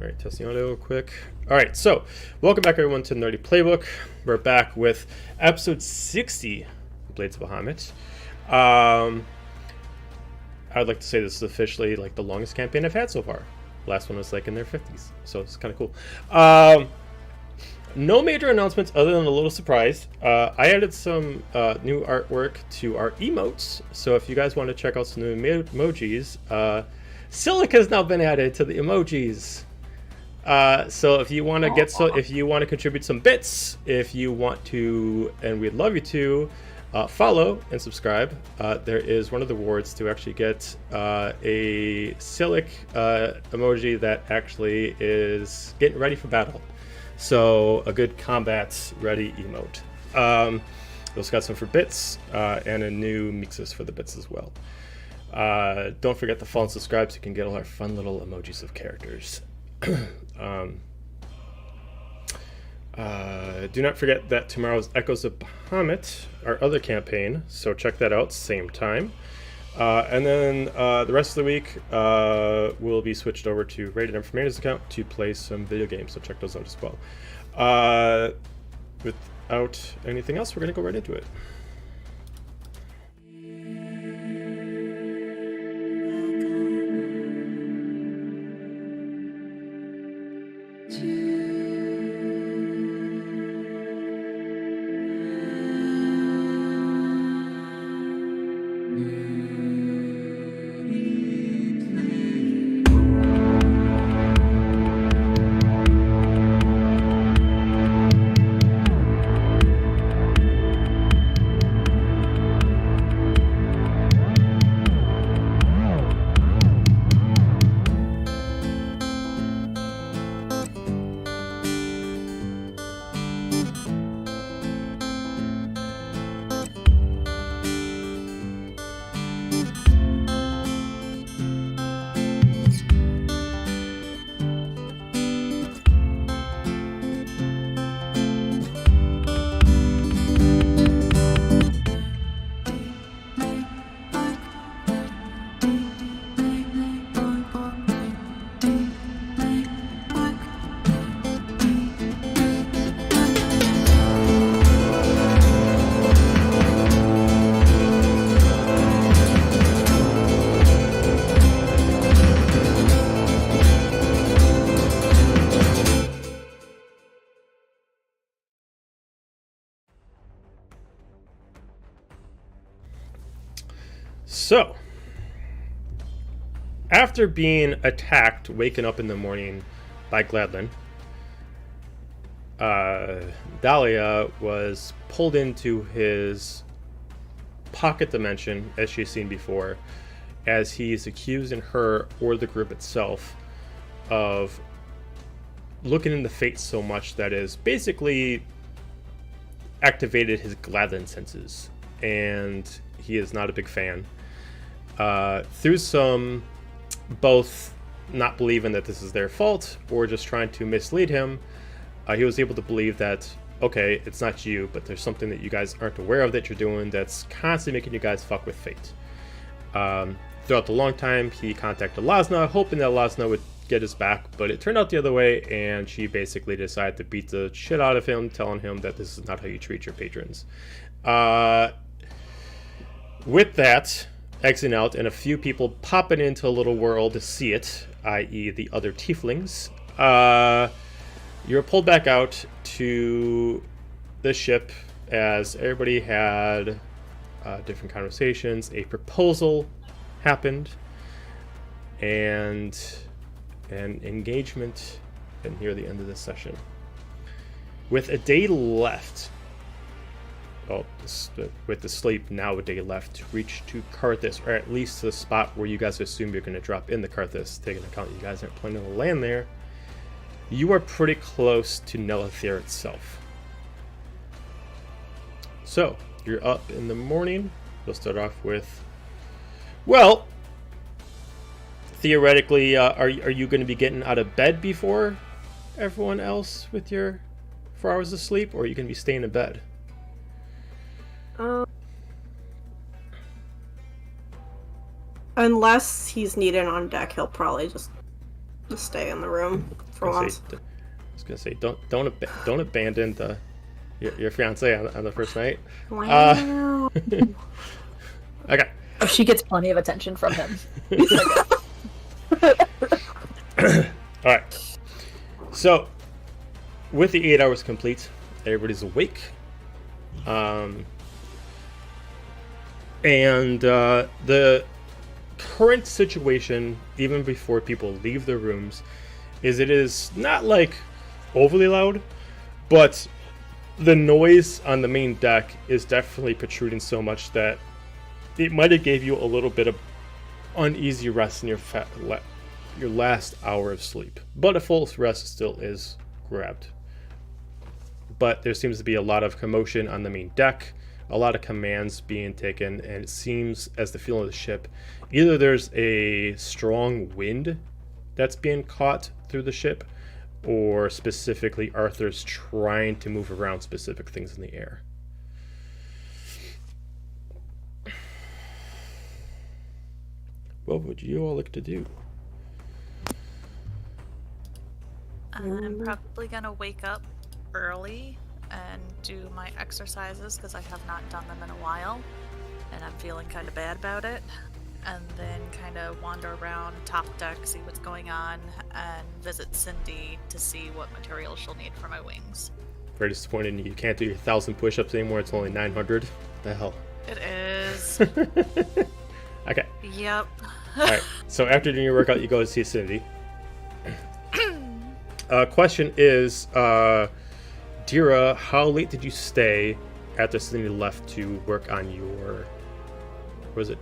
All right, testing audio real quick. All right, so welcome back everyone to Nerdy Playbook. We're back with episode 60 of Blades of Bahamut. I would like to say this is officially like the longest campaign I've had so far. Last one was like in their 50s, so it's kind of cool. No major announcements other than a little surprise. I added some new artwork to our emotes, so if you guys want to check out some new emojis, Silica has now been added to the emojis. So if you want to if you want to contribute some bits, if you want to, and we'd love you to, follow and subscribe. There is one of the rewards to actually get a Silic emoji that actually is getting ready for battle. So a good combat ready emote. Also got some for bits and a new mixes for the bits as well. Don't forget to follow and subscribe so you can get all our fun little emojis of characters. Do not forget that tomorrow's Echoes of Bahamut, our other campaign, so check that out, same time. And then the rest of the week will be switched over to Rated Informator's account to play some video games, so check those out as well. Without anything else, we're going to go right into it. So, after being attacked, waking up in the morning by Gladlin, Dahlia was pulled into his pocket dimension, as she's seen before, as he's accusing her or the group itself of looking into fate so much that is basically activated his Gladlin senses, and he is not a big fan. Through some both not believing that this is their fault or just trying to mislead him, he was able to believe that, okay, it's not you, but there's something that you guys aren't aware of that you're doing that's constantly making you guys fuck with fate. Throughout the long time, he contacted Lasna, hoping that Lasna would get his back, but it turned out the other way, and she basically decided to beat the shit out of him, telling him that this is not how you treat your patrons. With that, exiting out, and a few people popping into a little world to see it, i.e. the other tieflings, you're pulled back out to the ship as everybody had different conversations. A proposal happened, and an engagement, and near the end of this session. With a day left, with the sleep now a day left to reach to Carthus, or at least the spot where you guys assume you're going to drop in the Carthus, taking into account you guys aren't planning to land there, you are pretty close to Nelethyr itself. So, you're up in the morning. We'll start off with, well, theoretically, are you going to be getting out of bed before everyone else with your 4 hours of sleep, or are you going to be staying in bed? Unless he's needed on deck, he'll probably just stay in the room. For once. I was gonna say, don't abandon your fiance on the first night. Wow. Okay. Oh, she gets plenty of attention from him. All right. So, with the 8 hours complete, everybody's awake. And the current situation, even before people leave their rooms, is it is not like overly loud, but the noise on the main deck is definitely protruding so much that it might have gave you a little bit of uneasy rest in your last hour of sleep. But a full rest still is grabbed. But there seems to be a lot of commotion on the main deck, a lot of commands being taken, and it seems, as the feeling of the ship, either there's a strong wind that's being caught through the ship, or specifically Arthur's trying to move around specific things in the air. What would you all like to do? I'm probably gonna wake up early and do my exercises because I have not done them in a while and I'm feeling kind of bad about it. And then kind of wander around top deck, see what's going on, and visit Cindy to see what materials she'll need for my wings. Very disappointing you can't do your 1,000 push-ups anymore. It's only 900. The hell? It is. Okay. Yep. Alright, so after doing your workout, you go to see Cindy. Question is, Dira, how late did you stay after Cindy left to work on your... Was it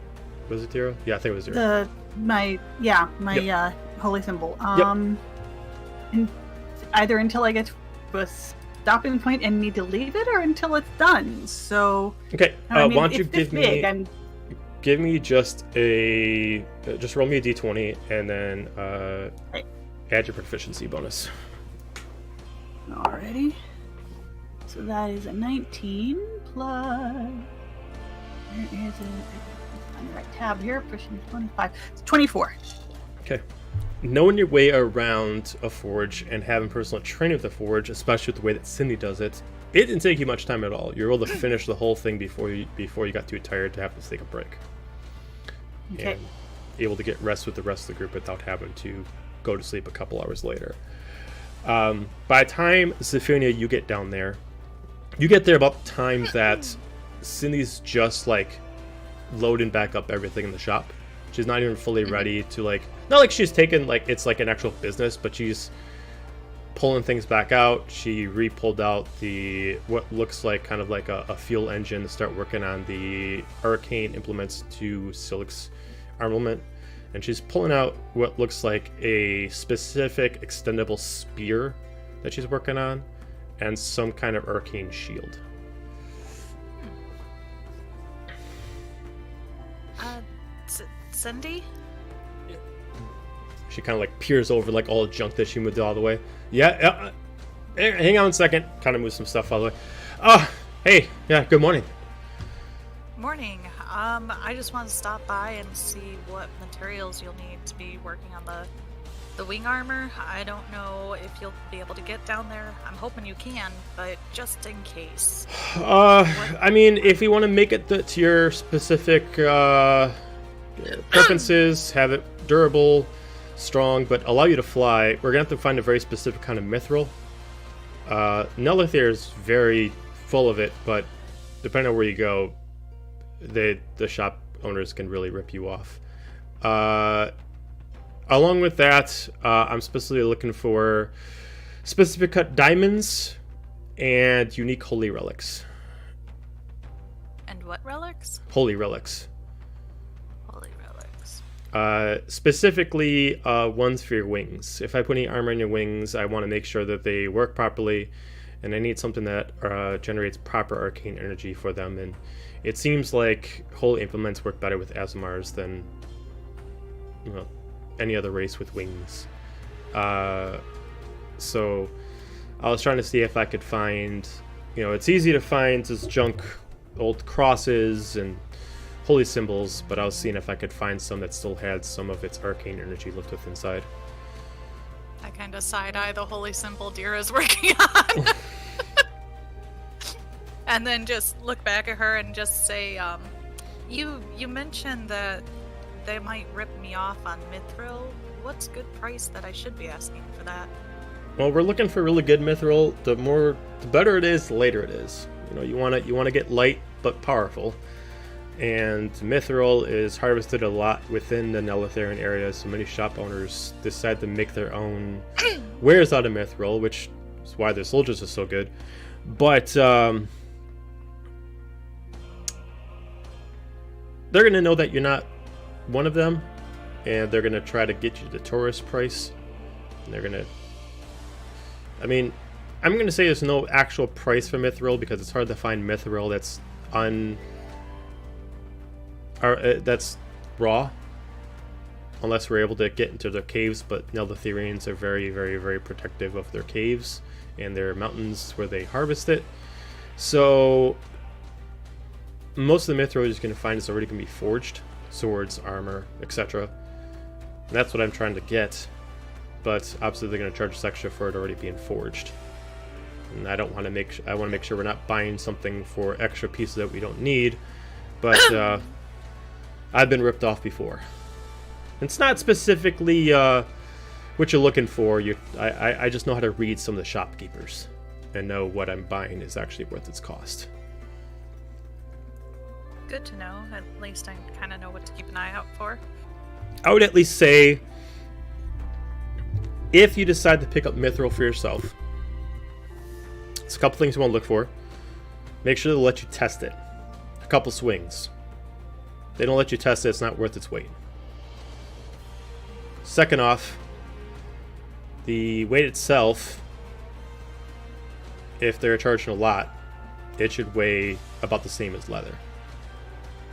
Dira? Yeah, I think it was Dira. My holy symbol. Either until I get to a stopping point and need to leave it, or until it's done. So okay, why don't you give me just roll me a d20 and then add your proficiency bonus. Alrighty. So that is a 19 plus. Where is it? On the right tab here. Pushing 25. It's 24. Okay. Knowing your way around a forge and having personal training with a forge, especially with the way that Cindy does it, it didn't take you much time at all. You're able to finish the whole thing before you got too tired to have to take a break. Okay. And able to get rest with the rest of the group without having to go to sleep a couple hours later. By the time, Zephania, you get down there, you get there about the time that Cindy's just like loading back up everything in the shop. She's not even fully ready to not like she's taken it's like an actual business, but she's pulling things back out. She re-pulled out what looks like kind of like a fuel engine to start working on the arcane implements to Silic's armament. And she's pulling out what looks like a specific extendable spear that she's working on and some kind of arcane shield. Cindy? She kind of peers over all the junk that she moved all the way. Yeah, hang on a second. Kind of move some stuff out of the way. Oh, hey, yeah, good morning. Morning. I just want to stop by and see what materials you'll need to be working on the wing armor. I don't know if you'll be able to get down there. I'm hoping you can, but just in case. I mean, if you want to make it to your specific preferences, have it durable, strong, but allow you to fly, we're going to have to find a very specific kind of mithril. Nelethyr is very full of it, but depending on where you go, the shop owners can really rip you off. Along with that, I'm specifically looking for specific cut diamonds and unique holy relics. And what relics? Holy relics. Holy relics. Specifically, ones for your wings. If I put any armor on your wings, I want to make sure that they work properly, and I need something that generates proper arcane energy for them. And it seems like holy implements work better with Azamars than any other race with wings. So I was trying to see if I could find, it's easy to find this junk, old crosses and holy symbols, but I was seeing if I could find some that still had some of its arcane energy left within inside. I kind of side-eye the holy symbol Dira's working on. And then just look back at her and just say, you mentioned that they might rip me off on Mithril. What's good price that I should be asking for that? Well, we're looking for really good mithril. The better it is, the later it is. You know, you want to get light but powerful. And mithril is harvested a lot within the Nelethyr area, so many shop owners decide to make their own wares out of mithril, which is why their soldiers are so good. But they're going to know that you're not one of them, and they're going to try to get you the tourist price. And they're going to... I mean, I'm going to say there's no actual price for mithril because it's hard to find mithril that's that's raw, unless we're able to get into their caves. But Nelethyrians are very, very, very protective of their caves and their mountains where they harvest it. So most of the mithril you're going to find is already going to be forged, swords, armor, etc. And that's what I'm trying to get. But obviously they're going to charge us extra for it already being forged. And I don't want to I want to make sure we're not buying something for extra pieces that we don't need. But I've been ripped off before. It's not specifically what you're looking for. I just know how to read some of the shopkeepers and know what I'm buying is actually worth its cost. Good to know. At least I kind of know what to keep an eye out for. I would at least say, if you decide to pick up mithril for yourself, there's a couple things you want to look for. Make sure they'll let you test it. A couple swings. If they don't let you test it, it's not worth its weight. Second off, the weight itself, if they're charging a lot, it should weigh about the same as leather.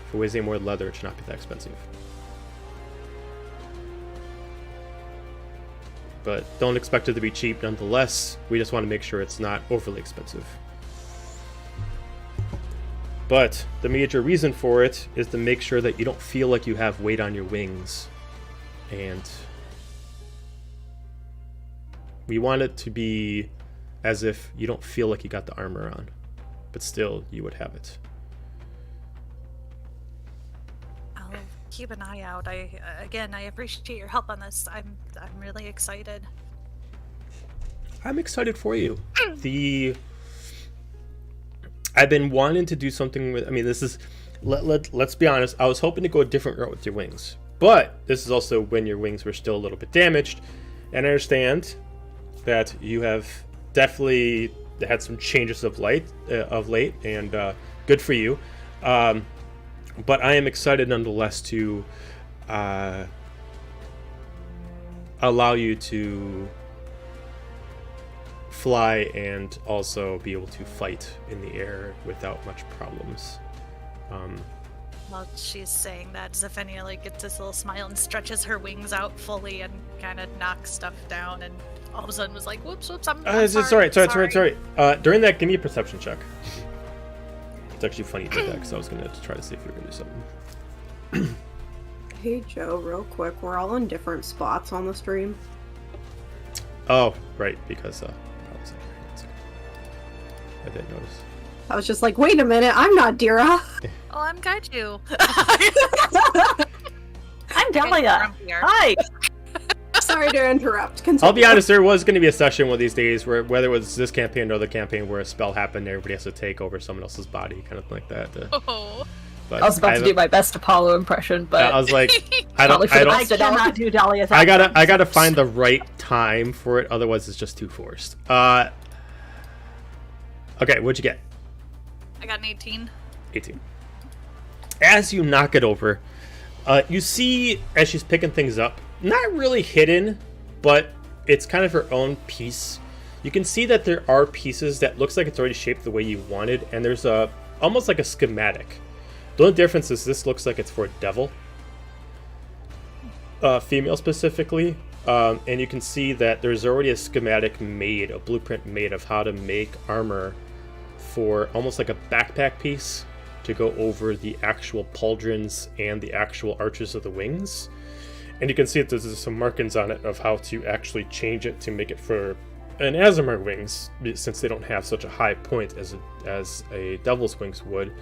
If it weighs any more than leather, it should not be that expensive. But don't expect it to be cheap nonetheless. We just want to make sure it's not overly expensive. But the major reason for it is to make sure that you don't feel like you have weight on your wings. And we want it to be as if you don't feel like you got the armor on, but still you would have it. I'll keep an eye out. I appreciate your help on this. I'm really excited. I'm excited for you. I've been wanting to do something with... I mean, this is... Let's be honest. I was hoping to go a different route with your wings. But this is also when your wings were still a little bit damaged. And I understand that you have definitely had some changes of late. And good for you. But I am excited nonetheless to allow you to fly and also be able to fight in the air without much problems. Well, she's saying that Zephania gets this little smile and stretches her wings out fully and kind of knocks stuff down, and all of a sudden was like, whoops, I'm sorry. During that, give me a perception check. It's actually funny you did that, because I was going to try to see if you were going to do something. Hey Joe, real quick, we're all in different spots on the stream. Oh, right, because I didn't notice. I was just like, wait a minute, I'm not Dira. Oh, I'm Kaiju. I'm Dahlia. Hi. Sorry to interrupt. Continue. I'll be honest, there was going to be a session one of these days where, whether it was this campaign or another campaign, where a spell happened, everybody has to take over someone else's body, kind of like that. Oh. But I was about to do my best Apollo impression, but I was like, I cannot do Dahlia's I accent. gotta find the right time for it, otherwise it's just too forced. Okay, what'd you get? I got an 18. 18. As you knock it over, you see, as she's picking things up, not really hidden, but it's kind of her own piece. You can see that there are pieces that looks like it's already shaped the way you wanted, and there's almost like a schematic. The only difference is this looks like it's for a devil, female specifically, and you can see that there's already a schematic made, a blueprint made of how to make armor for almost like a backpack piece to go over the actual pauldrons and the actual arches of the wings. And you can see that there's some markings on it of how to actually change it to make it for an Aasimar wings, since they don't have such a high point as a Devil's Wings would.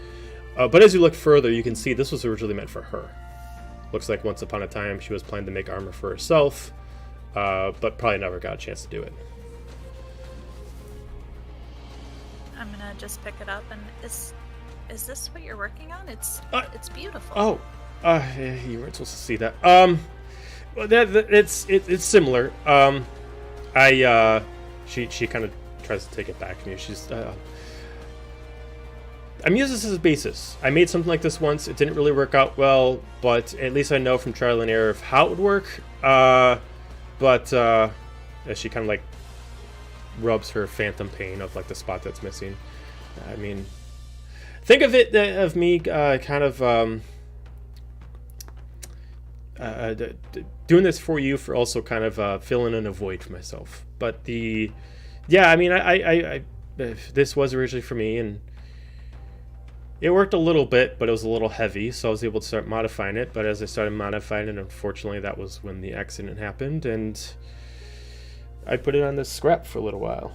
But as you look further, you can see this was originally meant for her. Looks like once upon a time she was planning to make armor for herself, but probably never got a chance to do it. I'm gonna just pick it up, and is this what you're working on? It's beautiful. Oh, you weren't supposed to see that. Well, it's similar. She kind of tries to take it back from you. She's I'm using this as a basis. I made something like this once. It didn't really work out well, but at least I know from trial and error of how it would work. But as she kind of like rubs her phantom pain of like the spot that's missing. I mean, think of it of me kind of doing this for you, for also kind of filling in a void for myself. But I mean, I this was originally for me, and it worked a little bit, but it was a little heavy, so I was able to start modifying it. But as I started modifying it, unfortunately, that was when the accident happened, and I put it on this scrap for a little while.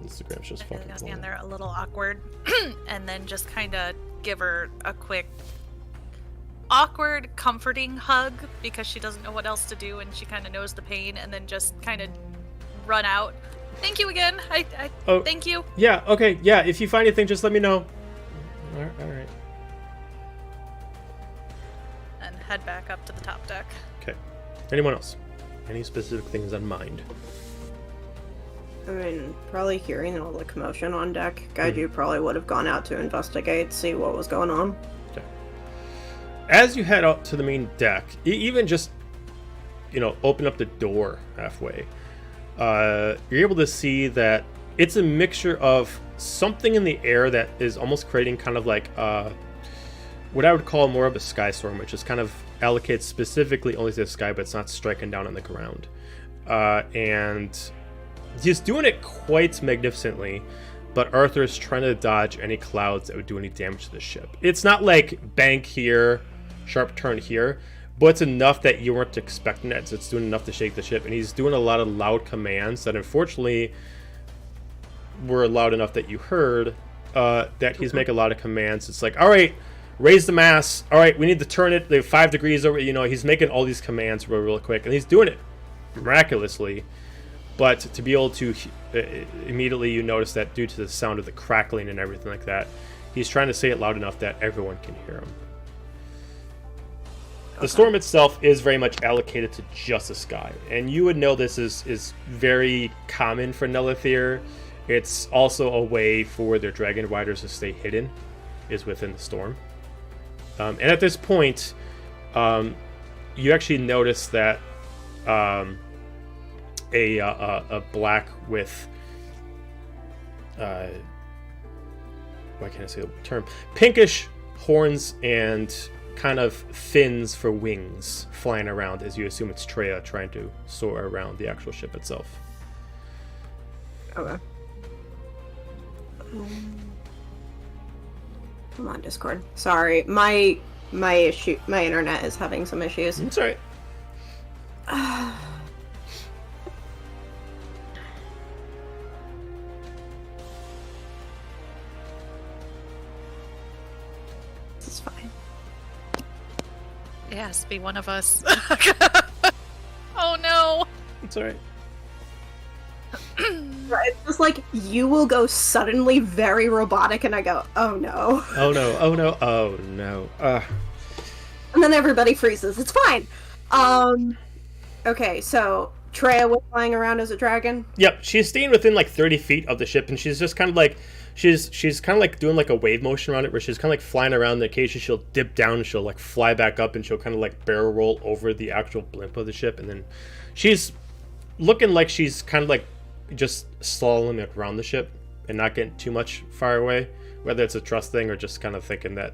Instagram's just fucking cool. And they're a little awkward, and then just kind of give her a quick, awkward, comforting hug because she doesn't know what else to do, and she kind of knows the pain, and then just kind of run out. Thank you again. Thank you. Yeah. Okay. Yeah. If you find anything, just let me know. All right. And head back up to the top deck. Okay. Anyone else? Any specific things on mind? I mean, probably hearing all the commotion on deck, Gaiju probably would have gone out to investigate, see what was going on. Okay. As you head out to the main deck, even just, open up the door halfway, you're able to see that it's a mixture of something in the air that is almost creating kind of like what I would call more of a sky storm, which is kind of allocated specifically only to the sky, but it's not striking down on the ground. And he's doing it quite magnificently, but Arthur is trying to dodge any clouds that would do any damage to the ship. It's not like bank here, sharp turn here, but it's enough that you weren't expecting it, so it's doing enough to shake the ship. And he's doing a lot of loud commands that unfortunately were loud enough that you heard, that he's making a lot of commands. It's like, all right, raise the mast. All right, we need to turn it. They have 5 degrees over. He's making all these commands real quick, and he's doing it miraculously. But to be able to immediately, you notice that due to the sound of the crackling and everything like that, he's trying to say it loud enough that everyone can hear him. The storm itself is very much allocated to just the sky, and you would know this is very common for Nelethyr. It's also a way for their dragon riders to stay hidden, is within the storm. And at this point, you actually notice that a black with why can't I say the term? Pinkish horns and kind of fins for wings flying around, as you assume it's Treya trying to soar around the actual ship itself. Okay. Come on, Discord. Sorry, my internet is having some issues. It's alright. This is fine. It has to be one of us. Oh no! It's alright. It's just like, you will go suddenly very robotic, and I go, oh no. Oh no, oh no, oh no. And then everybody freezes. It's fine. Okay, so Treya was flying around as a dragon? Yep, she's staying within like 30 feet of the ship, and she's just kind of like, she's kind of like doing like a wave motion around it, where she's kind of like flying around, and occasionally she'll dip down, and she'll like fly back up, and she'll kind of like barrel roll over the actual blimp of the ship, and then she's looking like she's kind of like just slaloming around the ship and not getting too much far away, whether it's a trust thing or just kind of thinking that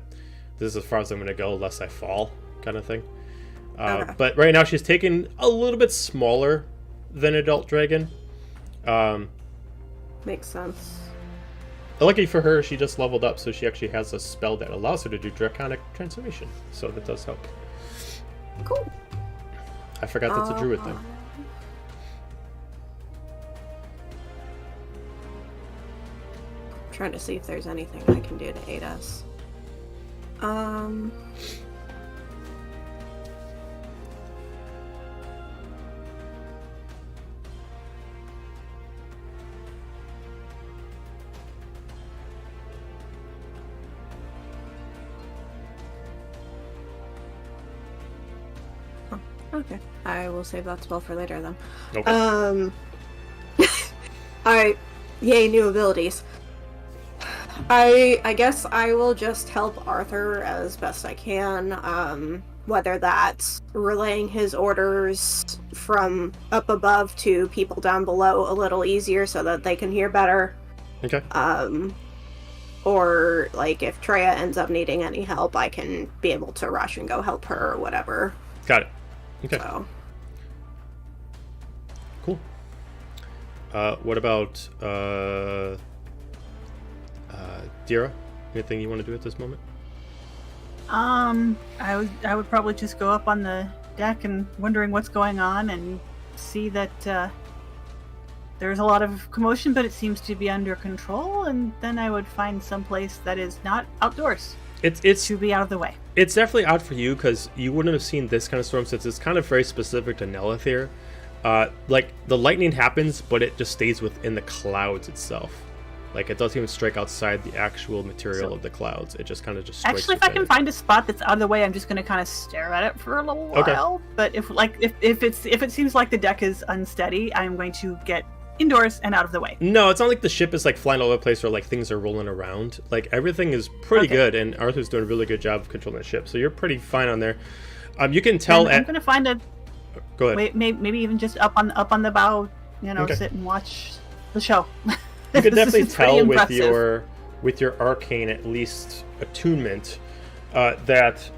this is as far as I'm going to go lest I fall kind of thing. Okay. But right now she's taken a little bit smaller than adult dragon. Makes sense. Lucky for her, she just leveled up, so she actually has a spell that allows her to do draconic transformation, so that does help. Cool. I forgot that's a druid thing. Trying to see if there's anything I can do to aid us. Okay. I will save that spell for later then. Okay. Alright. Yay, new abilities. I guess I will just help Arthur as best I can. Whether that's relaying his orders from up above to people down below a little easier so that they can hear better. Okay. Or like if Treya ends up needing any help, I can be able to rush and go help her or whatever. Got it. Okay. So. Cool. What about Dira? Anything you want to do at this moment? I would probably just go up on the deck and wondering what's going on and see that there's a lot of commotion, but it seems to be under control, and then I would find some place that is not outdoors. It's to be out of the way. It's definitely odd for you because you wouldn't have seen this kind of storm since it's kind of very specific to Nelethyr. Like the lightning happens, but it just stays within the clouds itself. Like it doesn't even strike outside the actual material of the clouds. It just kind of just strikes actually, if I within can it. find a spot that's out of the way, I'm just going to kind of stare at it for a little while. Okay. But if it seems like the deck is unsteady, I'm going to get indoors and out of the way. No, it's not like the ship is like flying all over the place or like things are rolling around. Like everything is pretty good, and Arthur's doing a really good job of controlling the ship. So you're pretty fine on there. You can tell. I'm going to find a. Go ahead. Maybe even just up on the bow. Okay. Sit and watch the show. You can definitely This is pretty tell with impressive. your arcane at least attunement that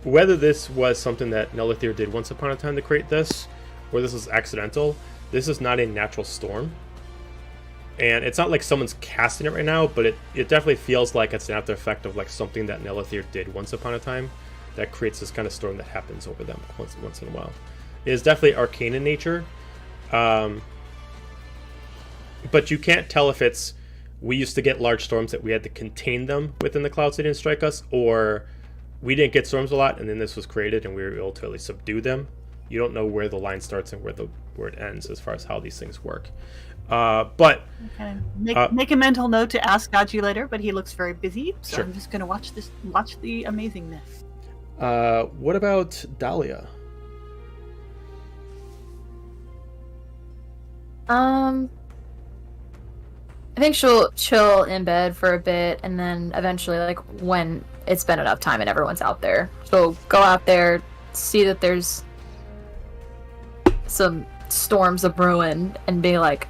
whether this was something that Nelethyr did once upon a time to create this, or this is accidental, this is not a natural storm. And it's not like someone's casting it right now, but it definitely feels like it's an after effect of like something that Nelethyr did once upon a time that creates this kind of storm that happens over them once in a while. It is definitely arcane in nature. But you can't tell if it's we used to get large storms that we had to contain them within the clouds so they didn't strike us, or we didn't get storms a lot and then this was created and we were able to at least subdue them. You don't know where the line starts and where it ends as far as how these things work. But make a mental note to ask Gaji later, but he looks very busy, so Sure. I'm just going to watch the amazingness. What about Dahlia? I think she'll chill in bed for a bit, and then eventually, like, when it's been enough time and everyone's out there, she'll go out there, see that there's some storms a brewing, and be like,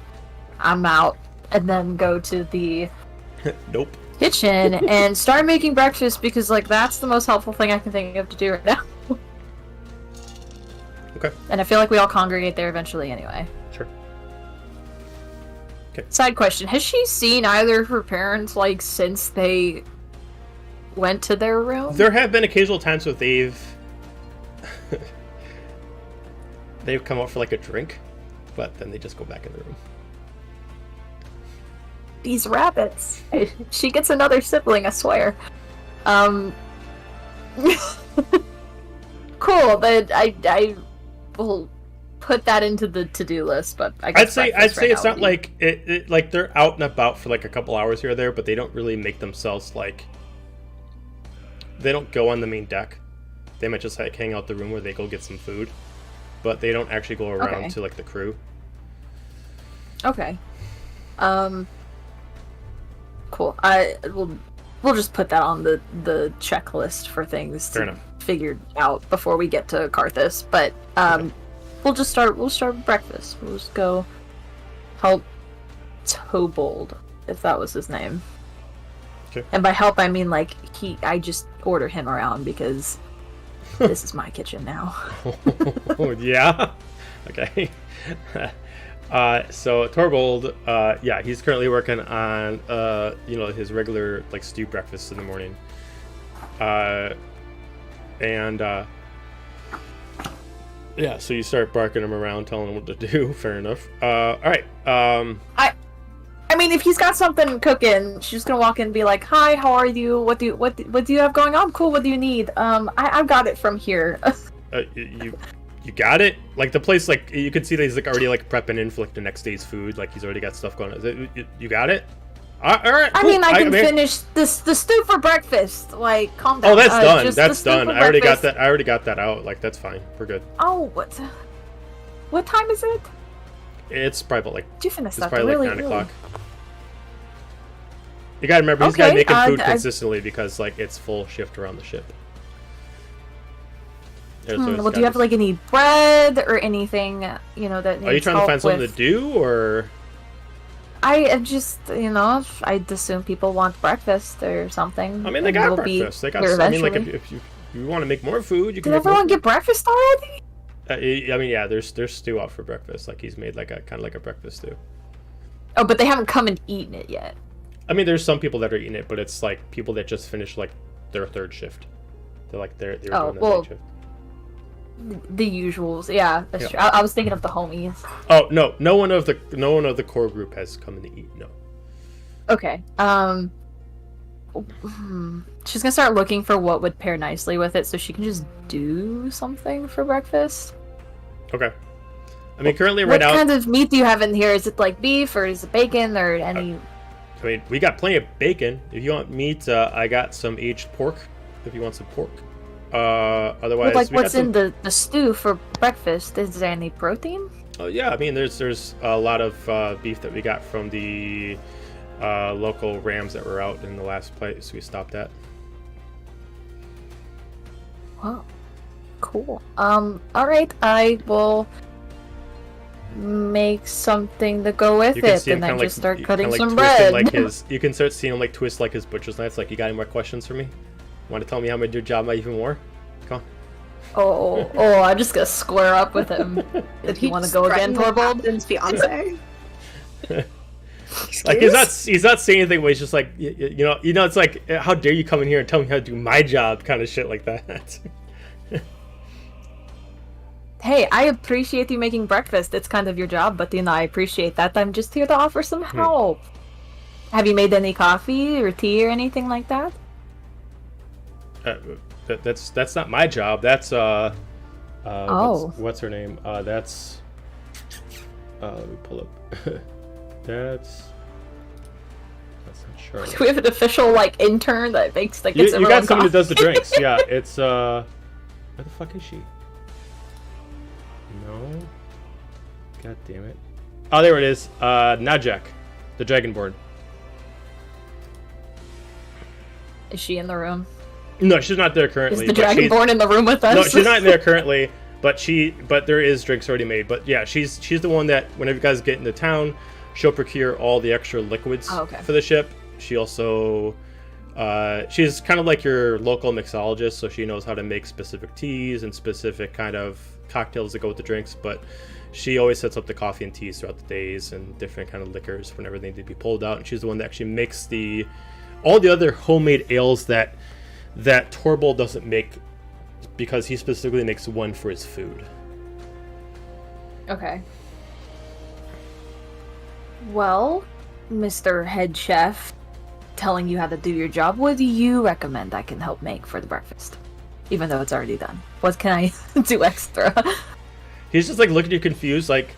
I'm out, and then go to the Nope. kitchen and start making breakfast, because, like, that's the most helpful thing I can think of to do right now. Okay. And I feel like we all congregate there eventually anyway. Sure. Okay. Side question, has she seen either of her parents, like, since they went to their room? There have been occasional times where they've come out for like a drink, but then they just go back in the room. These rabbits. She gets another sibling, I swear. Cool, but I will put that into the to-do list, but I guess I'd say it's not like it like they're out and about for like a couple hours here or there, but they don't really make themselves like, they don't go on the main deck. They might just like hang out the room where they go get some food, but they don't actually go around to like the crew. Okay. Cool. We'll just put that on the checklist for things Fair to enough. figure out before we get to Carthus. But we'll start with breakfast. We'll just go help Tobold, if that was his name. Okay. And by help I mean like I just order him around because this is my kitchen now. Oh, yeah. Okay. So Torbold, yeah, he's currently working on his regular like stew breakfast in the morning. And Yeah, so you start barking him around, telling him what to do. Fair enough. All right. I mean, if he's got something cooking, she's just gonna walk in and be like, "Hi, how are you? What do you have going on? Cool. What do you need? I've got it from here." You got it? Like the place, like you can see that he's like already like prepping in for like the next day's food. Like he's already got stuff going on. You got it? All right. I Cool. mean, I can finish the stew for breakfast. Like, calm down. Oh, that's done. Just That's the stew done. for I already got breakfast. that. I already got that out. Like that's fine. We're good. Oh, what time is it? It's probably like Did you finish it's that? probably Really, like 9 really? o'clock. You gotta remember he's gotta Okay, making food I- consistently because like it's full shift around the ship. Yeah, so it's Well, do you gotta have like any bread or anything? That needs Are you trying to help find something with... to do, or I am just, I'd assume people want breakfast or something. I mean, they and got we'll be breakfast. They got. here I mean, like eventually. if you want to make more food, you can. Did make more everyone food. get breakfast already? I mean, yeah. There's stew out for breakfast. Like he's made like a kind of like a breakfast stew. Oh, but they haven't come and eaten it yet. I mean, there's some people that are eating it, but it's like people that just finished like their third shift. They're like they were doing the night shift. The usuals, yeah. That's Yeah. true. I was thinking of the homies. Oh no one of the core group has come in to eat. No. Okay. She's gonna start looking for what would pair nicely with it, so she can just do something for breakfast. Okay. I mean, currently right What now. kind of meat do you have in here? Is it like beef or is it bacon or any? I mean, we got plenty of bacon. If you want meat, I got some aged pork. If you want some pork. Otherwise, Like we got what's some... in the stew for breakfast? Is there any protein? Oh yeah, I mean, there's a lot of beef that we got from the local rams that were out in the last place we stopped at. Wow, cool. All right, I will make something to go with You can it, see him and then kind of just start cutting like some twisting, bread. like his. You can start seeing him like twist like his butcher's knife. Like, you got any more questions for me? Want to tell me how I'm gonna do your job even more? Come on. Oh, I'm just gonna square up with him. If you want to go again, Torvald? Captain's fiance. Like he's not saying anything, but he's just like it's like, how dare you come in here and tell me how to do my job, kind of shit like that. Hey, I appreciate you making breakfast. It's kind of your job, but I appreciate that. I'm just here to offer some help. Have you made any coffee or tea or anything like that? That's not my job. That's Oh. what's her name? That's let me pull up. that's not Charlotte. Do we have an official intern that makes You gets got everyone someone who does the coffee? drinks. Yeah, it's where the fuck is she? No. God damn it. Oh, there it is. Najak, the Dragonborn. Is she in the room? No, she's not there currently. Is the but she's- Dragonborn in the room with us? No, she's not in there currently, but there is drinks already made. But yeah, she's the one that whenever you guys get into town, she'll procure all the extra liquids for the ship. She also she's kind of like your local mixologist, so she knows how to make specific teas and specific kind of cocktails that go with the drinks. But she always sets up the coffee and teas throughout the days and different kind of liquors whenever they need to be pulled out. And she's the one that actually makes all the other homemade ales that Torvald doesn't make, because he specifically makes one for his food. Okay. Well, Mr. Head Chef, telling you how to do your job, what do you recommend I can help make for the breakfast? Even though it's already done. What can I do extra? He's just like looking at you confused, like,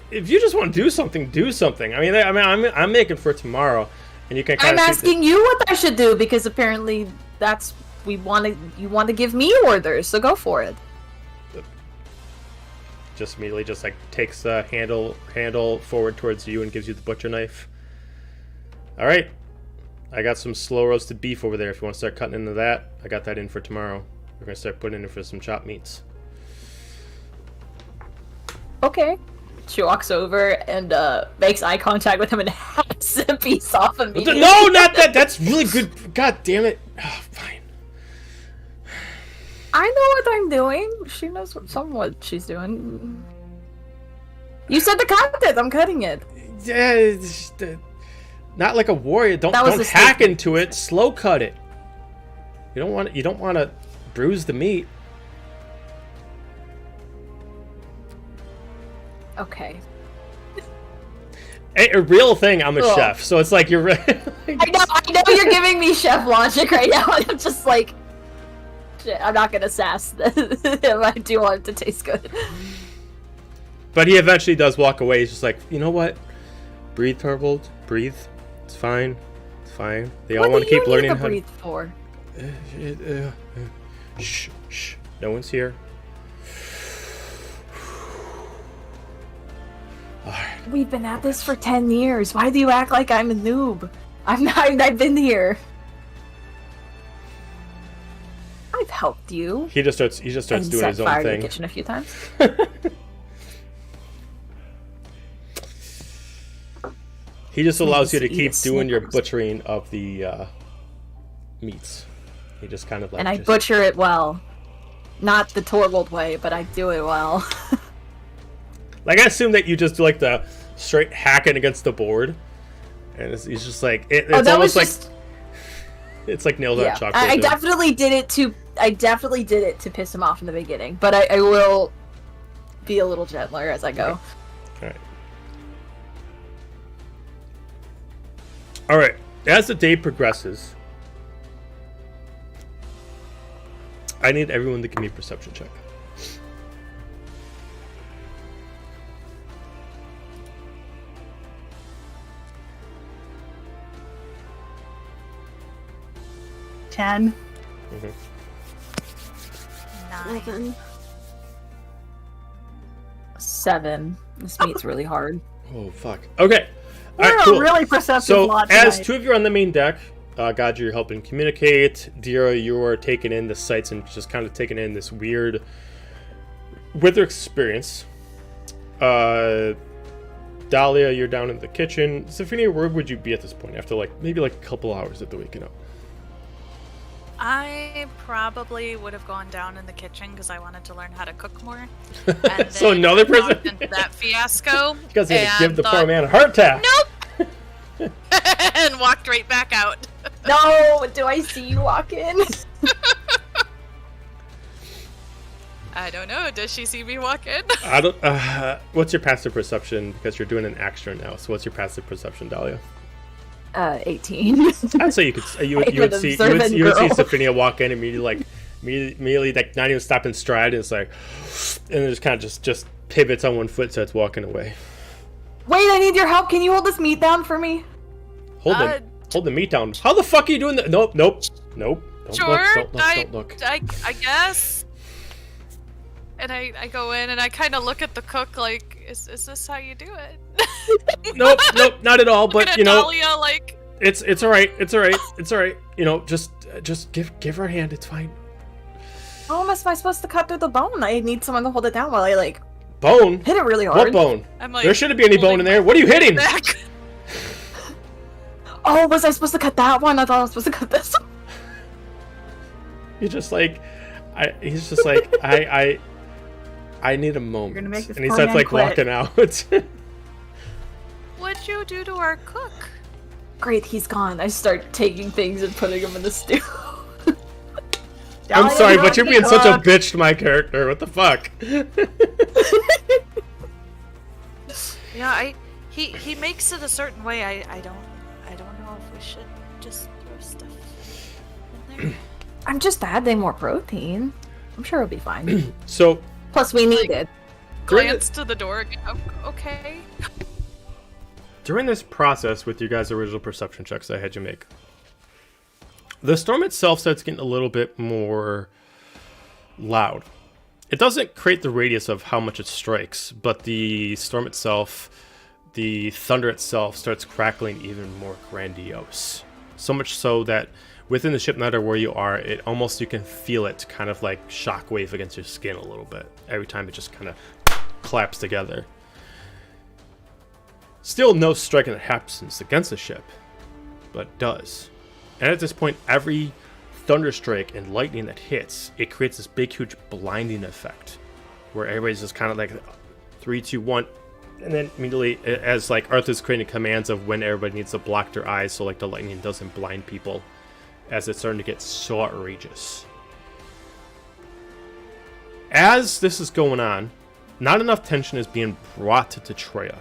if you just want to do something, do something. I mean, I'm making for tomorrow, and you can. I'm asking you what I should do, because apparently that's you want to give me orders, so go for it. Just immediately, just like takes the handle forward towards you and gives you the butcher knife. All right, I got some slow roasted beef over there. If you want to start cutting into that, I got that in for tomorrow. We're gonna start putting in for some chopped meats. Okay. She walks over and makes eye contact with him and hacks a piece off immediately. No, not that. That's really good. God damn it. Oh, fine. I know what I'm doing. She knows what she's doing. You said to cut it. I'm cutting it. Yeah, not like a warrior. Don't That was a hack statement. into it. Slow cut it. You don't want to bruise the meat. Okay. A real thing, I'm a Cool. chef, so it's like you're. I know you're giving me chef logic right now. I'm just like, shit, I'm not gonna sass him. I do want it to taste good. But he eventually does walk away. He's just like, you know what? Breathe, Torvald. Breathe. It's fine. It's fine. They all want to keep learning how how to breathe for. Shh, shh. No one's here. Alright. We've been at this for 10 years. Why do you act like I'm a noob? I'm not. I've been here. I've helped you. He just starts And doing his set own fire to thing. the kitchen a few times. He just allows you to Eat a keep doing your Snickers. butchering of the meats. He just kind of like. And I just- butcher it well. Not the Torvald way, but I do it well. Like, I assume that you just do like the straight hacking against the board, and he's just like it's that almost was like just... it's like nailed Yeah, on chalkboard. I dude. definitely did it to. I definitely did it to piss him off in the beginning, but I will be a little gentler as I go. Alright. Alright. As the day progresses, I need everyone to give me a perception check. Ten. 9. 11. 7. This meat's really hard. Oh fuck. Okay. We're Alright, cool. a really perceptive So lot as tonight. two of you are on the main deck, Gadger, you're helping communicate. Dira, you're taking in the sights and just kind of taking in this weird wither experience. Dahlia, you're down in the kitchen. Zephania, where would you be at this point after maybe a couple hours of the waking up? I probably would have gone down in the kitchen because I wanted to learn how to cook more. And So then another person? walked into that fiasco. You guys are gonna and give the poor thought, man a heart attack. Nope. And walked right back out. No! Do I see you walk in? I don't know. Does she see me walk in? I don't. What's your passive perception? Because you're doing an extra now. So what's your passive perception, Dahlia? 18. I'd say you could. You I'm would an see. observant You would see girl. Zephania walk in immediately, like not even stop in stride. And it's like, and then just kind of just pivots on one foot, starts walking away. Wait, I need your help. Can you hold this meat down for me? Hold the meat down. How the fuck are you doing that? Nope. Don't Sure. look. Don't look. I guess. And I go in and I kind of look at the cook like, is this how you do it? Nope. Not at all. Looking But at you know, Dahlia like, it's all right. It's all right. You know, just give her a hand. It's fine. How am I supposed to cut through the bone? I need someone to hold it down while I Bone. hit it really hard. What bone? I'm like, There shouldn't be any bone in there. What are you hitting? back. Oh, was I supposed to cut that one? I thought I was supposed to cut this one. He's just like, I need a moment. gonna make this And he poor starts man like quit. walking out. What'd you do to our cook? Great, he's gone. I start taking things and putting them in the stew. I'm Dahlia, sorry, you but you're have being to such a cook. bitch to my character. What the fuck? Yeah, he makes it a certain way. I don't know if we should just throw stuff in there. I'm just adding more protein. I'm sure it'll be fine. So Plus, we need it. Glance to the door again. Okay. during this process with your guys' original perception checks I had you make, the storm itself starts getting a little bit more loud. It doesn't create the radius of how much it strikes, but the storm itself, the thunder itself, starts crackling even more grandiose. So much so that within the ship, no matter where you are, it almost, you can feel it kind of like shockwave against your skin a little bit every time it just kind of claps together. Still no striking that happens against the ship, but it does. And at this point, every thunderstrike and lightning that hits, it creates this big, huge blinding effect where everybody's just kind of like 3, 2, 1, and then immediately, as like Arthur's creating commands of when everybody needs to block their eyes so like the lightning doesn't blind people, as it's starting to get so outrageous. As this is going on, not enough tension is being brought to Treya.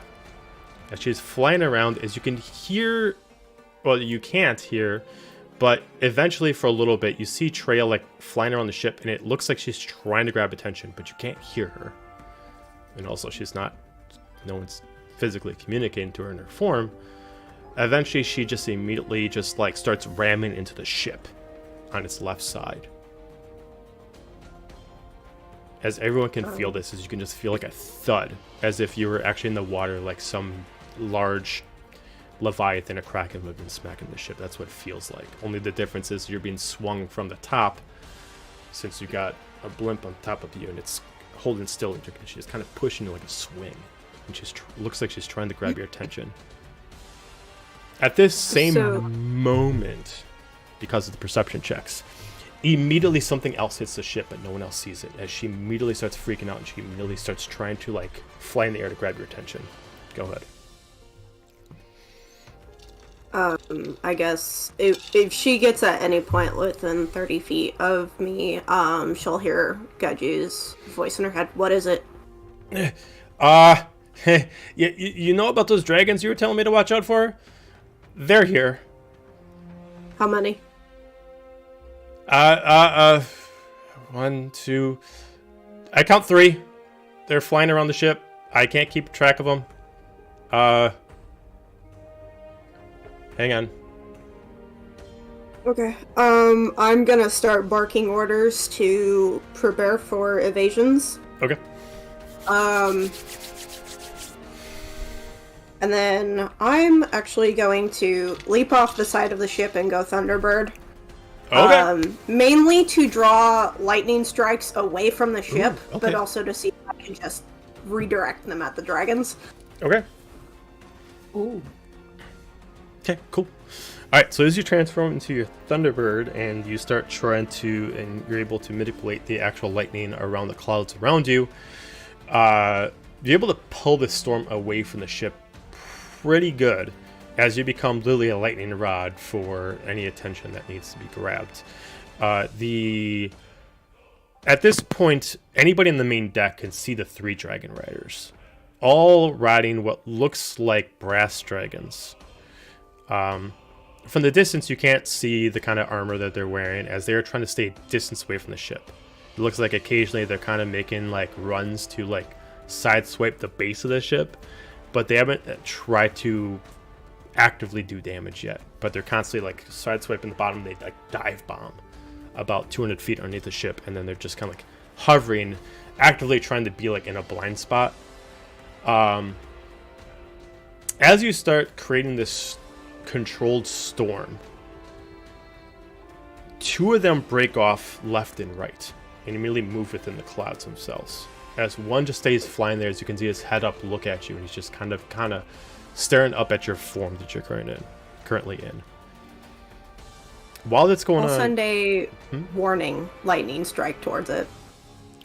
As she's flying around, as you can hear, well, you can't hear, but eventually for a little bit, you see Treya like flying around the ship, and it looks like she's trying to grab attention, but you can't hear her. And also, no one's physically communicating to her in her form. Eventually, she just immediately just like starts ramming into the ship on its left side. As everyone can feel this, as you can just feel like a thud, as if you were actually in the water, like some large Leviathan or Kraken would have been smacking the ship. That's what it feels like. Only the difference is you're being swung from the top, since you got a blimp on top of you, and it's holding still, and she's kind of pushing you like a swing, and she looks like she's trying to grab your attention. At this same moment, because of the perception checks, immediately something else hits the ship, but no one else sees it, as she immediately starts freaking out, and she immediately starts trying to like fly in the air to grab your attention. Go ahead. I guess if she gets at any point within 30 feet of me, she'll hear Gaju's voice in her head. What is it? You know about those dragons you were telling me to watch out for? They're here. How many? 1, 2. I count 3. They're flying around the ship. I can't keep track of them. Hang on. Okay. I'm gonna start barking orders to prepare for evasions. Okay. And then I'm actually going to leap off the side of the ship and go Thunderbird. Okay. Mainly to draw lightning strikes away from the ship, Ooh, okay. but also to see if I can just redirect them at the dragons. Okay. Ooh. Okay, cool. Alright, so as you transform into your Thunderbird and you start trying to, and you're able to manipulate the actual lightning around the clouds around you, you're able to pull the storm away from the ship pretty good, as you become literally a lightning rod for any attention that needs to be grabbed. At this point, anybody in the main deck can see the 3 dragon riders, all riding what looks like brass dragons. From the distance, you can't see the kind of armor that they're wearing, as they're trying to stay distance away from the ship. It looks like occasionally they're kind of making like runs to like sideswipe the base of the ship, but they haven't tried to actively do damage yet. But they're constantly like sideswiping the bottom. They like dive bomb about 200 feet underneath the ship, and then they're just kind of like hovering, actively trying to be like in a blind spot. As you start creating this controlled storm, 2 of them break off left and right and immediately move within the clouds themselves, as one just stays flying there. As you can see his head up, look at you, and he's just kind of staring up at your form that you're currently in. While that's going on, I'll send a warning lightning strike towards it.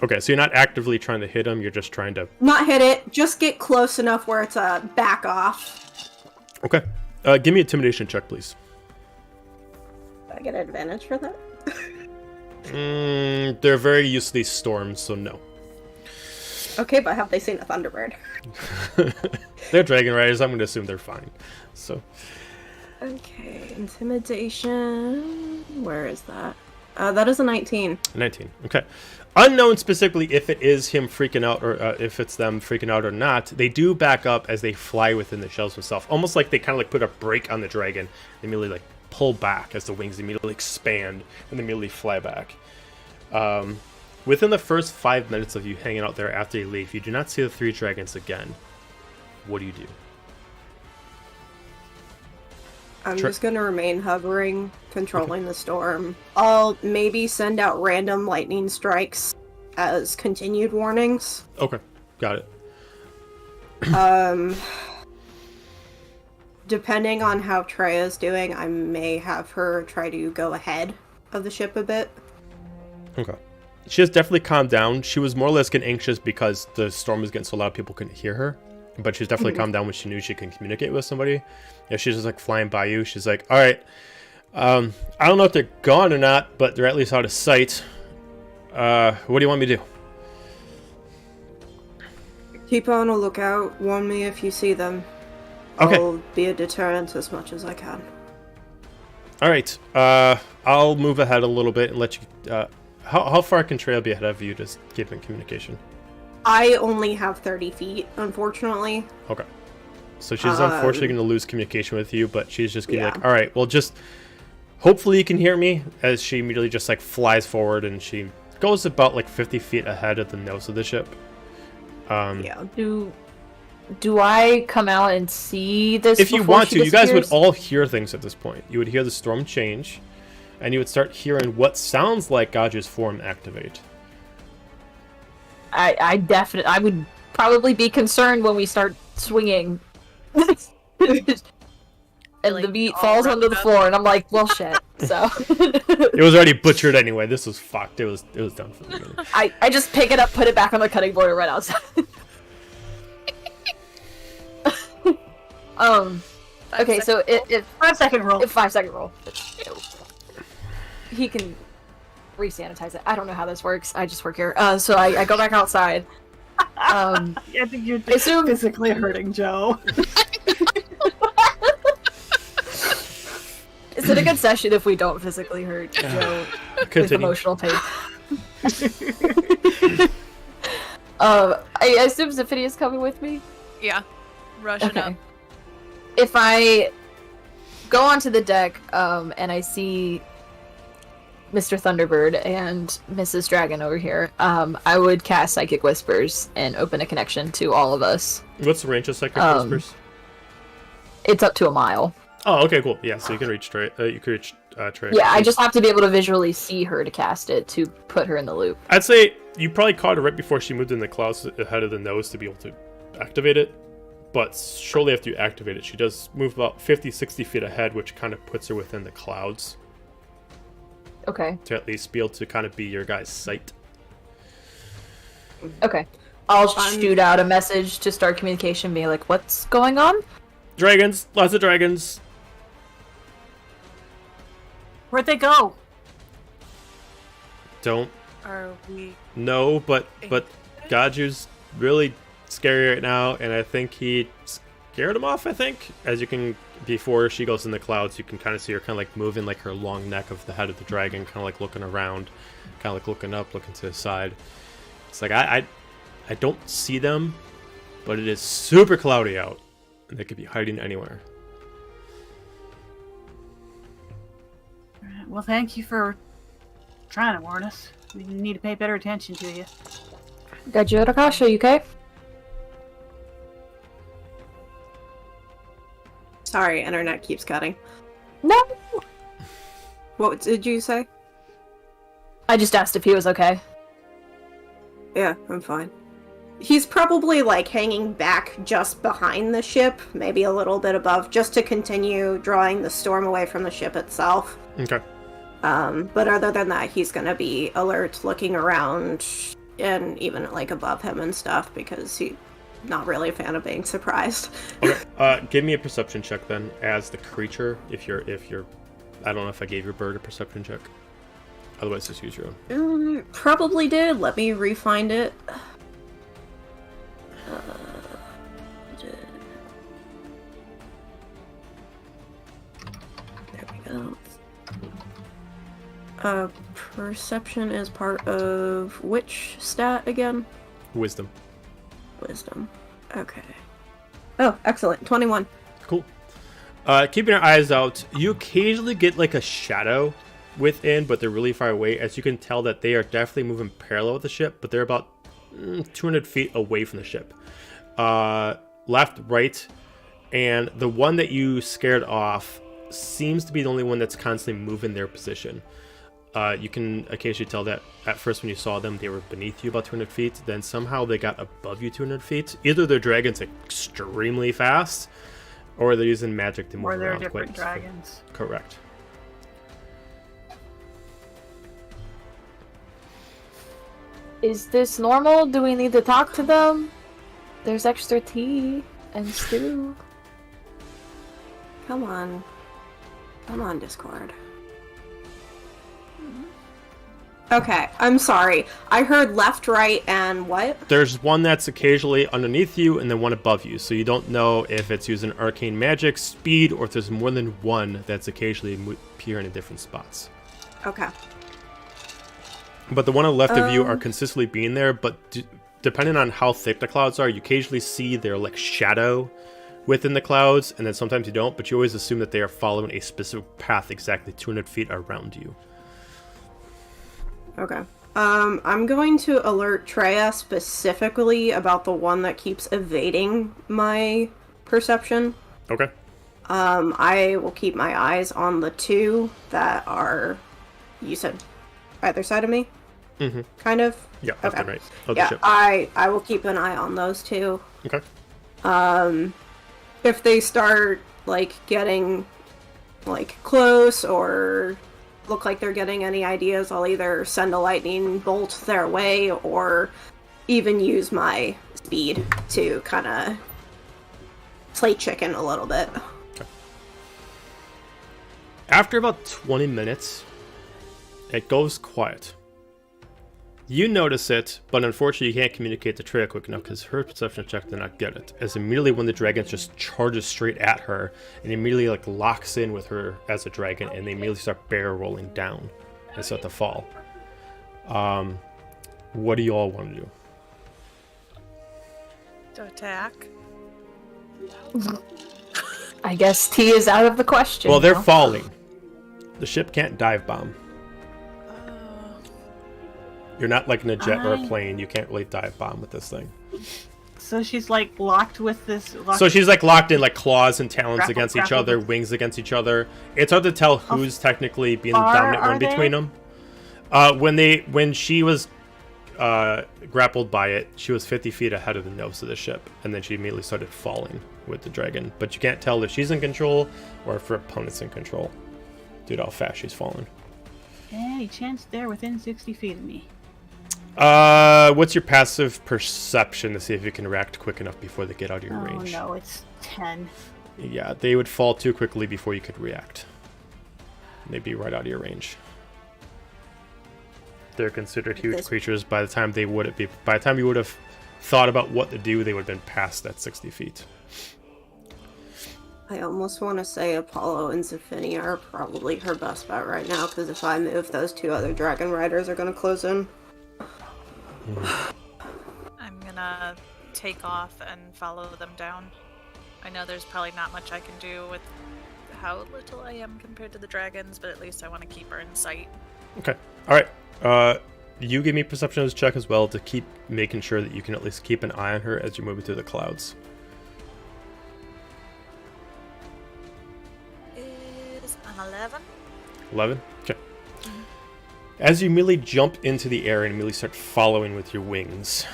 Okay, so you're not actively trying to hit him, you're just trying to Not hit it, just get close enough where it's a back off. Okay. Give me an intimidation check, please. Do I get an advantage for that? They're very used to these storms, so no. Okay, but have they seen a Thunderbird? They're dragon riders. I'm going to assume they're fine. So. Okay, intimidation. Where is that? That is a 19. 19. Okay. Unknown specifically if it is him freaking out or if it's them freaking out or not, they do back up as they fly within the shells themselves. Almost like they kind of like put a brake on the dragon. They immediately like pull back as the wings immediately expand and they immediately fly back. Within the first 5 minutes of you hanging out there after you leave, you do not see the 3 dragons again. What do you do? I'm just gonna remain hovering, controlling the storm. I'll maybe send out random lightning strikes as continued warnings. Okay, got it. Depending on how Treya's doing, I may have her try to go ahead of the ship a bit. Okay. She has definitely calmed down. She was more or less getting anxious because the storm was getting so loud people couldn't hear her. But she's definitely calmed down when she knew she can communicate with somebody. If she's just like flying by you, she's like, all right, I don't know if they're gone or not, but they're at least out of sight. What do you want me to do? Keep on a lookout. Warn me if you see them. Okay. I'll be a deterrent as much as I can. All right. I'll move ahead a little bit and let you. How far can Trail be ahead of you? Just keep in communication. I only have 30 feet, unfortunately. Okay. So she's unfortunately going to lose communication with you, but she's just going to be like, all right, well, just hopefully you can hear me, as she immediately just like flies forward and she goes about like 50 feet ahead of the nose of the ship. Yeah. Do I come out and see this? If you before want she to, you guys would disappears? all hear things at this point. You would hear the storm change, and you would start hearing what sounds like Gaju's form activate. I would probably be concerned when we start swinging. And Like, the meat all falls onto the wrapped up. floor, and I'm like, well, shit. So It was already butchered anyway. This was fucked. It was done for the beginning. I just pick it up, put it back on the cutting board, and run outside. Okay, so it 5-second roll. 5-second roll. He can re-sanitize it. I don't know how this works. I just work here. So I go back outside. I think you're assume- physically hurting Joe. Is it a good session if we don't physically hurt Joe with Continue. emotional pain? I assume Zephydia is coming with me? Yeah. Rushing up. If I go onto the deck, and I see Mr. Thunderbird and Mrs. Dragon over here, I would cast Psychic Whispers and open a connection to all of us. What's the range of Psychic Whispers? It's up to a mile. Oh, okay, cool. Yeah, so you can reach Trey. You can reach Trey. Yeah, I just have to be able to visually see her to cast it to put her in the loop. I'd say you probably caught her right before she moved in the clouds ahead of the nose to be able to activate it. But shortly after you activate it, she does move about 50, 60 feet ahead, which kind of puts her within the clouds Okay. to at least be able to kind of be your guys' sight. Okay. I'll shoot out a message to start communication, be like, what's going on? Dragons! Lots of dragons! Where'd they go? Don't Are we... know, but Gaju's really scary right now, and I think he scared him off, I think. As you can, before she goes in the clouds, you can kind of see her kind of like moving like her long neck of the head of the dragon, kind of like looking around, kind of like looking up, looking to the side. It's like, I don't see them, but it is super cloudy out, and they could be hiding anywhere. Well, thank you for trying to warn us. We need to pay better attention to you. Gaju Rakasha, you okay? Sorry, internet keeps cutting. No! What did you say? I just asked if he was okay. Yeah, I'm fine. He's probably like hanging back just behind the ship, maybe a little bit above, just to continue drawing the storm away from the ship itself. Okay. But other than that, he's gonna be alert, looking around, and even like above him and stuff, because he's not really a fan of being surprised. Okay. Give me a perception check then, as the creature. If you're, I don't know if I gave your bird a perception check. Otherwise, just use your own. Probably did. Let me re-find it. There we go. Perception is part of which stat again? Wisdom. Wisdom. Okay. Oh, excellent. 21. Cool. Keeping your eyes out, you occasionally get like a shadow within, but they're really far away. As you can tell that they are definitely moving parallel with the ship, but they're about 200 feet away from the ship. Left, right, and the one that you scared off seems to be the only one that's constantly moving their position. You can occasionally tell that at first when you saw them, they were beneath you about 200 feet. Then somehow they got above you 200 feet. Either their dragons extremely fast, or they're using magic to move Or they're around different quite dragons. correct. Is this normal? Do we need to talk to them? There's extra tea and stew. Come on. Come on, Discord. Okay, I'm sorry. I heard left, right, and what? There's one that's occasionally underneath you, and then one above you. So you don't know if it's using arcane magic, speed, or if there's more than one that's occasionally appearing in different spots. Okay. But the one on the left of you are consistently being there, but depending on how thick the clouds are, you occasionally see their like shadow within the clouds, and then sometimes you don't, but you always assume that they are following a specific path exactly 200 feet around you. Okay. I'm going to alert Treya specifically about the one that keeps evading my perception. Okay. I will keep my eyes on the two that are, you said, either side of me? Mm-hmm. Kind of? Yeah, left and right. Of the Yeah, ship. I will keep an eye on those two. Okay. If they start, like, getting, like, close or look like they're getting any ideas, I'll either send a lightning bolt their way or even use my speed to kind of play chicken a little bit. Okay. After about 20 minutes, it goes quiet. You notice it, but unfortunately you can't communicate to Treya quick enough because her perception check did not get it. As immediately when the dragon just charges straight at her and immediately like locks in with her as a dragon, and they immediately start barrel rolling down and start to fall. What do you all want to do? To attack. I guess T is out of the question. Well, they're now. falling. The ship can't dive bomb. You're not like in a jet or a plane. You can't really dive bomb with this thing. So she's like locked with this. So she's like locked in like claws and talons Grapple, against each grapple. other, wings against each other. It's hard to tell who's technically being the far dominant are one between they? them. When she was grappled by it, she was 50 feet ahead of the nose of the ship, and then she immediately started falling with the dragon. But you can't tell if she's in control or if her opponent's in control due to how fast she's falling. Any chance they're within 60 feet of me? What's your passive perception to see if you can react quick enough before they get out of your range? Oh no, it's 10. Yeah, they would fall too quickly before you could react. They'd be right out of your range. They're considered huge creatures. By the time you would have thought about what to do, they would have been past that 60 feet. I almost want to say Apollo and Zephynia are probably her best bet right now, because if I move, those two other dragon riders are going to close in. I'm gonna take off and follow them down. I know there's probably not much I can do with how little I am compared to the dragons, but at least I want to keep her in sight. Okay. Alright. You give me perception check as well to keep making sure that you can at least keep an eye on her as you're moving through the clouds. Is an 11? 11? Okay. As you immediately jump into the air and immediately start following with your wings,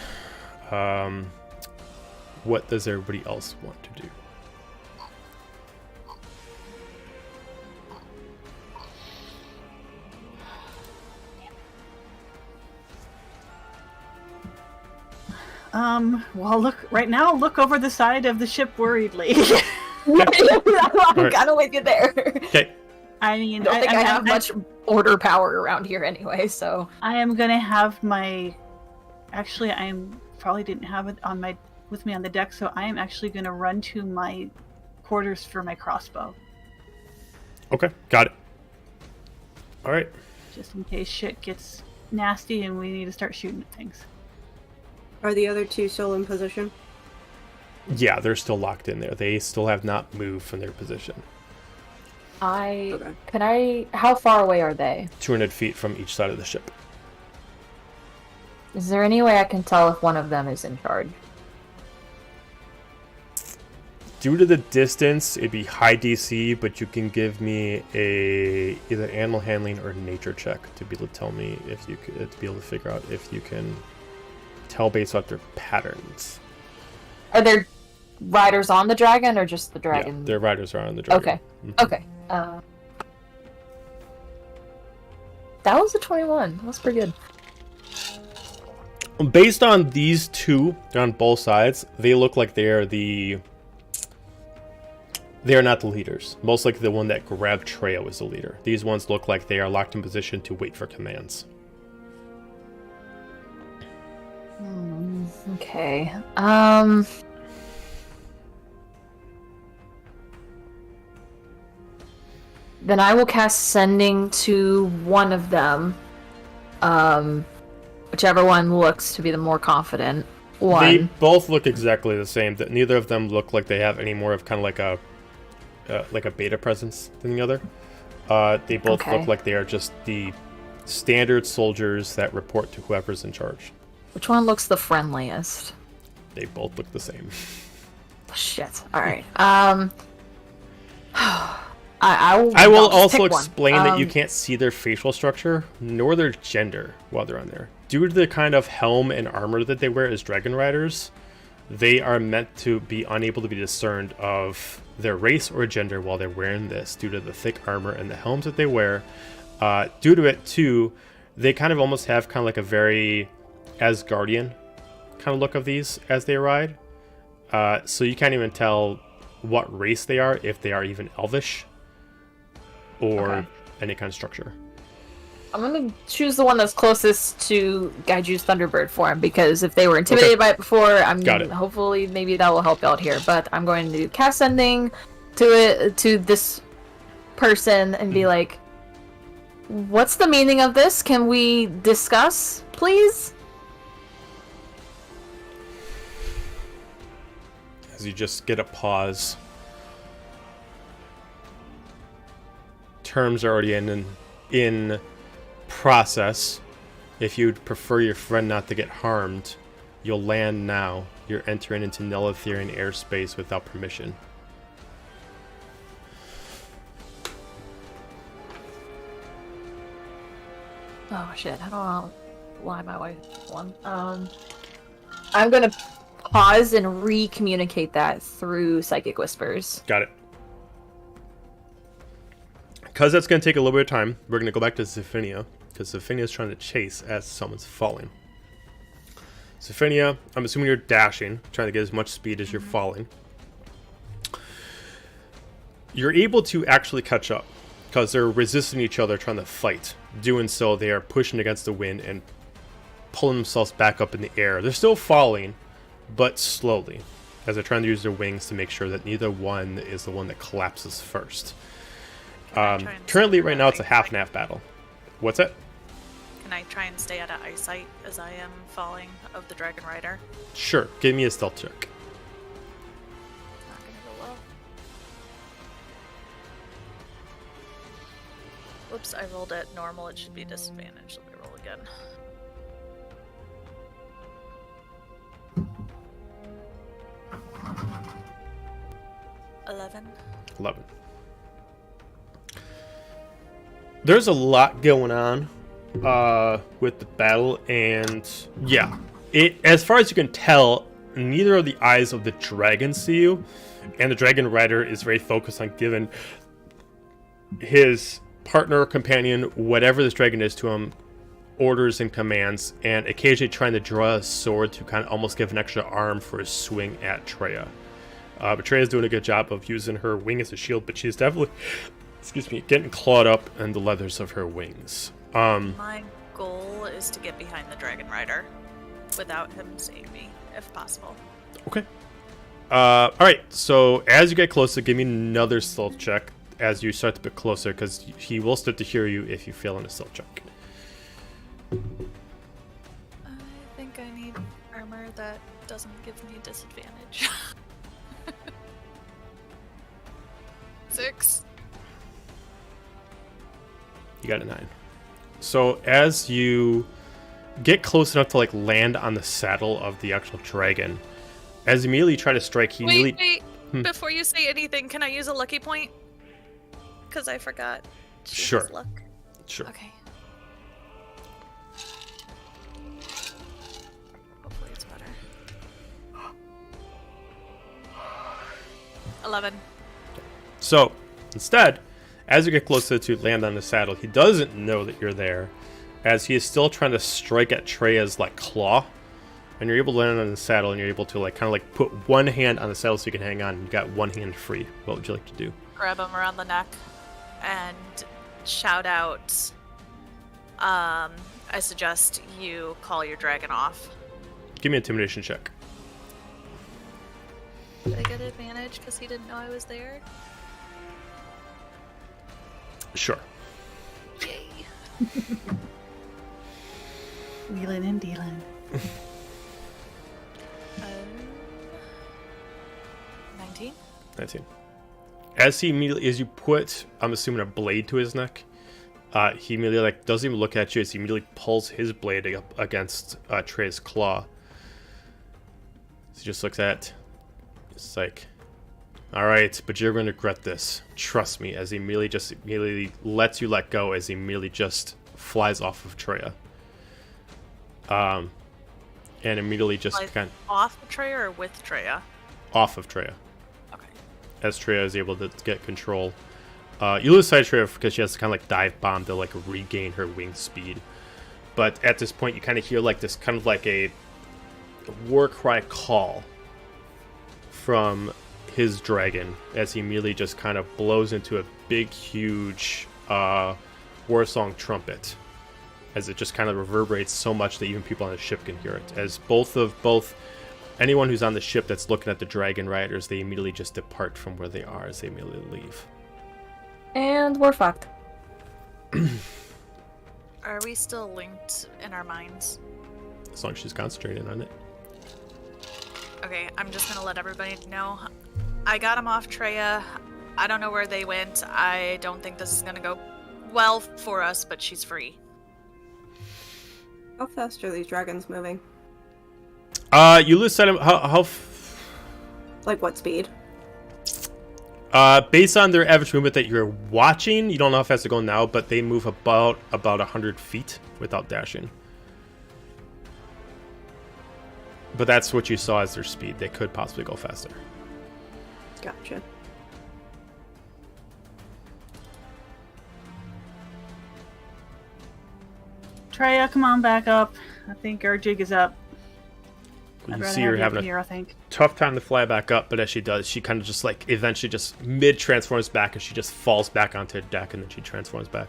what does everybody else want to do? Well, look over the side of the ship worriedly. I'm kind of with you there. Okay. I mean, I don't think I have much order power around here anyway, so. I am gonna have my. Actually, probably didn't have it with me on the deck, so I am actually gonna run to my quarters for my crossbow. Okay, got it. Alright. Just in case shit gets nasty and we need to start shooting at things. Are the other two still in position? Yeah, they're still locked in there. They still have not moved from their position. How far away are they? 200 feet from each side of the ship. Is there any way I can tell if one of them is in charge? Due to the distance, it'd be high DC, but you can give me either animal handling or nature check to be able to tell me if you could, to be able to figure out if you can tell based off their patterns. Are there riders on the dragon or just the Yeah, dragon? their riders are on the dragon. Okay. Mhm. Okay. That was a 21. That's pretty good. Based on these two, they're on both sides. They look like they are not the leaders. Most likely the one that grabbed Treya was the leader. These ones look like they are locked in position to wait for commands. Okay. Then I will cast Sending to one of them. Whichever one looks to be the more confident one. They both look exactly the same. That neither of them look like they have any more of kind of like a beta presence than the other. They both look like they are just the standard soldiers that report to whoever's in charge. Which one looks the friendliest? They both look the same. Shit. All right. I will just also pick one. explain that you can't see their facial structure nor their gender while they're on there. Due to the kind of helm and armor that they wear as dragon riders, they are meant to be unable to be discerned of their race or gender while they're wearing this, due to the thick armor and the helms that they wear. Due to it, too, they kind of almost have kind of like a very Asgardian kind of look of these as they ride. So you can't even tell what race they are, if they are even elvish or any kind of structure. I'm going to choose the one that's closest to Gaiju's Thunderbird form, because if they were intimidated by it before, hopefully maybe that will help out here. But I'm going to cast Sending to this person and be like, what's the meaning of this? Can we discuss, please? As you just get a pause. Terms are already in process. If you'd prefer your friend not to get harmed, you'll land now. You're entering into Nelethyrian airspace without permission. Oh shit, I don't want to lie my way one. I'm gonna pause and re-communicate that through Psychic Whispers. Got it. Because that's going to take a little bit of time, we're going to go back to Zephynia, because Zephynia is trying to chase as someone's falling. Zephynia, I'm assuming you're dashing, trying to get as much speed as you're falling. You're able to actually catch up, because they're resisting each other, trying to fight. Doing so, they are pushing against the wind and pulling themselves back up in the air. They're still falling, but slowly, as they're trying to use their wings to make sure that neither one is the one that collapses first. Currently, right now, it's a half and half battle. What's that? Can I try and stay out of eyesight as I am falling of the Dragon Rider? Sure. Give me a stealth check. Not gonna go well. Whoops, I rolled at normal. It should be disadvantage. Let me roll again. $11. 11. There's a lot going on with the battle, and yeah, as far as you can tell, neither of the eyes of the dragon see you, and the dragon rider is very focused on giving his partner or companion, whatever this dragon is to him, orders and commands, and occasionally trying to draw a sword to kind of almost give an extra arm for a swing at Treya. But Treya's doing a good job of using her wing as a shield, but she's definitely, getting clawed up in the leathers of her wings. My goal is to get behind the Dragon Rider without him seeing me, if possible. Okay. Alright, so as you get closer, give me another stealth check as you start to get closer, because he will start to hear you if you fail on a stealth check. I think I need armor that doesn't give me a disadvantage. 6. You got a 9. So as you get close enough to land on the saddle of the actual dragon, as you immediately try to strike, he Wait. Before you say anything, can I use a lucky point? Because I forgot. Sure. Luck. Sure. Okay. Hopefully it's better. 11. So instead, as you get closer to land on the saddle, he doesn't know that you're there, as he is still trying to strike at Treya's claw, and you're able to land on the saddle, and you're able to put one hand on the saddle so you can hang on. And you got one hand free. What would you like to do? Grab him around the neck and shout out. I suggest you call your dragon off. Give me an intimidation check. Did I get advantage because he didn't know I was there? Sure. Yay. Wheeling and dealing. 19? 19. As you put, I'm assuming, a blade to his neck, he immediately doesn't even look at you as he immediately pulls his blade up against Trey's claw. So he just looks at it. It's like, all right, but you're going to regret this. Trust me. As he immediately lets you let go, as he immediately just flies off of Treya. And immediately just kind of off of Treya or with Treya? Off of Treya. Okay. As Treya is able to get control. You lose sight of Treya because she has to kind of dive bomb to regain her wing speed. But at this point, you kind of hear this kind of like a war cry call from his dragon as he immediately just kind of blows into a big, huge war song trumpet. As it just kind of reverberates so much that even people on the ship can hear it. As both anyone who's on the ship that's looking at the dragon riders, they immediately just depart from where they are as they immediately leave. And we're fucked. Are we still linked in our minds? As long as she's concentrating on it. Okay, I'm just gonna let everybody know. I got him off Treya. I don't know where they went. I don't think this is gonna go well for us, but she's free. How fast are these dragons moving? You lose sight of Like what speed? based on their average movement that you're watching, you don't know how fast they're going now, but they move about 100 feet without dashing. But that's what you saw as their speed. They could possibly go faster. Gotcha. Treya, come on back up. I think our jig is up. You I'd rather see have her you having up a here, I think. tough time to fly back up, but as she does, she kind of just eventually just mid-transforms back, and she just falls back onto the deck, and then she transforms back.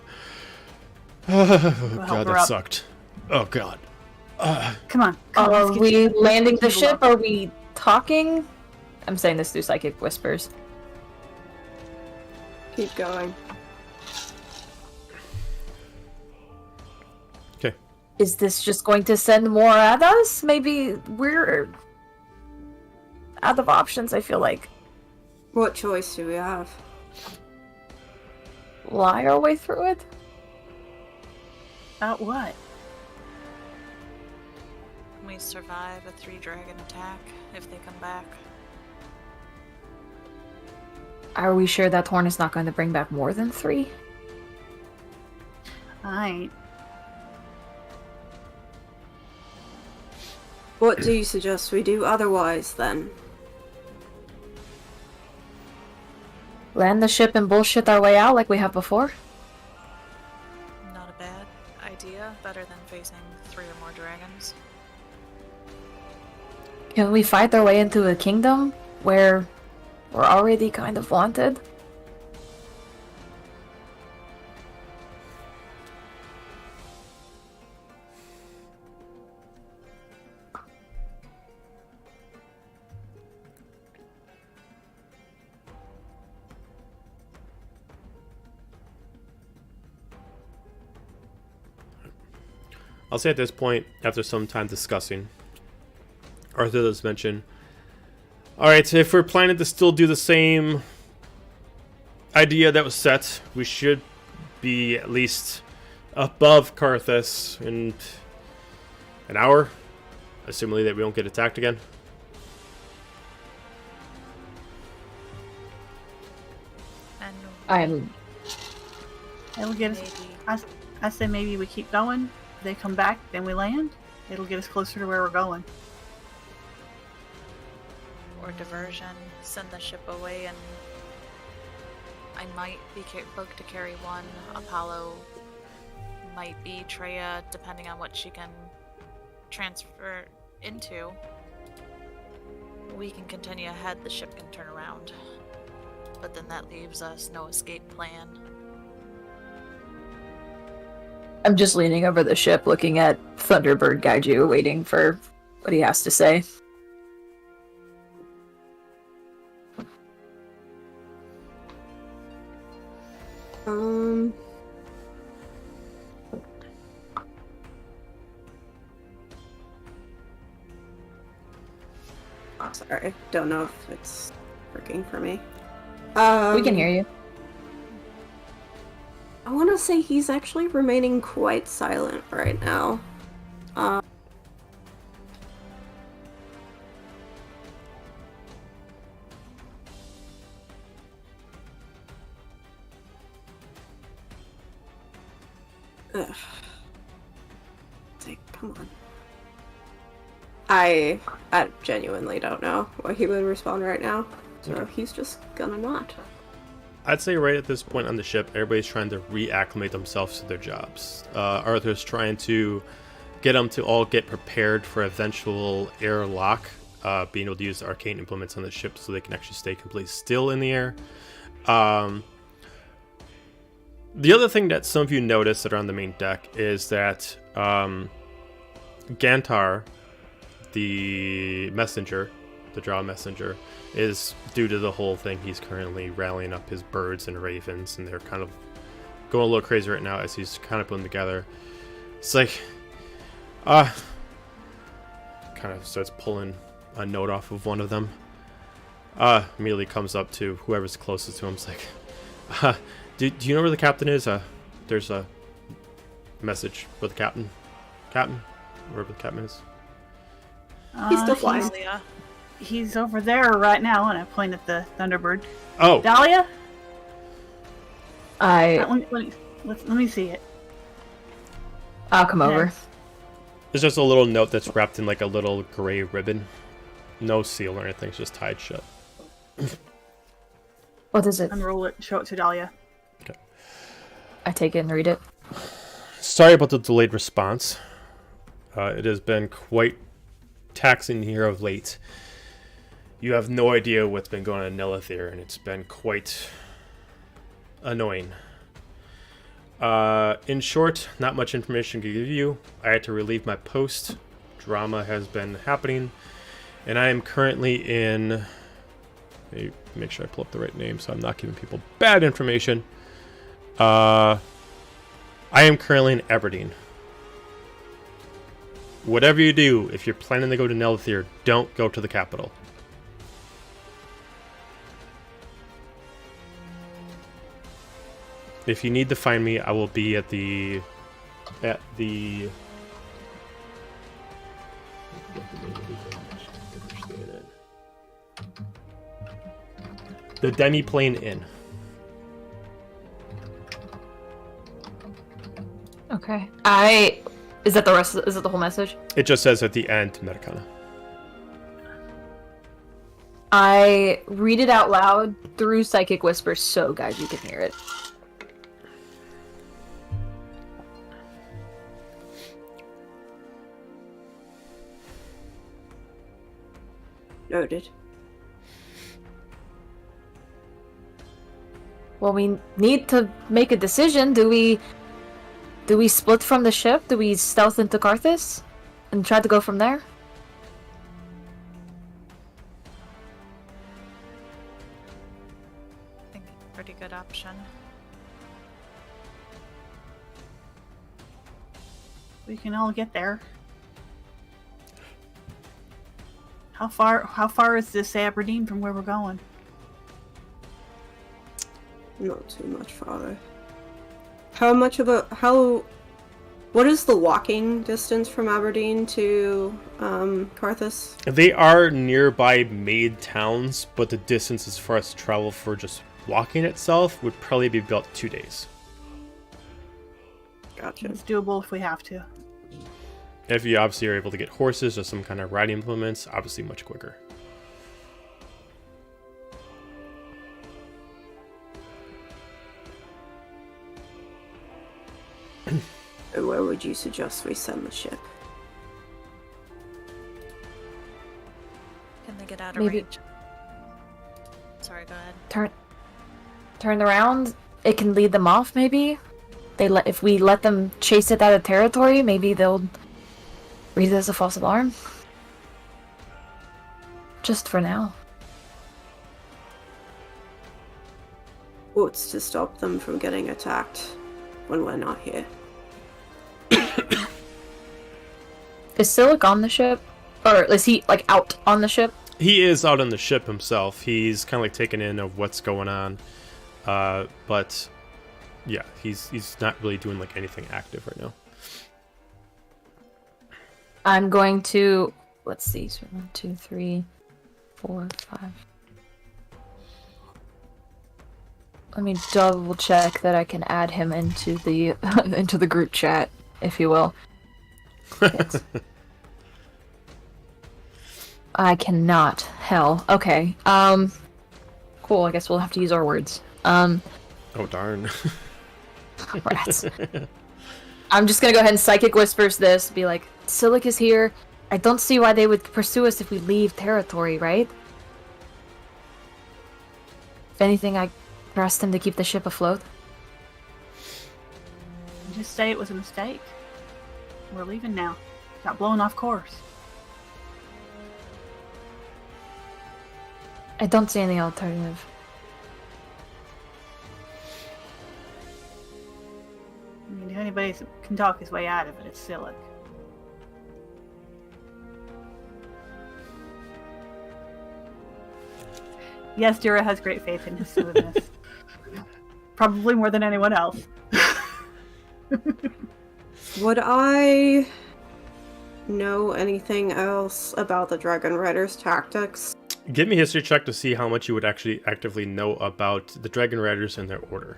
Oh, God, her that up. sucked. Oh, God. Come on. Are let's get we you- landing the people ship? up. Are we talking? I'm saying this through psychic whispers. Keep going. Okay. Is this just going to send more at us? Maybe we're out of options, I feel like. What choice do we have? Lie our way through it? About what? Can we survive a 3-dragon attack if they come back? Are we sure that horn is not going to bring back more than 3? I ain't. What do you suggest we do otherwise, then? Land the ship and bullshit our way out like we have before? Not a bad idea. Better than facing 3 or more dragons. Can we fight our way into a kingdom where we're already kind of wanted? I'll say at this point, after some time discussing, Arthur does mention, alright, if we're planning to still do the same idea that was set, we should be at least above Carthus in an hour, assuming that we don't get attacked again. And I'm It'll get us. maybe I say maybe we keep going. If they come back, then we land. It'll get us closer to where we're going. or diversion, send the ship away, and I might be booked to carry 1. Apollo might be Treya, depending on what she can transfer into. We can continue ahead, the ship can turn around. But then that leaves us no escape plan. just leaning over the ship looking at Thunderbird Gaiju waiting for what he has to say. Sorry, don't know if it's working for me. We can hear you. I want to say he's actually remaining quite silent right now. Ugh. Like, come on. I genuinely don't know what he would respond right now, so he's just gonna not. I'd say right at this point on the ship, everybody's trying to reacclimate themselves to their jobs. Arthur's trying to get them to all get prepared for eventual airlock, being able to use the arcane implements on the ship so they can actually stay completely still in the air. The other thing that some of you notice that are on the main deck is that Gantar, the messenger, the Drow messenger, is, due to the whole thing, he's currently rallying up his birds and ravens, and they're kind of going a little crazy right now as he's kind of putting together. It's like, kind of starts pulling a note off of one of them. Immediately comes up to whoever's closest to him. It's like, do you know where the captain is? There's a message for the captain. Captain? Wherever the captain is. He's still flying. He's over there right now, and I point at the Thunderbird. Oh. Dahlia? I'll Let me see it. come over. There's just a little note that's wrapped in like a little gray ribbon. No seal or anything, it's just tied shut. What is it? Unroll it, show it to Dahlia. Okay. I take it and read it. Sorry about the delayed response. It has been quite taxing here of late. You have no idea what's been going on in Nelethyr, and it's been quite annoying. In short, not much information to give you. I had to relieve my post. Drama has been happening, and I am currently in... Let me make sure I pull up the right name so I'm not giving people bad information. I am currently in Aberdeen. Whatever you do, if you're planning to go to Nelethyr, don't go to the capital. If you need to find me, I will be at the Demiplane Inn. Okay. Is that the whole message? It just says at the end, Metacana. I read it out loud through Psychic Whisper so guys you can hear it. Noted. Well, we need to make a decision. Do we split from the ship? Do we stealth into Carthus and try to go from there? I think it's a pretty good option. We can all get there. How far is this Aberdeen from where we're going? Not too much farther. What is the walking distance from Aberdeen to Carthus? They are nearby made towns, but the distance as far as to travel for just walking itself would probably be about 2 days. Gotcha. It's doable if we have to. If you obviously are able to get horses or some kind of riding implements, obviously much quicker. Where would you suggest we send the ship? Can they get out of Maybe- range? Sorry, go ahead. Turn around. It can lead them off. Maybe if we let them chase it out of territory, maybe they'll read it as a false alarm. Just for now. What's to stop them from getting attacked when we're not here? Is Silic on the ship? Or is he, like, out on the ship? He is out on the ship himself. He's kind of like taken in of what's going on. But yeah, he's not really doing like anything active right now. I'm going to... Let's see. So 1, 2, 3, 4, 5. Let me double check that I can add him into the into the group chat, if you will. Yes. I cannot. Hell. Okay. Cool. I guess we'll have to use our words. Oh darn. Rats. I'm just gonna go ahead and psychic whispers this. Be like, Silic is here. I don't see why they would pursue us if we leave territory, right? If anything, I trust him to keep the ship afloat. Just say it was a mistake. We're leaving now. Got blown off course. I don't see any alternative. I mean, if anybody can talk his way out of it, it's Silic. Yes, Dura has great faith in his smoothness. Probably more than anyone else. Would I know anything else about the Dragon Riders' tactics? Give me a history check to see how much you would actually actively know about the Dragon Riders and their order.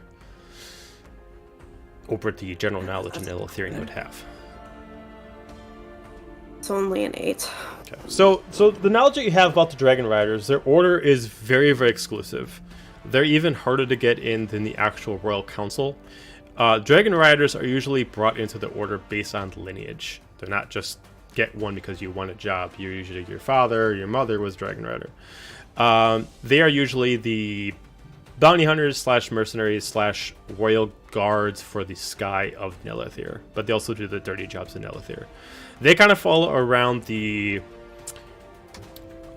Over the general knowledge an Nelethyrian would have. It's only an 8. Okay. So the knowledge that you have about the Dragon Riders, their order is very, very exclusive. They're even harder to get in than the actual Royal Council. Dragon Riders are usually brought into the order based on lineage. They're not just get one because you won a job. You're usually your father or your mother was Dragon Rider. They are usually the bounty hunters / mercenaries / royal guards for the sky of Nelethyr, but they also do the dirty jobs in Nelethyr. They kind of follow around the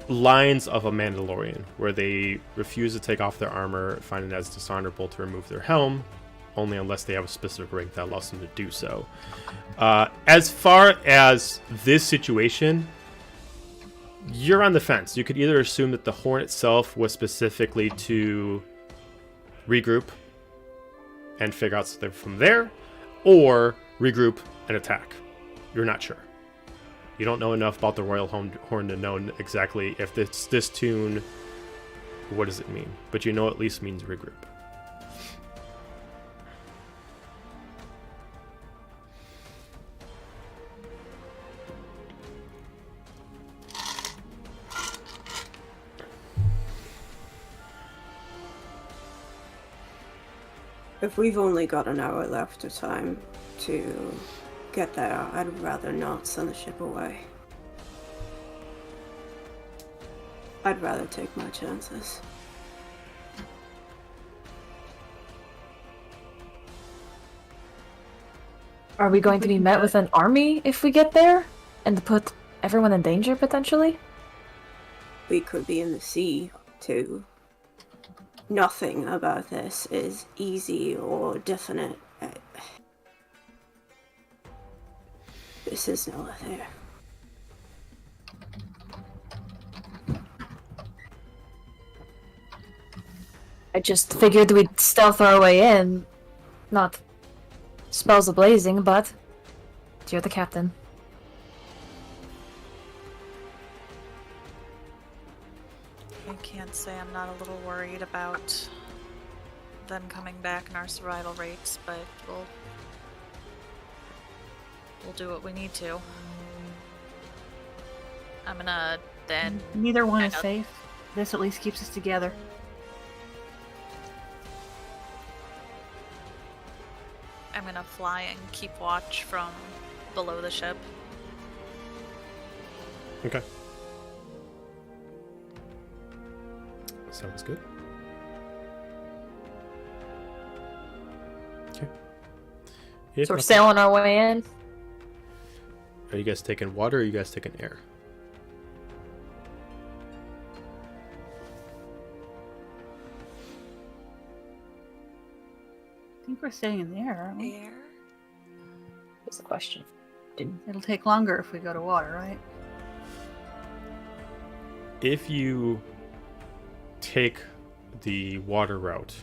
lines of a Mandalorian, where they refuse to take off their armor, find it as dishonorable to remove their helm, only unless they have a specific rank that allows them to do so. As far as this situation, you're on the fence. You could either assume that the horn itself was specifically to regroup and figure out something from there, or regroup and attack. You're not sure. You don't know enough about the Royal Horn to know exactly if it's this tune, what does it mean? But you know at least means regroup. If we've only got an hour left of time to get there, I'd rather not send the ship away. I'd rather take my chances. Are we going to be met with an army if we get there? And to put everyone in danger, potentially? We could be in the sea, too. Nothing about this is easy or definite. This is Nelethyr. I just figured we'd stealth our way in. Not spells a-blazing, but you're the captain. I can't say I'm not a little worried about them coming back and our survival rates, but we'll do what we need to. I'm gonna then... Neither one is safe. This at least keeps us together. I'm gonna fly and keep watch from below the ship. Okay. Sounds good. Okay. So we're sailing our way in? Are you guys taking water or are you guys taking air? think we're staying in the air, aren't we? Air. That's the question. It'll take longer if we go to water, right? If you take the water route,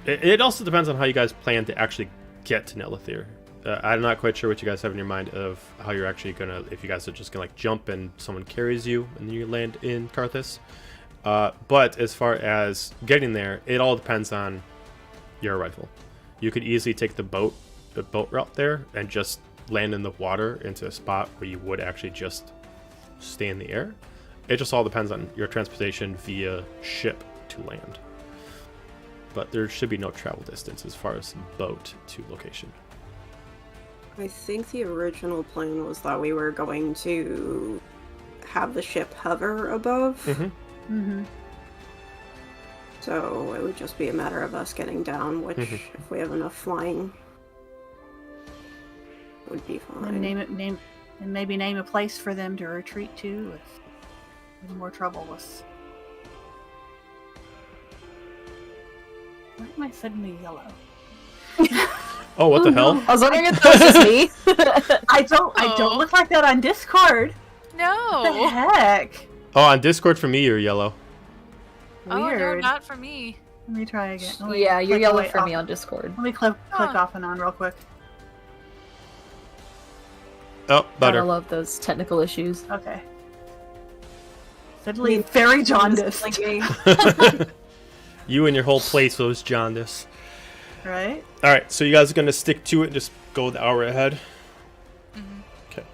it also depends on how you guys plan to actually get to Nelethyr. I'm not quite sure what you guys have in your mind of how you're actually gonna, if you guys are just gonna like jump and someone carries you and then you land in Carthus. But as far as getting there, it all depends on your arrival. You could easily take the boat route there and just land in the water into a spot where you would actually just stay in the air. It just all depends on your transportation via ship to land. But there should be no travel distance as far as boat to location. I think the original plan was that we were going to have the ship hover above. Mm-hmm. So it would just be a matter of us getting down, which, if we have enough flying, would be fine. And maybe name a place for them to retreat to if more trouble was. Why am I suddenly yellow? Oh, what the hell? No. I was wondering if that was just me. I don't look like that on Discord. What the No. heck? Oh, on Discord for me, you're yellow. Oh, no, Weird. not for me. Let me try again. Let me Yeah, you're click yellow away for me off. on Discord. Let me click Huh. off and on real quick. Oh, I better. love those technical issues. Okay. Suddenly very jaundiced, You and your whole place was jaundice. right? All right, so you guys are gonna stick to it and just go the hour ahead. Okay.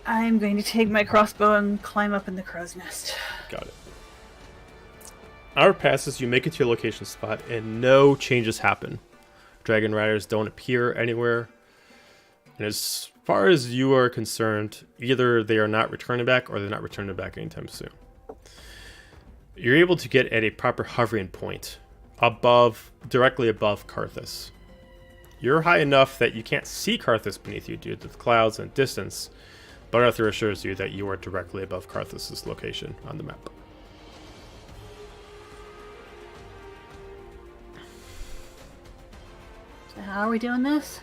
I'm going to take my crossbow and climb up in the crow's nest. Got it. Hour passes, you make it to your location spot, and no changes happen. Dragon Riders don't appear anywhere. And as far as you are concerned, either they are not returning back or they're not returning back anytime soon. You're able to get at a proper hovering point directly above Carthus. You're high enough that you can't see Carthus beneath you due to the clouds and distance, but Arthur assures you that you are directly above Carthus's location on the map. So how are we doing this?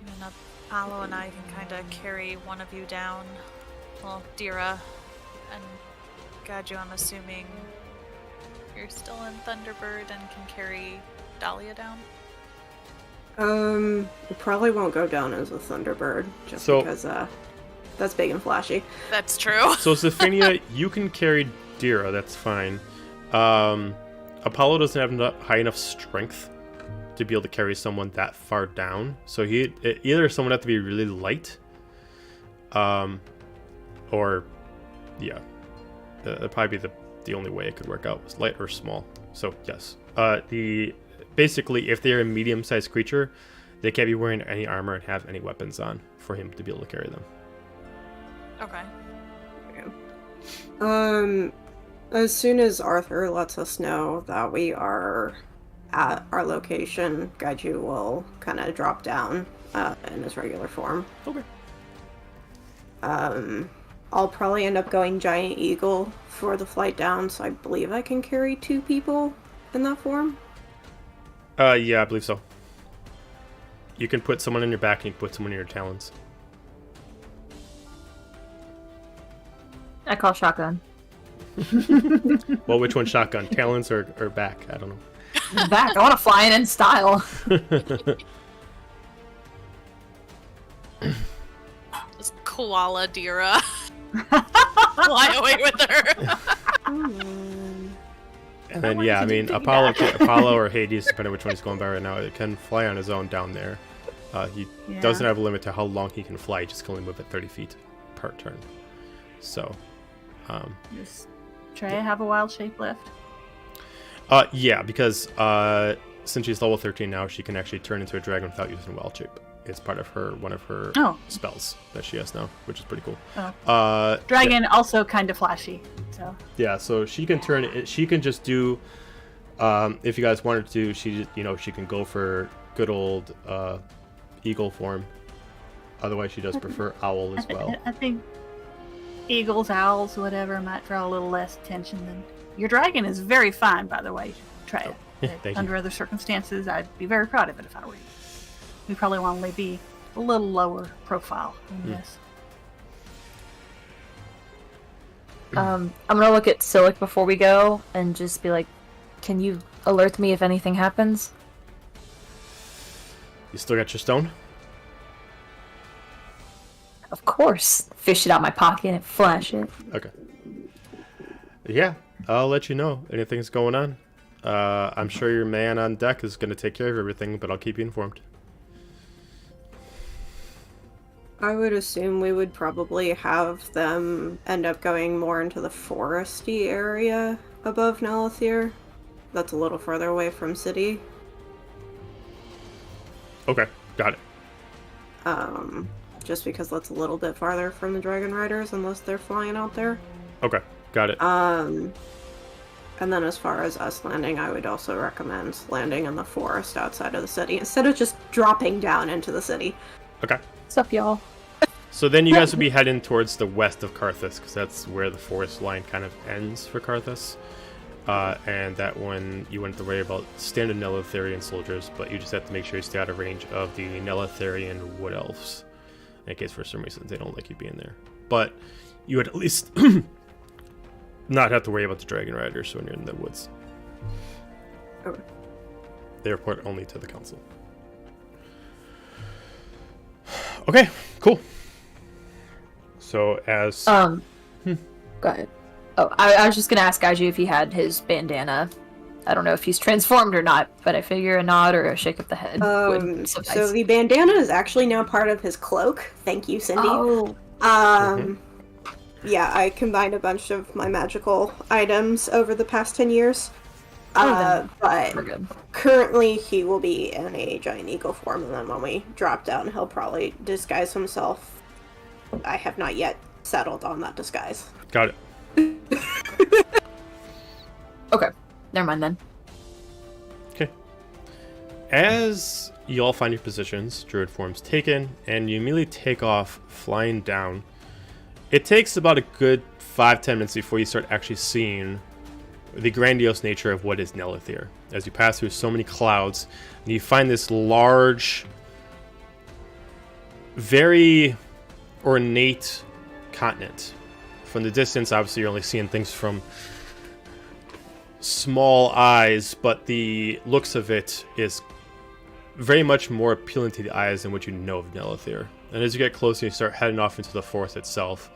And Apollo and I can kind of carry one of you down. Well, Dira, and God, I'm assuming you're still in Thunderbird and can carry Dahlia down. It probably won't go down as a Thunderbird, just So- because that's big and flashy. That's true. So, Zephania, you can carry Dira, that's fine. Apollo doesn't have high enough strength to be able to carry someone that far down. So either someone have to be really light, or yeah, that'd probably be the only way it could work out, was light or small. So yes, basically if they're a medium-sized creature, they can't be wearing any armor and have any weapons on for him to be able to carry them. Okay. As soon as Arthur lets us know that we are at our location, Gaiju will kind of drop down in his regular form. Okay. I'll probably end up going Giant Eagle for the flight down, so I believe I can carry 2 people in that form. Yeah, I believe so. You can put someone in your back and you can put someone in your talons. I call shotgun. Well, which one shotgun? Talons or back? I don't know. Back. I want to fly in style. Just koala Dira. Fly away with her. And then, yeah, I mean, Apollo or Hades, depending on which one he's going by right now, it can fly on his own down there. He doesn't have a limit to how long he can fly. He just can only move at 30 feet per turn. So, Does Treya have a wild shape left? yeah, because since she's level 13 now, she can actually turn into a dragon without using wild shape. It's part of one of her spells that she has now, which is pretty cool. Oh. Dragon also kind of flashy, so. Yeah, so she can turn it. She can just do. If you guys wanted to, she can go for good old eagle form. Otherwise, she does prefer owl as well. I think eagles, owls, whatever might draw a little less attention than Your dragon is very fine, by the way. Try it. Yeah, thank you. Under other circumstances, I'd be very proud of it if I were you. We probably want to be a little lower profile than this. I'm gonna look at Silic before we go and just be like, can you alert me if anything happens? You still got your stone? Of course. Fish it out my pocket and flash it. Okay. Yeah, I'll let you know anything's going on. I'm sure your man on deck is going to take care of everything, but I'll keep you informed. I would assume we would probably have them end up going more into the foresty area above Nelethyr. That's a little further away from city. Okay, got it. Just because that's a little bit farther from the Dragon Riders, unless they're flying out there. Okay, got it. And then as far as us landing, I would also recommend landing in the forest outside of the city, instead of just dropping down into the city. Okay. What's up, y'all? So then you guys would be heading towards the west of Carthus, because that's where the forest line kind of ends for Carthus. And that one, you wouldn't have to worry about standard Nelethyrian soldiers, but you just have to make sure you stay out of range of the Nelethyrian wood elves, in case for some reason they don't like you being there. But you would at least not have to worry about the Dragon Riders when you're in the woods. Okay. They report only to the council. Okay, cool. So as... Go ahead. Oh, I was just gonna ask Gaiju if he had his bandana. I don't know if he's transformed or not, but I figure a nod or a shake of the head would suffice. So the bandana is actually now part of his cloak. Thank you, Cindy. Oh. Yeah, I combined a bunch of my magical items over the past 10 years. We're But good. currently he will be in a giant eagle form, and then when we drop down, he'll probably disguise himself. I have not yet settled on that disguise. Got it. Okay. Never mind then. Okay. As you all find your positions, druid form's taken, and you immediately take off flying down. It takes about a good 5-10 minutes before you start actually seeing the grandiose nature of what is Nelethyr. As you pass through so many clouds, and you find this large, very ornate continent. From the distance, obviously, you're only seeing things from small eyes, but the looks of it is very much more appealing to the eyes than what you know of Nelethyr. And as you get closer, you start heading off into the forest itself.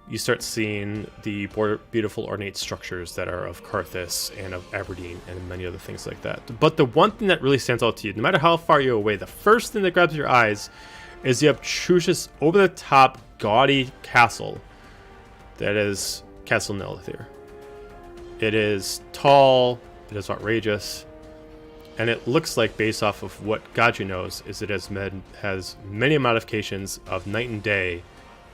You start seeing the beautiful ornate structures that are of Carthus and of Aberdeen and many other things like that. But the one thing that really stands out to you, no matter how far you're away, the first thing that grabs your eyes is the obtrusious, over-the-top, gaudy castle that is Castle Nelethyr. It is tall, it is outrageous, and it looks like, based off of what Gaiju knows, is it has many modifications of night and day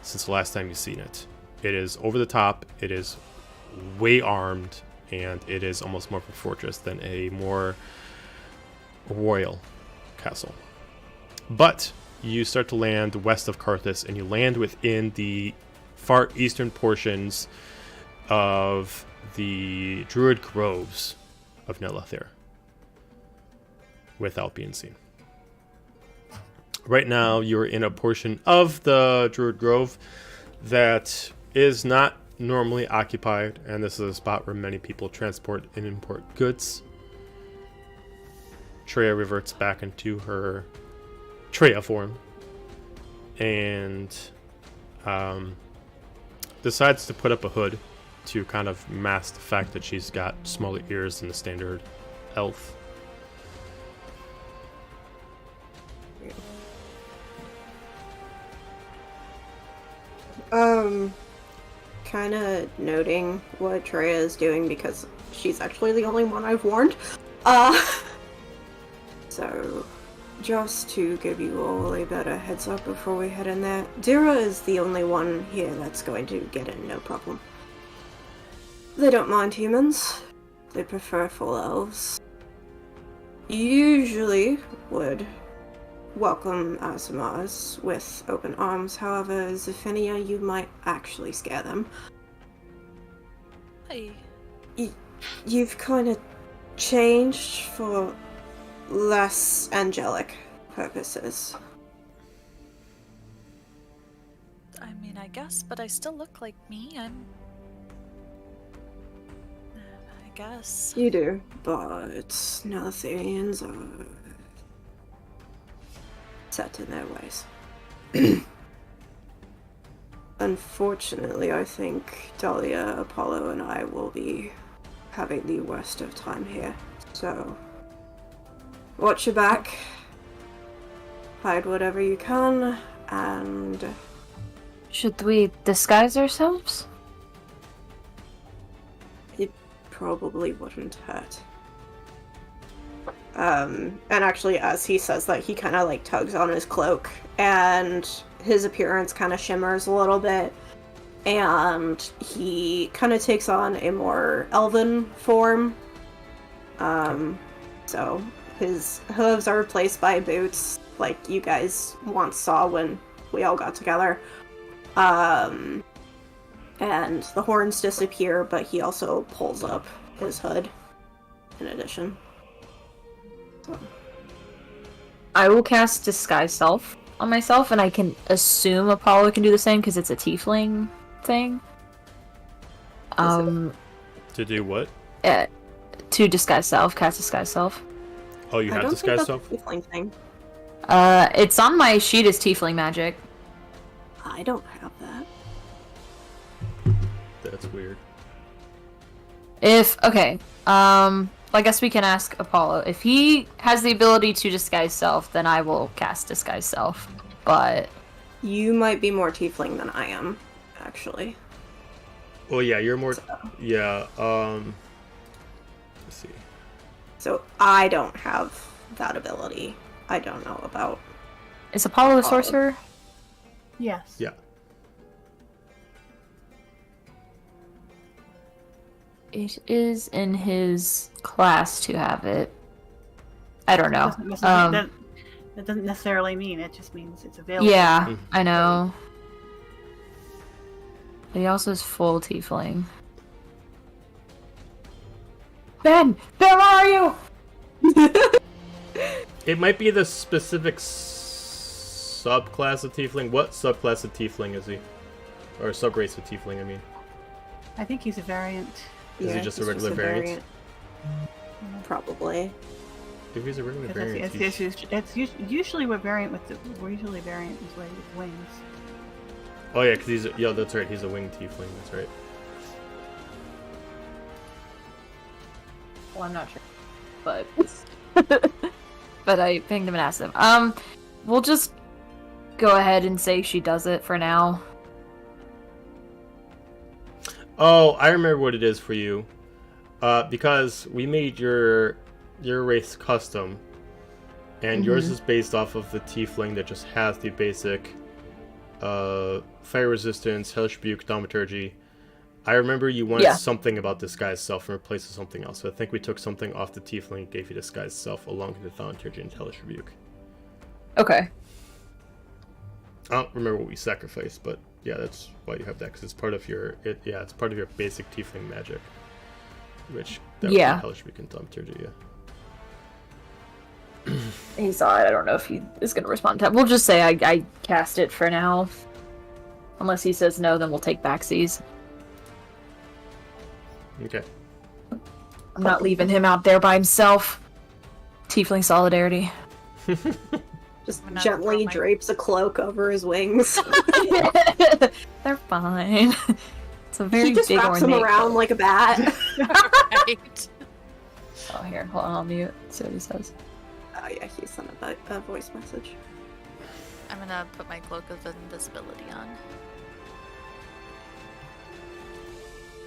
since the last time you've seen it. It is over the top, it is way armed, and it is almost more of a fortress than a more royal castle. But you start to land west of Carthus, and you land within the far eastern portions of the Druid Groves of Nelethyr without being seen. Right now, you're in a portion of the Druid Grove that is not normally occupied, and this is a spot where many people transport and import goods. Treya reverts back into her Treya form and decides to put up a hood to kind of mask the fact that she's got smaller ears than the standard elf. Kind of noting what Treya is doing because she's actually the only one I've warned. So, just to give you all a better heads up before we head in there, Dira is the only one here that's going to get in, no problem. They don't mind humans. They prefer full elves. Usually would welcome Asimars with open arms, however, Zephinia, you might actually scare them. I You've kind of changed for less angelic purposes. I mean, I guess, but I still look like me. I guess. You do, but Neletyrians are set in their ways. Unfortunately, I think Dahlia, Apollo, and I will be having the worst of time here. So, watch your back, hide whatever you can, and... Should we disguise ourselves? It probably wouldn't hurt. And actually, as he says that, he kind of like tugs on his cloak, and his appearance kind of shimmers a little bit, and he kind of takes on a more elven form. So his hooves are replaced by boots, like you guys once saw when we all got together. And the horns disappear, but he also pulls up his hood in addition. So. I will cast Disguise Self on myself, and I can assume Apollo can do the same because it's a tiefling thing. To do what? To Disguise Self, cast Disguise Self. Oh, you have Disguise Self? I don't think that's a tiefling thing. It's on my sheet as tiefling magic. I don't have that. That's weird. I guess we can ask Apollo. If he has the ability to disguise self, then I will cast disguise self. But You might be more tiefling than I am, actually. Well, yeah, you're more... So. Yeah, let's see. So I don't have that ability. I don't know about... is Apollo a sorcerer? Yes. Yeah. It is in his class to have it. I don't know. That doesn't necessarily mean it just means it's available. Yeah, I know. But he also is full tiefling. Ben, where are you? It might be the specific subclass of tiefling. What subclass of tiefling is he? Or subrace of tiefling, I mean. I think he's a variant. Is he just a regular variant? Probably. If he's a regular variant, It's usually we're variant with we're usually variant with wings. Oh yeah, because that's right. He's a winged tiefling. That's right. Well, I'm not sure, but but I pinged him and asked him. We'll just go ahead and say she does it for now. Oh, I remember what it is for you. Because we made your race custom, and yours is based off of the tiefling that just has the basic fire resistance, hellish rebuke, thaumaturgy. I remember you wanted something about disguise self and replace it with something else. So I think we took something off the tiefling and gave you disguise self along with the thaumaturgy and hellish rebuke. Okay. I don't remember what we sacrificed, but yeah, that's why you have that, because it's part of your it's part of your basic tiefling magic, which that would be hellish rebuke and thaumaturgy. Yeah. He saw it. I don't know if he is going to respond to that. We'll just say I cast it for now. Unless he says no, then we'll take backsies. Okay. I'm not leaving him out there by himself. Tiefling solidarity. Just gently drapes a cloak over his wings. They're fine. It's a very he just big wraps him ornate around cloak. like a bat. Right. Oh, here, hold on, I'll mute. See what he says. Oh yeah, he sent a voice message. I'm gonna put my cloak of invisibility on.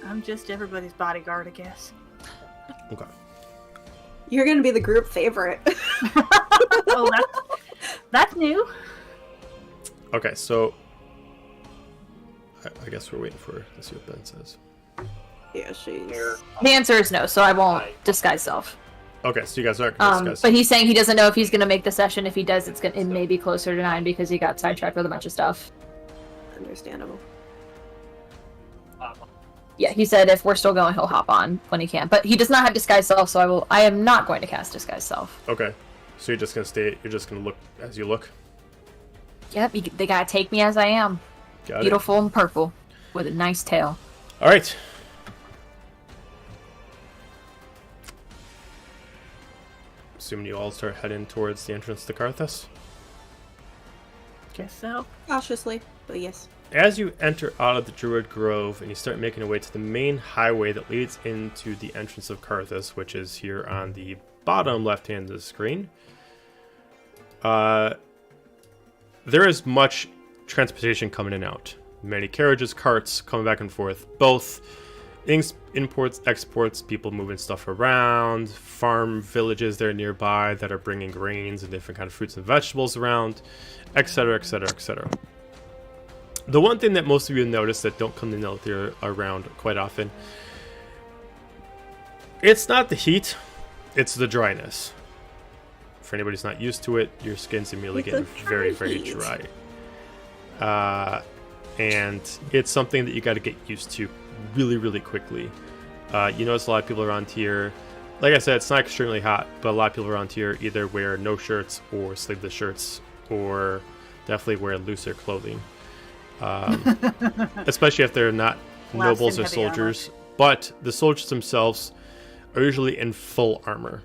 I'm just everybody's bodyguard, I guess. Okay. You're gonna be the group favorite. Oh, that's new. Okay, so I guess we're waiting to see what Ben says. Yeah, she's... The answer is no, so I won't disguise self. Okay, so you guys aren't going to discuss. But he's saying he doesn't know if he's going to make the session. If he does, it may be closer to 9 because he got sidetracked with a bunch of stuff. Understandable. Yeah, he said if we're still going, he'll hop on when he can. But he does not have Disguise Self, so I am not going to cast Disguise Self. Okay. So you're just gonna stay. You're just gonna look as you look. Yep, they gotta take me as I am. Got Beautiful and purple, with a nice tail. All right. Assuming you all start heading towards the entrance to Carthus. Guess so. Cautiously, but yes. As you enter out of the Druid Grove and you start making your way to the main highway that leads into the entrance of Carthus, which is here on the bottom left hand of the screen, there is much transportation coming in and out. Many carriages, carts coming back and forth, both imports, exports, people moving stuff around, farm villages there nearby that are bringing grains and different kind of fruits and vegetables around, etc., etc., etc. The one thing that most of you notice that don't come to Nelethyr around quite often, it's not the heat, it's the dryness. For anybody who's not used to it, your skin's immediately getting very, very dry. And it's something that you got to get used to really, really quickly. You notice a lot of people around here, like I said, it's not extremely hot, but a lot of people around here either wear no shirts or sleeveless shirts, or definitely wear looser clothing. Especially if they're not nobles or soldiers. But the soldiers themselves are usually in full armor.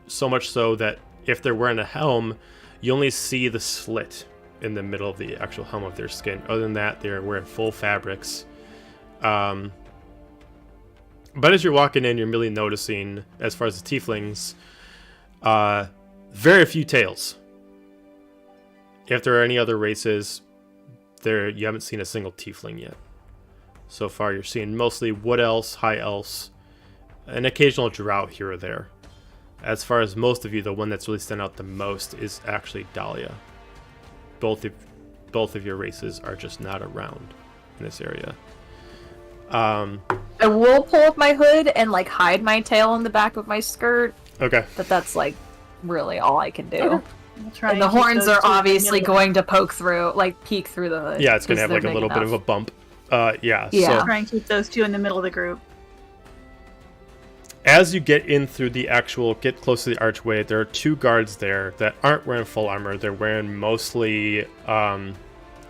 So much so that if they're wearing a helm, you only see the slit in the middle of the actual helm of their skin. Other than that, they're wearing full fabrics. But as you're walking in, you're immediately noticing, as far as the tieflings, very few tails. If there are any other races, you haven't seen a single tiefling yet. So far, you're seeing mostly wood elves, high elves, an occasional drow here or there. As far as most of you, the one that's really standing out the most is actually Dahlia. Both of your races are just not around in this area. I will pull up my hood and like hide my tail in the back of my skirt. Okay. But that's like really all I can do. Okay. We'll try And the keep horns those are two in the obviously middle. going to peek through the hood. Yeah, it's going to have because like a they're little big bit of a enough. bump. Yeah. Yeah. So Try and keep those two in the middle of the group. as you get in through get close to the archway, there are two guards there that aren't wearing full armor. They're wearing mostly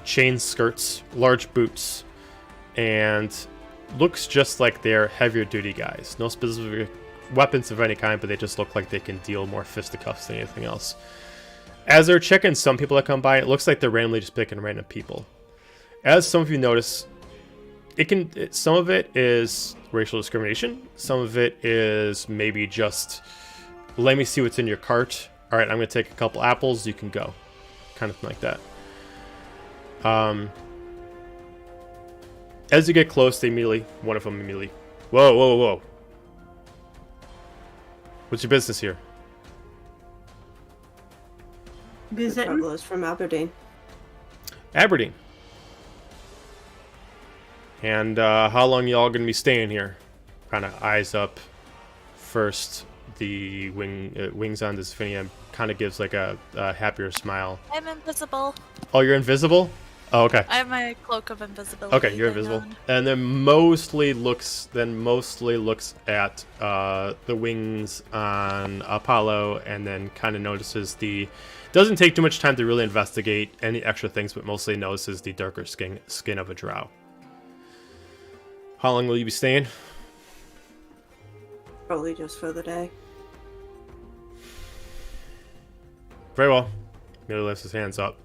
chain skirts, large boots, and looks just like they're heavier duty guys. No specific weapons of any kind, but they just look like they can deal more fisticuffs than anything else. As they're checking some people that come by, it looks like they're randomly just picking random people. As some of you notice, some of it is racial discrimination. Some of it is maybe just, let me see what's in your cart. All right, I'm going to take a couple apples. You can go. Kind of thing like that. As you get close, one of them immediately, whoa, whoa, whoa. What's your business here? Visit. Travelers from Aberdeen. Aberdeen. And how long y'all gonna be staying here? Kind of eyes up. First, the wings on this Finian kind of gives like a happier smile. I'm invisible. Oh, you're invisible? Oh, okay. I have my cloak of invisibility. Okay, you're thing invisible. on. And then mostly looks at the wings on Apollo, and then kind of notices doesn't take too much time to really investigate any extra things, but mostly notices the darker skin of a drow. How long will you be staying? Probably just for the day. Very well. Miller lifts his hands up,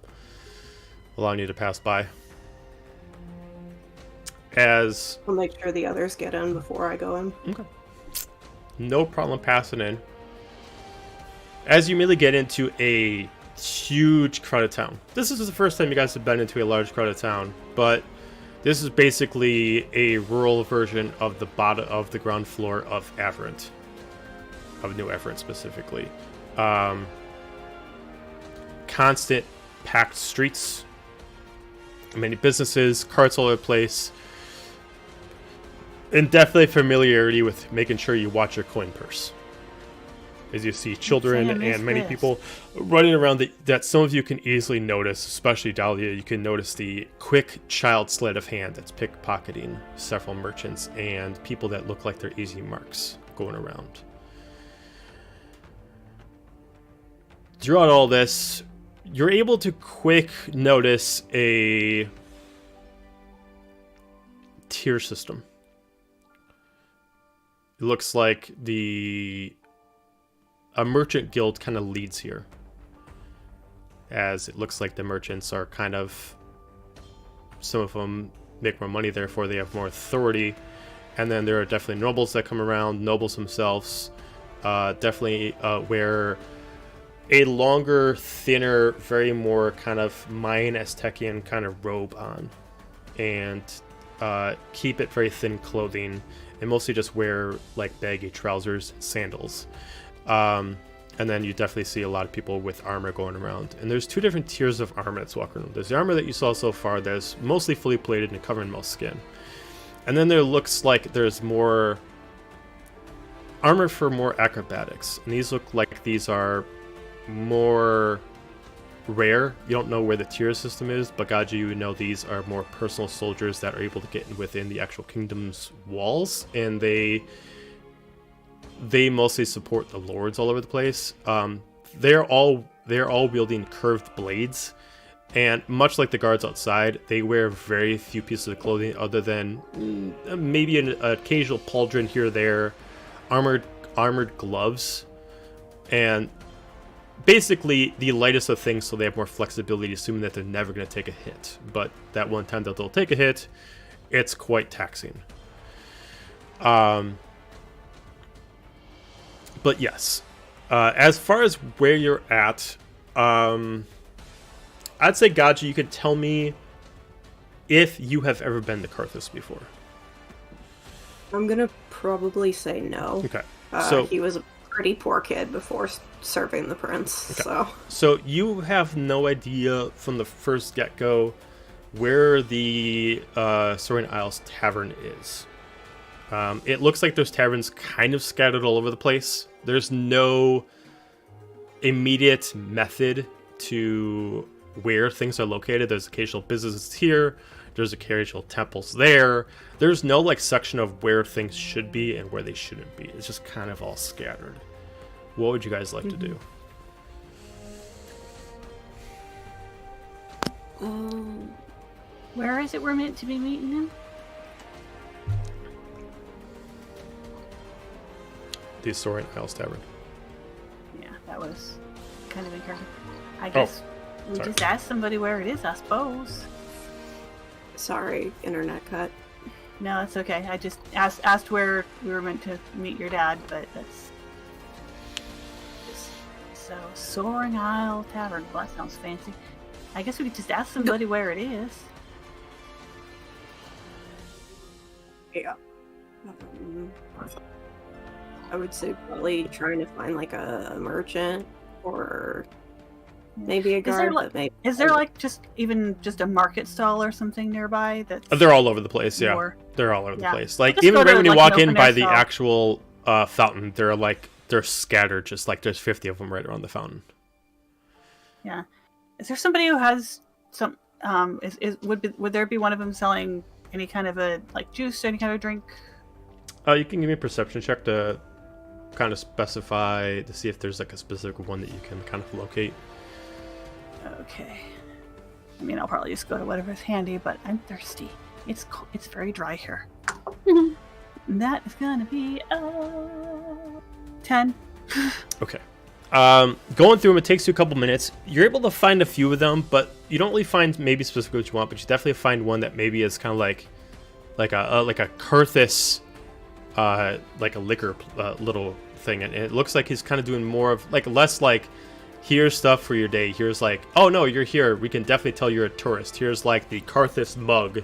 allowing you to pass by. As I'll make sure the others get in before I go in. okay, no problem passing in. As you immediately get into a huge crowded town. This is the first time you guys have been into a large crowded town, but this is basically a rural version of the bottom of the ground floor of Averant, of New Averant specifically. Constant packed streets, many businesses, carts all over the place, and definitely familiarity with making sure you watch your coin purse. as you see children Sam is and many pissed. people running around that some of you can easily notice, especially Dahlia. You can notice the quick child sleight of hand that's pickpocketing several merchants and people that look like they're easy marks going around. Throughout all this, you're able to quick notice a tier system. It looks like a merchant guild kind of leads here, as it looks like the merchants are kind of, some of them make more money, therefore they have more authority. And then there are definitely nobles that come around, nobles themselves definitely wear a longer, thinner, very more kind of Mayan Aztecian kind of robe on, and keep it very thin clothing, and mostly just wear like baggy trousers, sandals. And then you definitely see a lot of people with armor going around. And there's two different tiers of armor that's walking around. There's the armor that you saw so far that's mostly fully plated and covering most skin. And then there looks like there's more armor for more acrobatics. And these look like these are more rare. You don't know where the tier system is, but Gaji, you know these are more personal soldiers that are able to get within the actual kingdom's walls, and they mostly support the lords all over the place. They're all wielding curved blades, and much like the guards outside, they wear very few pieces of clothing other than maybe an occasional pauldron here or there, armored gloves, and basically the lightest of things, so they have more flexibility, assuming that they're never going to take a hit. But that one time that they'll take a hit, it's quite taxing. But yes, as far as where you're at, I'd say, Gaji, you could tell me if you have ever been to Carthus before. I'm gonna probably say no. Okay. So he was a pretty poor kid before serving the prince. Okay. So you have no idea from the first get-go where the Soaring Isles Tavern is. It looks like there's taverns kind of scattered all over the place. There's no immediate method to where things are located. There's occasional businesses here. There's occasional temples there. There's no like section of where things should be and where they shouldn't be. It's just kind of all scattered. What would you guys like to do? Where is it we're meant to be meeting him? The Soaring Isles Tavern. Yeah, that was kind of encouraging. I guess we just ask somebody where it is, I suppose. Sorry, internet cut. No, that's okay. I just asked where we were meant to meet your dad, but that's... So, Soaring Isle Tavern. Well, that sounds fancy. I guess we could just ask somebody where it is. Yeah. I would say probably trying to find like a merchant or maybe a guard. Is there like just a market stall or something nearby? They're all over the place. Yeah, they're all over the place. Like just even right when you walk in by the stall. actual fountain, they're scattered. Just like there's 50 of them right around the fountain. Yeah. Is there somebody who has some? Would there be one of them selling any kind of a like juice or any kind of drink? You can give me a perception check to kind of specify to see if there's like a specific one that you can kind of locate. Okay. I mean, I'll probably just go to whatever's handy, but I'm thirsty. It's cold. It's very dry here. That is gonna be 10. Okay. Going through them, it takes you a couple minutes. You're able to find a few of them, but you don't really find maybe specifically what you want. But you definitely find one that maybe is kind of like a Carthus, like a liquor little thing, and it looks like he's kind of doing more of like less like here's stuff for your day. Here's like, oh no, you're here. We can definitely tell you're a tourist. Here's like the Carthus mug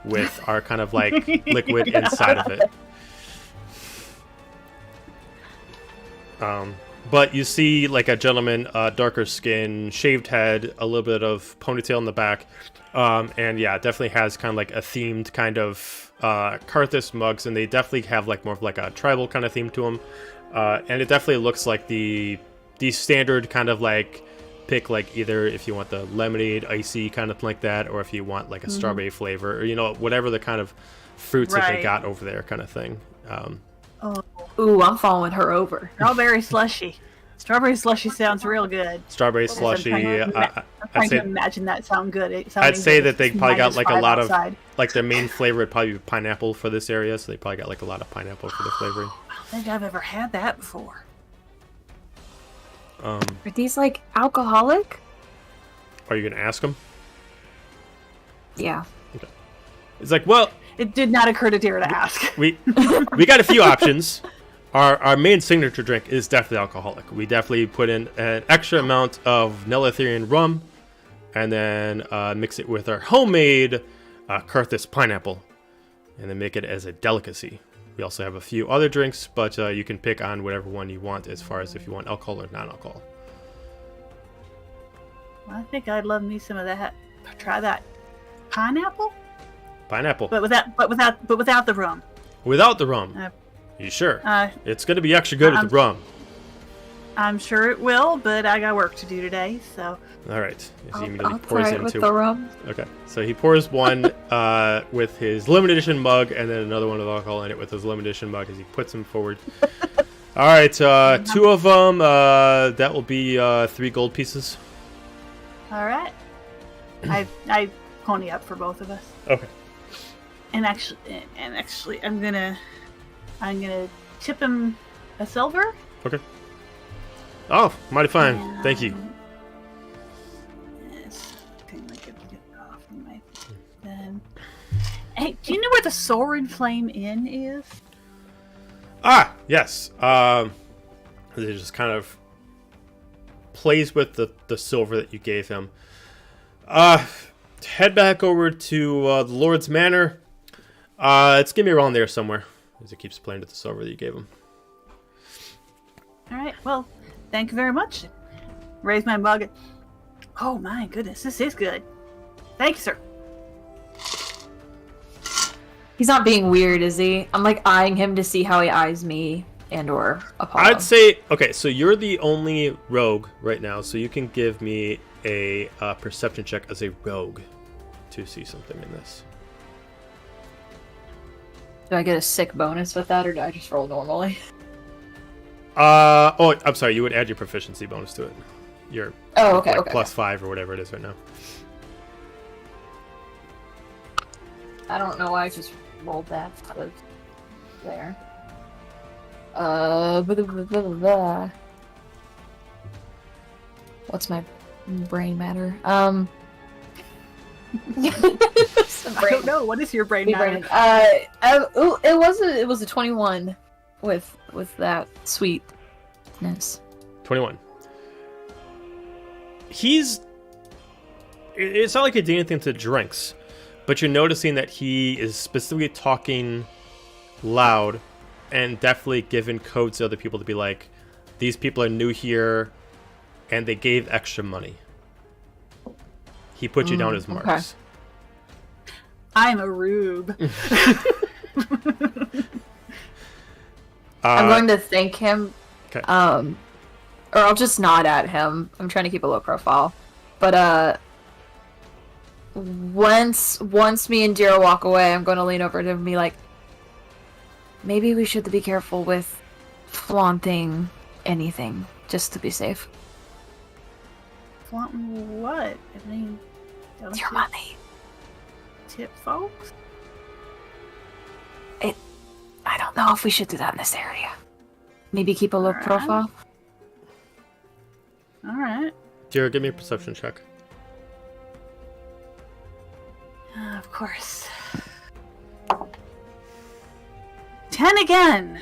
with our kind of like liquid inside of it. But you see like a gentleman, darker skin, shaved head, a little bit of ponytail in the back, and yeah, definitely has kind of like a themed kind of Carthus mugs, and they definitely have like more of like a tribal kind of theme to them. And it definitely looks like the standard kind of like pick, like either if you want the lemonade, icy kind of like that, or if you want like a strawberry flavor, or whatever the kind of fruits that they got over there kind of thing. Ooh, I'm following her over. Strawberry slushy. Strawberry slushy sounds real good. Strawberry slushy. I'm trying to imagine that sound good. I'd say that they probably got like a lot outside. of, like their main flavor would probably be pineapple for this area, so they probably got like a lot of pineapple for the flavoring. I don't think I've ever had that before. Are these like alcoholic? Are you gonna ask them? Yeah. Okay. It's like, well, It did not occur to Dare to ask. we got a few options. Our main signature drink is definitely alcoholic. We definitely put in an extra amount of Nelethyr rum, and then mix it with our homemade Carthus pineapple, and then make it as a delicacy. We also have a few other drinks, but you can pick on whatever one you want as far as if you want alcohol or non-alcohol. I think I'd love me some of that. Try that pineapple, Pineapple. but without the rum. Without the rum. You sure? It's going to be extra good with the rum. I'm sure it will, but I got work to do today, so. All right. He I'll try it with the rum. Okay, so he pours one with his limited edition mug, and then another one with alcohol in it with his limited edition mug as he puts them forward. All right, 2 of them. That will be 3 gold pieces. All right. I pony up for both of us. Okay. And actually, I'm gonna tip him a silver. Okay. Oh, mighty fine. Thank you. Yes. Get off of my then. Hey, do you know where the Soaring Flame Inn is? Ah, yes. It just kind of plays with the silver that you gave him. Head back over to the Lord's Manor. It's gonna be around there somewhere, as it keeps playing with the silver that you gave him. All right. Well, thank you very much. Raise my mug. Oh my goodness, this is good. Thank you, sir. He's not being weird, is he? I'm like eyeing him to see how he eyes me and or Apollo. I'd say, okay, so you're the only rogue right now, so you can give me a perception check as a rogue to see something in this. Do I get a sick bonus with that, or do I just roll normally? Oh, I'm sorry, you would add your proficiency bonus to it. Your okay. plus 5 or whatever it is right now. I don't know why I just rolled that out of there. Blah, blah, blah, blah, blah. What's my brain matter? I don't know. What is your brain matter? It was a 21 with that sweetness. 21. It's not like he did anything to drinks, but you're noticing that he is specifically talking loud and definitely giving codes to other people to be like, these people are new here and they gave extra money. He put you down as marks. Okay. I'm a rube. I'm going to thank him. Okay. Or I'll just nod at him. I'm trying to keep a low profile. But once me and Dira walk away, I'm going to lean over to him and be like, maybe we should be careful with flaunting anything, just to be safe. Flaunting what? I mean, It's your money. Tip folks? I don't know if we should do that in this area. Maybe keep a low Alright. profile. Alright. Jared, give me a perception check. Of course. 10 again!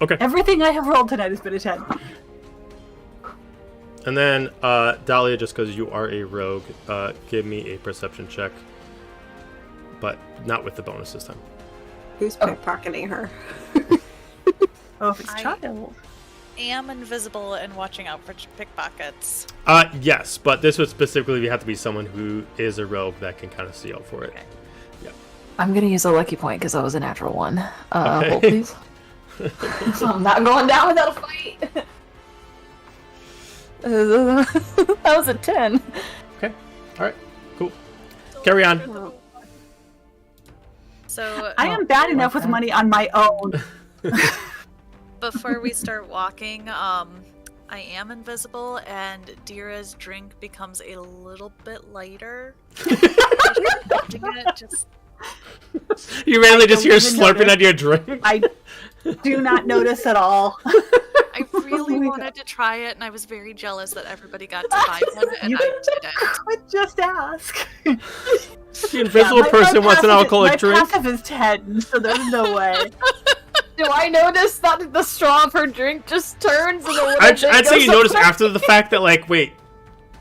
Okay. Everything I have rolled tonight has been a 10. And then, Dahlia, just because you are a rogue, give me a perception check. But not with the bonus this time. Who's pickpocketing her? Oh, if it's I- child. Am invisible and watching out for pickpockets. Yes, but this would specifically have to be someone who is a rogue that can kind of see out for it. Okay. I'm going to use a lucky point because that was a natural one. Okay. Hold, please. So I'm not going down without a fight. That was a 10. Okay. All right. Cool. Carry on. Oh, So I am bad enough with money on my own. before we start walking, I am invisible, and Dira's drink becomes a little bit lighter. Just You randomly just hear don't even slurping notice. on your drink. I do not notice at all. I really Oh my wanted to try it, and I was very jealous that everybody got to buy one, and You- I didn't. I just ask. The invisible my person wants an passive- alcoholic my drink. passive is 10, so there's no way. Do I notice that the straw of her drink just turns and the little I'd thing say goes you notice up? after the fact that, like, wait,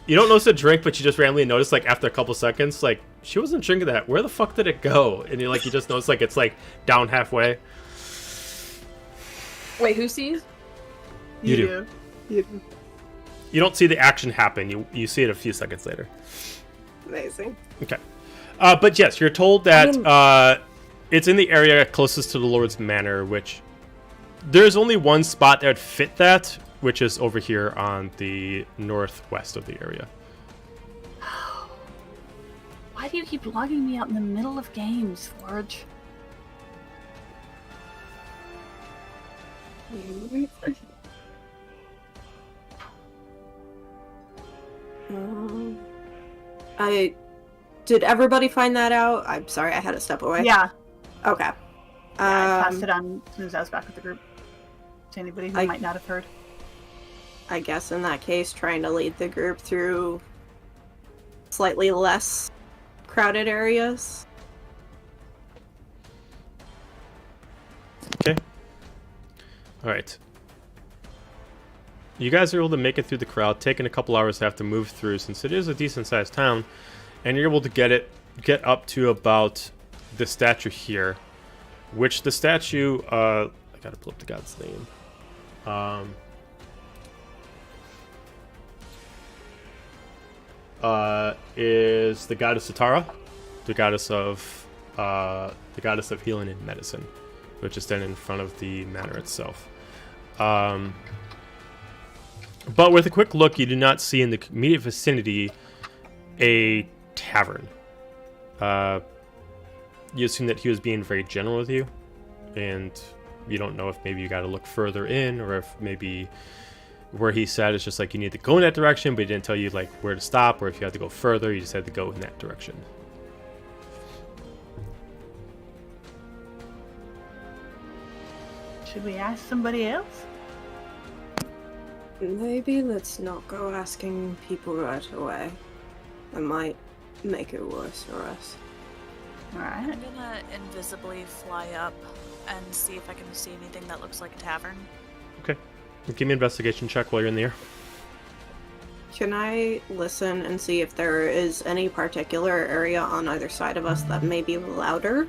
you don't notice a drink, but you just randomly notice, like, after a couple seconds, like, she wasn't drinking that. Where the fuck did it go? And you just notice, like, it's, like, down halfway. Wait, who sees? You do. You don't see the action happen. You see it a few seconds later. amazing. Okay. But yes, you're told that it's in the area closest to the Lord's Manor, which there's only one spot that would fit that, which is over here on the northwest of the area. Why do you keep logging me out in the middle of games, Forge? Did everybody find that out? I'm sorry, I had to step away. Yeah, Okay. I passed it on as soon as I was back with the group. To anybody who might not have heard. I guess in that case, trying to lead the group through slightly less crowded areas. Okay. All right. You guys are able to make it through the crowd, taking a couple hours to have to move through since it is a decent-sized town, and you're able to get up to about the statue here, which the statue, I gotta pull up the god's name. Is the goddess Satara, the goddess of healing and medicine, which is standing in front of the manor itself. But with a quick look, you do not see in the immediate vicinity a tavern. You assume that he was being very general with you, and you don't know if maybe you got to look further in, or if maybe where he said it's just like you need to go in that direction, but he didn't tell you like where to stop, or if you had to go further, you just had to go in that direction. Should we ask somebody else? Maybe let's not go asking people right away. That might make it worse for us. Alright. I'm gonna invisibly fly up and see if I can see anything that looks like a tavern. Okay. Give me an investigation check while you're in the air. Can I listen and see if there is any particular area on either side of us that may be louder?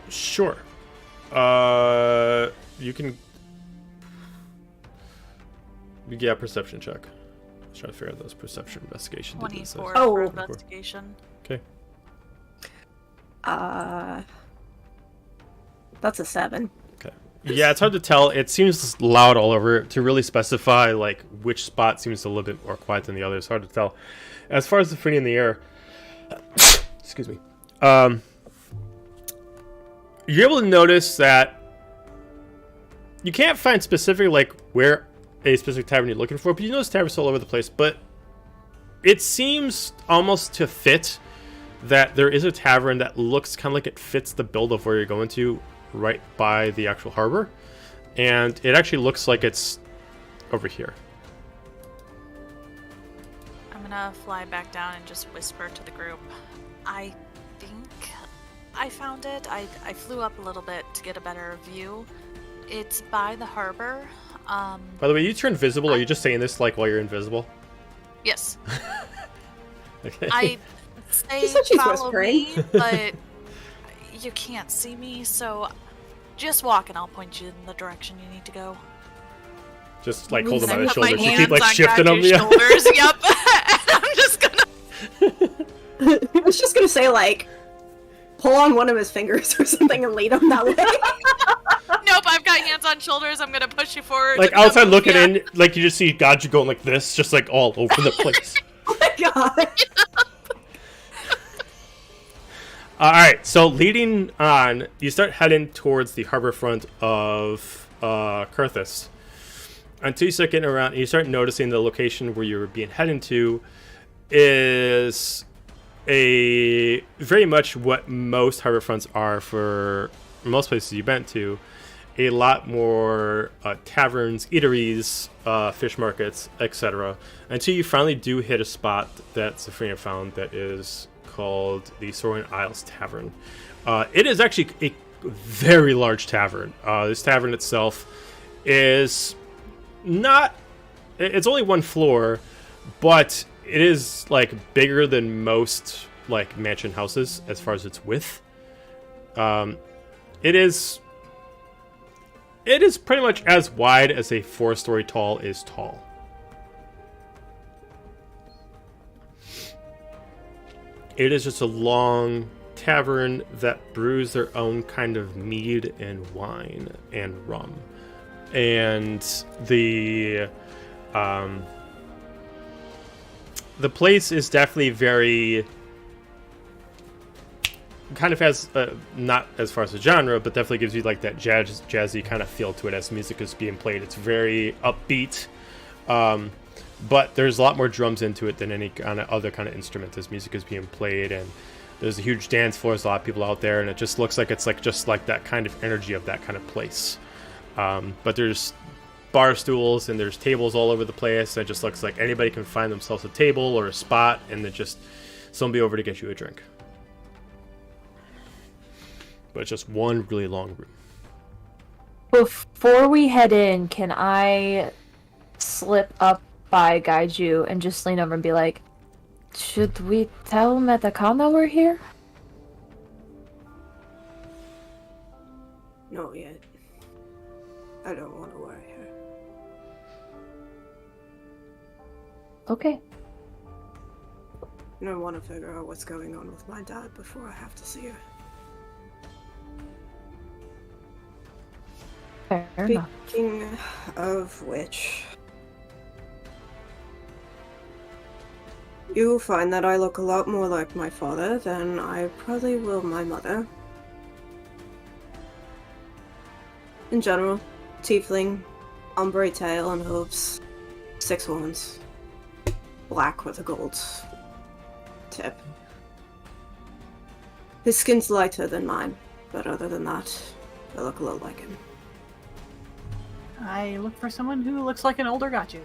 Sure. You can. Yeah, perception check. Let's try to figure out those perception investigation. 24 Oh. for investigation. Okay. That's a 7. Yeah, it's hard to tell. It seems loud all over. To really specify like which spot seems a little bit more quiet than the other, it's hard to tell. As far as the footing in the air, excuse me. You're able to notice that you can't find specific like where a specific tavern you're looking for, but you notice taverns all over the place. But it seems almost to fit that there is a tavern that looks kind of like it fits the build of where you're going to, right by the actual harbor, and it actually looks like it's over here. I'm gonna fly back down and just whisper to the group. I think I found it. I flew up a little bit to get a better view. It's by the harbor. By the way, you turn visible, or are you just saying this like while you're invisible? Yes. Okay. I say She said she's follow whispering. me, but you can't see me, so just walk and I'll point you in the direction you need to go. Just like hold him And on I his put my shoulders. You hands keep like on shifting them. Gaju's Yeah. shoulders. Yep. I'm just gonna. I was just gonna say, like, pull on one of his fingers or something and lead him that way. hands on shoulders. I'm gonna push you forward. Like, with no outside move looking yet. in, like, you just see Gaiju going like this, just, like, all over the place. Oh my god. Alright, so leading on, you start heading towards the harbor front of Carthus. Until you start getting around, and you start noticing the location where you're being headed to is a very much what most harbor fronts are for most places you've been to. A lot more taverns, eateries, fish markets, etc. Until you finally do hit a spot that Safrina found that is called the Soaring Isles Tavern. It is actually a very large tavern. This tavern itself is not... It's only one floor, but it is, like, bigger than most, like, mansion houses as far as its width. It is pretty much as wide as a 4-story tall is tall. It is just a long tavern that brews their own kind of mead and wine and rum. And the place is definitely very... kind of has, not as far as the genre, but definitely gives you like that jazzy kind of feel to it as music is being played. It's very upbeat, but there's a lot more drums into it than any kind of other kind of instrument as music is being played. And there's a huge dance floor, there's a lot of people out there, and it just looks like it's like just like that kind of energy of that kind of place. But there's bar stools and there's tables all over the place. It just looks like anybody can find themselves a table or a spot, and then just someone be over to get you a drink. But it's just one really long room. Before we head in, can I slip up by Gaiju and just lean over and be like, should we tell Metakana we're here? Not yet. I don't want to worry her. Okay. And I want to figure out what's going on with my dad before I have to see her. Fair enough. Speaking of which, you'll find that I look a lot more like my father than I probably will my mother. In general, tiefling, ombre tail and hooves, 6 horns, black with a gold tip. His skin's lighter than mine, but other than that, I look a lot like him. I look for someone who looks like an older Gaiju.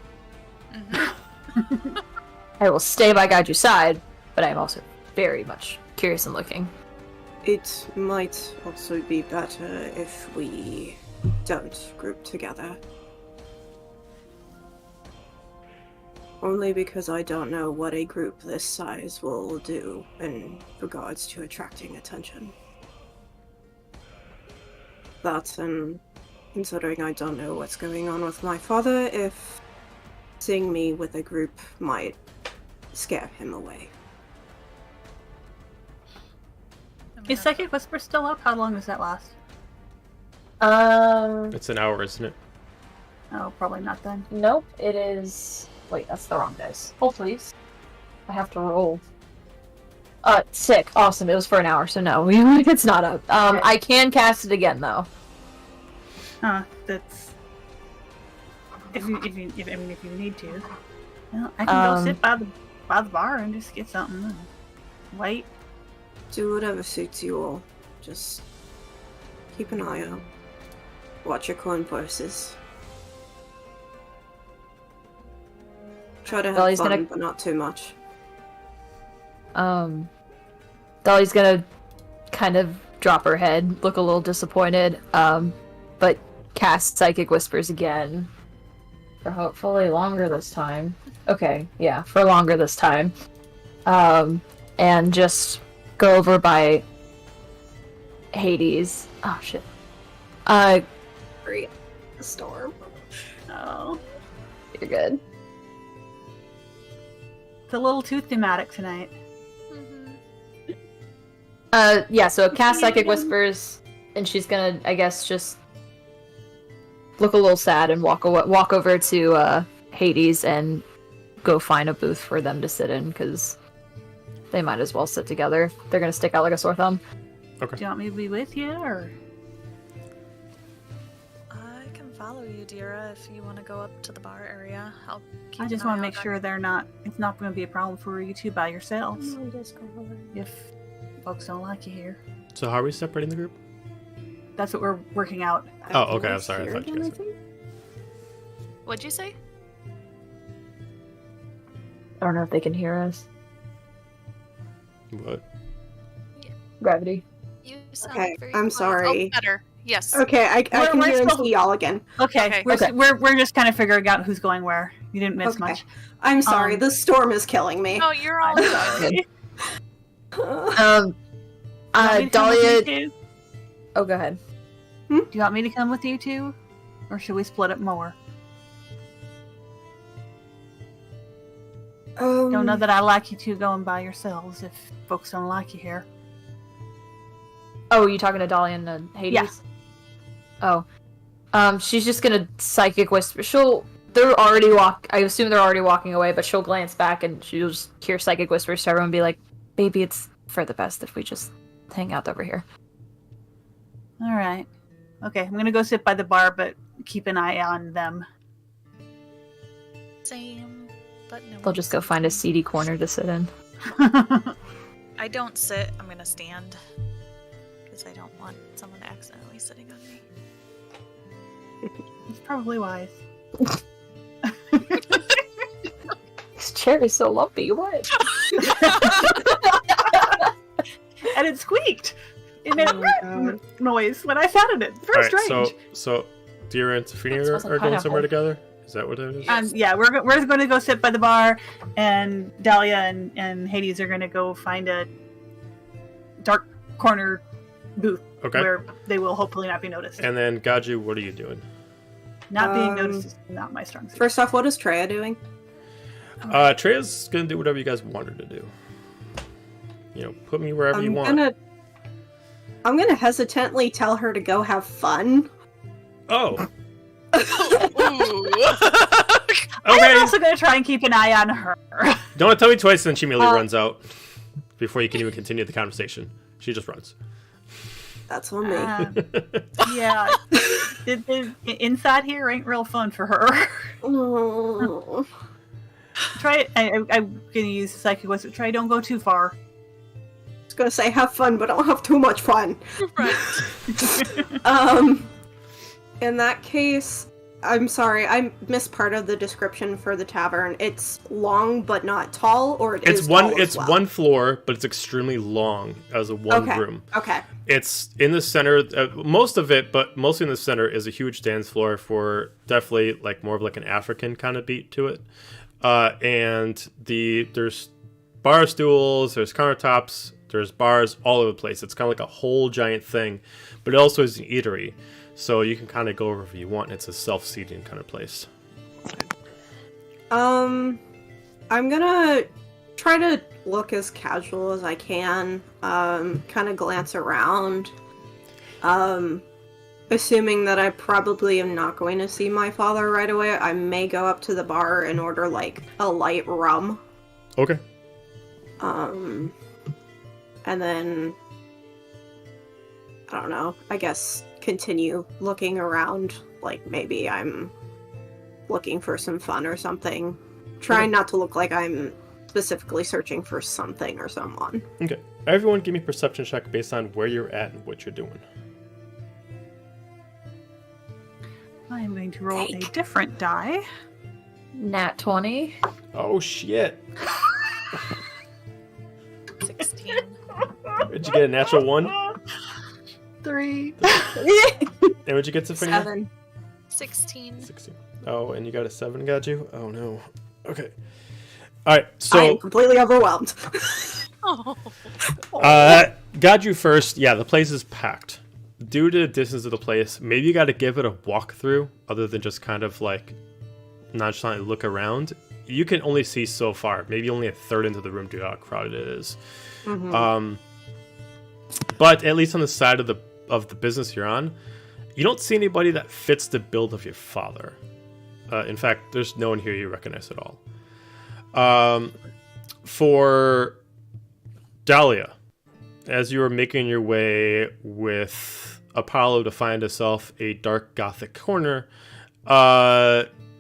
I will stay by Gaiju's side, but I am also very much curious and looking. It might also be better if we don't group together. Only because I don't know what a group this size will do in regards to attracting attention. That, and considering I don't know what's going on with my father, if seeing me with a group might scare him away. Is Psychic Whisper still up? How long does that last? It's an hour, isn't it? Oh, probably not then. Nope, it is... Wait, that's the wrong dice. Oh, please. I have to roll. Sick. Awesome. It was for an hour, so no. It's not up. I can cast it again, though. Huh, that's... If you need to. Well, I can go sit by the bar and just get something and wait. Do whatever suits you all. Just keep an eye out. Watch your coin purses. Try to have fun, but not too much. Dolly's gonna kind of drop her head, look a little disappointed, but cast Psychic Whispers again. For hopefully longer this time. Okay, yeah, for longer this time. And just go over by Hades. Oh, shit. Great. The storm. Oh. You're good. It's a little too thematic tonight. Yeah, so cast Psychic Whispers, and she's gonna, I guess, just look a little sad and walk over to Hades and go find a booth for them to sit in, because they might as well sit together. They're gonna stick out like a sore thumb. Okay. Do you want me to be with you, or? I can follow you, Dira, if you want to go up to the bar area. I'll keep I just an want eye to make out sure it's not going to be a problem for you two by yourselves. Mm-hmm. If folks don't like you here. So how are we separating the group? That's what we're working out. Oh, okay. I'm sorry. I thought you guys. What'd you say? I don't know if they can hear us. What? Gravity. You sound Okay, very I'm quiet. sorry. Oh, better. Yes. Okay, I can we're hear and supposed- see y'all again. Okay, Okay. We're just kind of figuring out who's going where. You didn't miss Okay. much. I'm sorry, Um, the storm is killing me. No, you're all Good. You want me to come with you Dahlia. two? Oh, go ahead. Do you want me to come with you two? Or should we split up more? Don't know that I like you two going by yourselves if folks don't like you here. Oh, you talking to Dahlia and Hades? Yeah. Oh. She's just gonna psychic whisper. I assume they're already walking away, but she'll glance back and she'll just hear psychic whispers to everyone and be like, "Baby, it's for the best if we just hang out over here." Alright. Okay, I'm gonna go sit by the bar, but keep an eye on them. Same, but no. They'll just go find a seedy corner to sit in. I don't sit. I'm gonna stand because I don't want someone accidentally sitting on me. It's probably wise. This chair is so lumpy. What? And it squeaked! It made Oh my a noise when I sat in it. Very All right. strange. So Dira and Tafini It smells like are going pineapple. somewhere together. Is that what it is? Yeah, we're going to go sit by the bar, and Dahlia and Hades are going to go find a dark corner booth Okay. where they will hopefully not be noticed. And then Gaju, what are you doing? Not being Um, noticed is not my strong suit. First off, what is Treya doing? Treya's gonna do whatever you guys want her to do. You know, put me wherever you want. I'm gonna hesitantly tell her to go have fun. Oh. Ooh. I'm Okay. also going to try and keep an eye on her. Don't tell me twice, then she immediately runs out before you can even continue the conversation. She just runs. That's on me. Yeah, inside here ain't real fun for her. Oh. Try it. I'm going to use psychic whisper. Try, don't go too far. I was gonna say have fun, but don't have too much fun. Right. In that case, I'm sorry, I missed part of the description for the tavern. It's long but not tall, or It's is one. tall as It's well? one floor, but it's extremely long as a one Okay. room. Okay. It's in the center. Most of it, but mostly in the center, is a huge dance floor for definitely like more of like an African kind of beat to it. And there's bar stools, there's countertops, there's bars all over the place. It's kind of like a whole giant thing, but it also is an eatery, so you can kind of go wherever you want. It's a self-seating kind of place. I'm gonna try to look as casual as I can. Kind of glance around. Assuming that I probably am not going to see my father right away, I may go up to the bar and order like a light rum. Okay. And then I don't know, I guess continue looking around, like maybe I'm looking for some fun or something. Trying not to look like I'm specifically searching for something or someone. Okay. Everyone, give me a perception check based on where you're at and what you're doing. I am going to roll a different die. Nat 20. Oh shit! 16. Did you get a natural 1? 3. And what'd you get, Sophia? 7. 16. 16. Oh, and you got a 7, got you? Oh no. Okay. Alright, I so am completely overwhelmed. Oh. got you first. Yeah, the place is packed. Due to the distance of the place, maybe you gotta give it a walkthrough other than just kind of like nonchalantly look around. You can only see so far, maybe only a third into the room due to how crowded it is. Mhm. But at least on the side of the business you're on, You don't see anybody that fits the build of your father. In fact, there's no one here you recognize at all. For Dahlia, as you are making your way with Apollo to find yourself a dark gothic corner,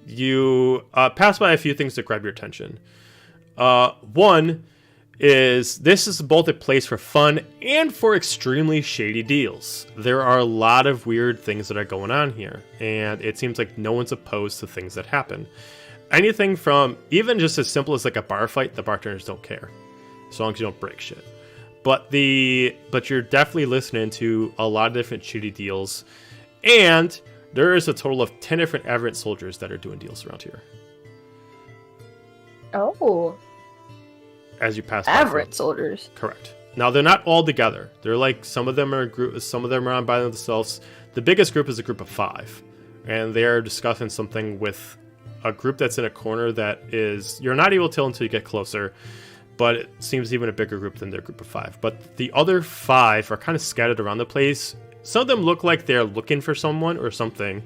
you pass by a few things that grab your attention. One is this is both a place for fun and for extremely shady deals. There are a lot of weird things that are going on here, and it seems like no one's opposed to things that happen. Anything from even just as simple as like a bar fight, the bartenders don't care, as long as you don't break shit. But you're definitely listening to a lot of different shitty deals, and there is a total of 10 different aberrant soldiers that are doing deals around here. Oh. As you pass by. Average soldiers. Correct. Now they're not all together. They're like some of them are group, some of them are on by themselves. The biggest group is a group of 5, and they are discussing something with a group that's in a corner that is you're not able to tell until you get closer, but it seems even a bigger group than their group of 5. But the other 5 are kind of scattered around the place. Some of them look like they're looking for someone or something,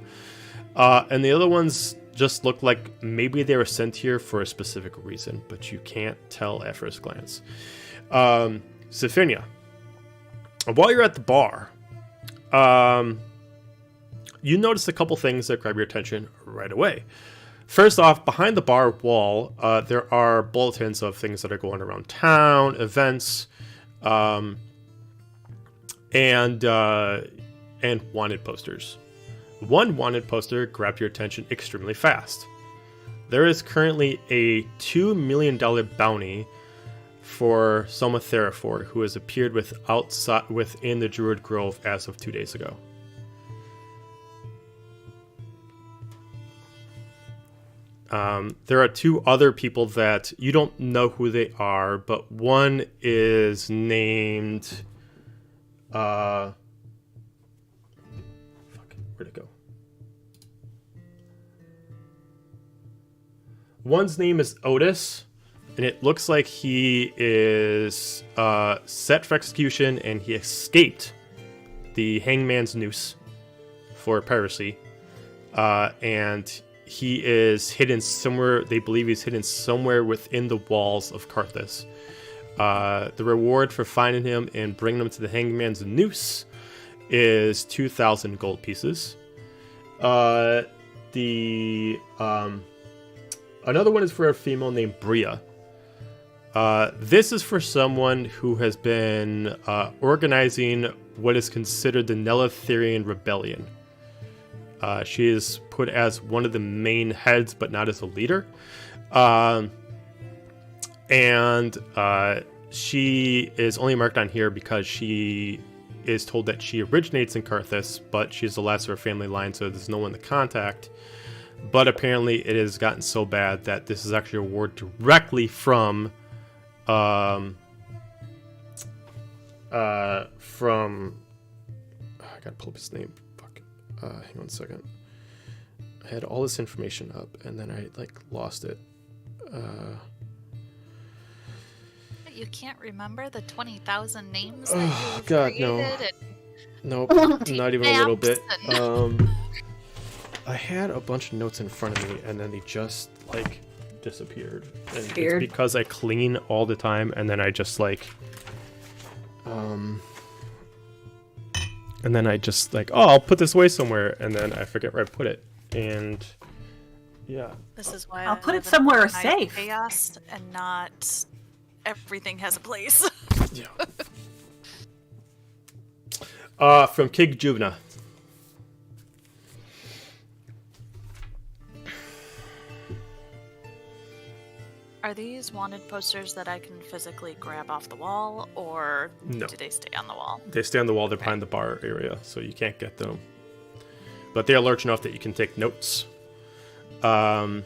and the other ones just look like maybe they were sent here for a specific reason, but you can't tell at first glance. Sophinia, while you're at the bar, you notice a couple things that grab your attention right away. First off, behind the bar wall, there are bulletins of things that are going around town, events, and wanted posters. One wanted poster grabbed your attention extremely fast. There is currently a $2 million bounty for Soma Theraford, who has appeared within the Druid Grove as of 2 days ago. There are 2 other people that you don't know who they are, but one is named... where'd it go? One's name is Otis, and it looks like he is set for execution, and he escaped the hangman's noose for piracy. And he is hidden somewhere. They believe he's hidden somewhere within the walls of Carthus. The reward for finding him and bringing him to the hangman's noose is 2,000 gold pieces. Another one is for a female named Bria. This is for someone who has been organizing what is considered the Nelethyrian rebellion. She is put as one of the main heads, but not as a leader. And she is only marked on here because she is told that she originates in Carthus, but she's the last of her family line, so there's no one to contact. But apparently it has gotten so bad that this is actually a word directly from I gotta pull up his name. Fuck. Hang on a second. I had all this information up and then I lost it. You can't remember the 20,000 names that Oh you've God, no. created? Nope, not even a little bit. I had a bunch of notes in front of me, and then they just disappeared. And Weird. it's because I clean all the time, and then I just and then I just I'll put this away somewhere, and then I forget where I put it, and yeah. This is why I'll I put it live in somewhere organized safe. Chaos and not everything has a place. Yeah. From Kig Juvna. Are these wanted posters that I can physically grab off the wall, or No. do they stay on the wall? They stay on the wall. They're behind the bar area, so you can't get them. But they are large enough that you can take notes. And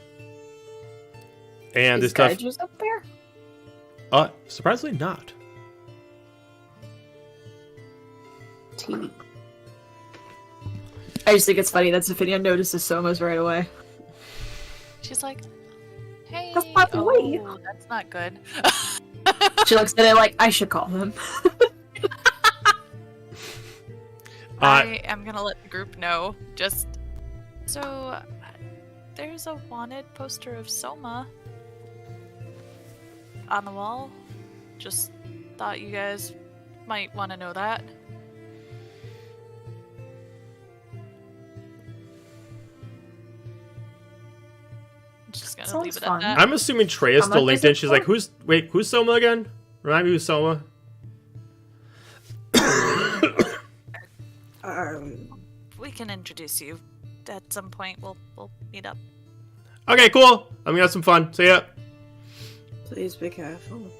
Is this stuff. Gaijus up there? Surprisingly not. I just think it's funny that Sophinia notices Somas right away. She's like, hey, That's not the way. oh, that's not good. She looks at it like, I should call him. I am gonna let the group know. Just so there's a wanted poster of Soma on the wall. Just thought you guys might want to know that. Just gonna Sounds leave it fun. at that. I'm assuming Trey is How still much is linked in. it She's for? like, who's Soma again? Remind me who's Soma? We can introduce you at some point. We'll meet up. Okay, cool. I'm gonna have some fun. See ya. Please be careful.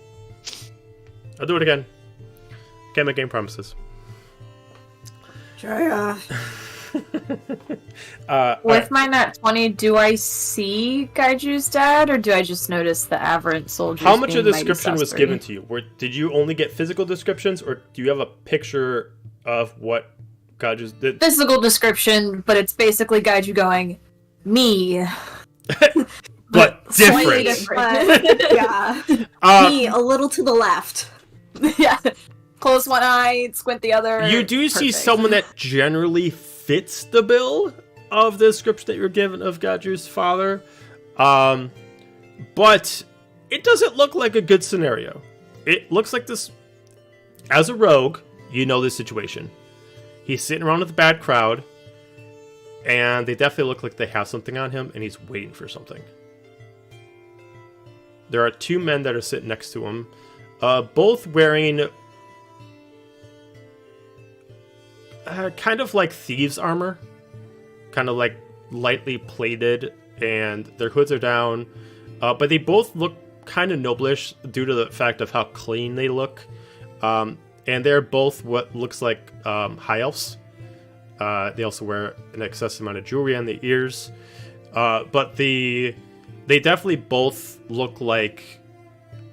I'll do it again. Can't make any promises. Drea. With my nat 20, do I see Gaiju's dad, or do I just notice the aberrant soldiers? How much of the being mighty description was suspect? given to you? Did you only get physical descriptions, or do you have a picture of what God just did? Physical description, but it's basically Gaiju going, me. But slightly different. different. Yeah. Me, a little to the left. Yeah. Close one eye, squint the other. You do see Perfect. someone that generally fits the bill of the description that you're given of Gaju's father. But it doesn't look like a good scenario. It looks like this, as a rogue, you know this situation. He's sitting around with a bad crowd, and they definitely look like they have something on him, and he's waiting for something. There are two men that are sitting next to him, both wearing kind of like thieves' armor, kind of like lightly plated, and their hoods are down, but they both look kind of noblish due to the fact of how clean they look, and they're both what looks like high elves. They also wear an excessive amount of jewelry on the ears, but they definitely both look like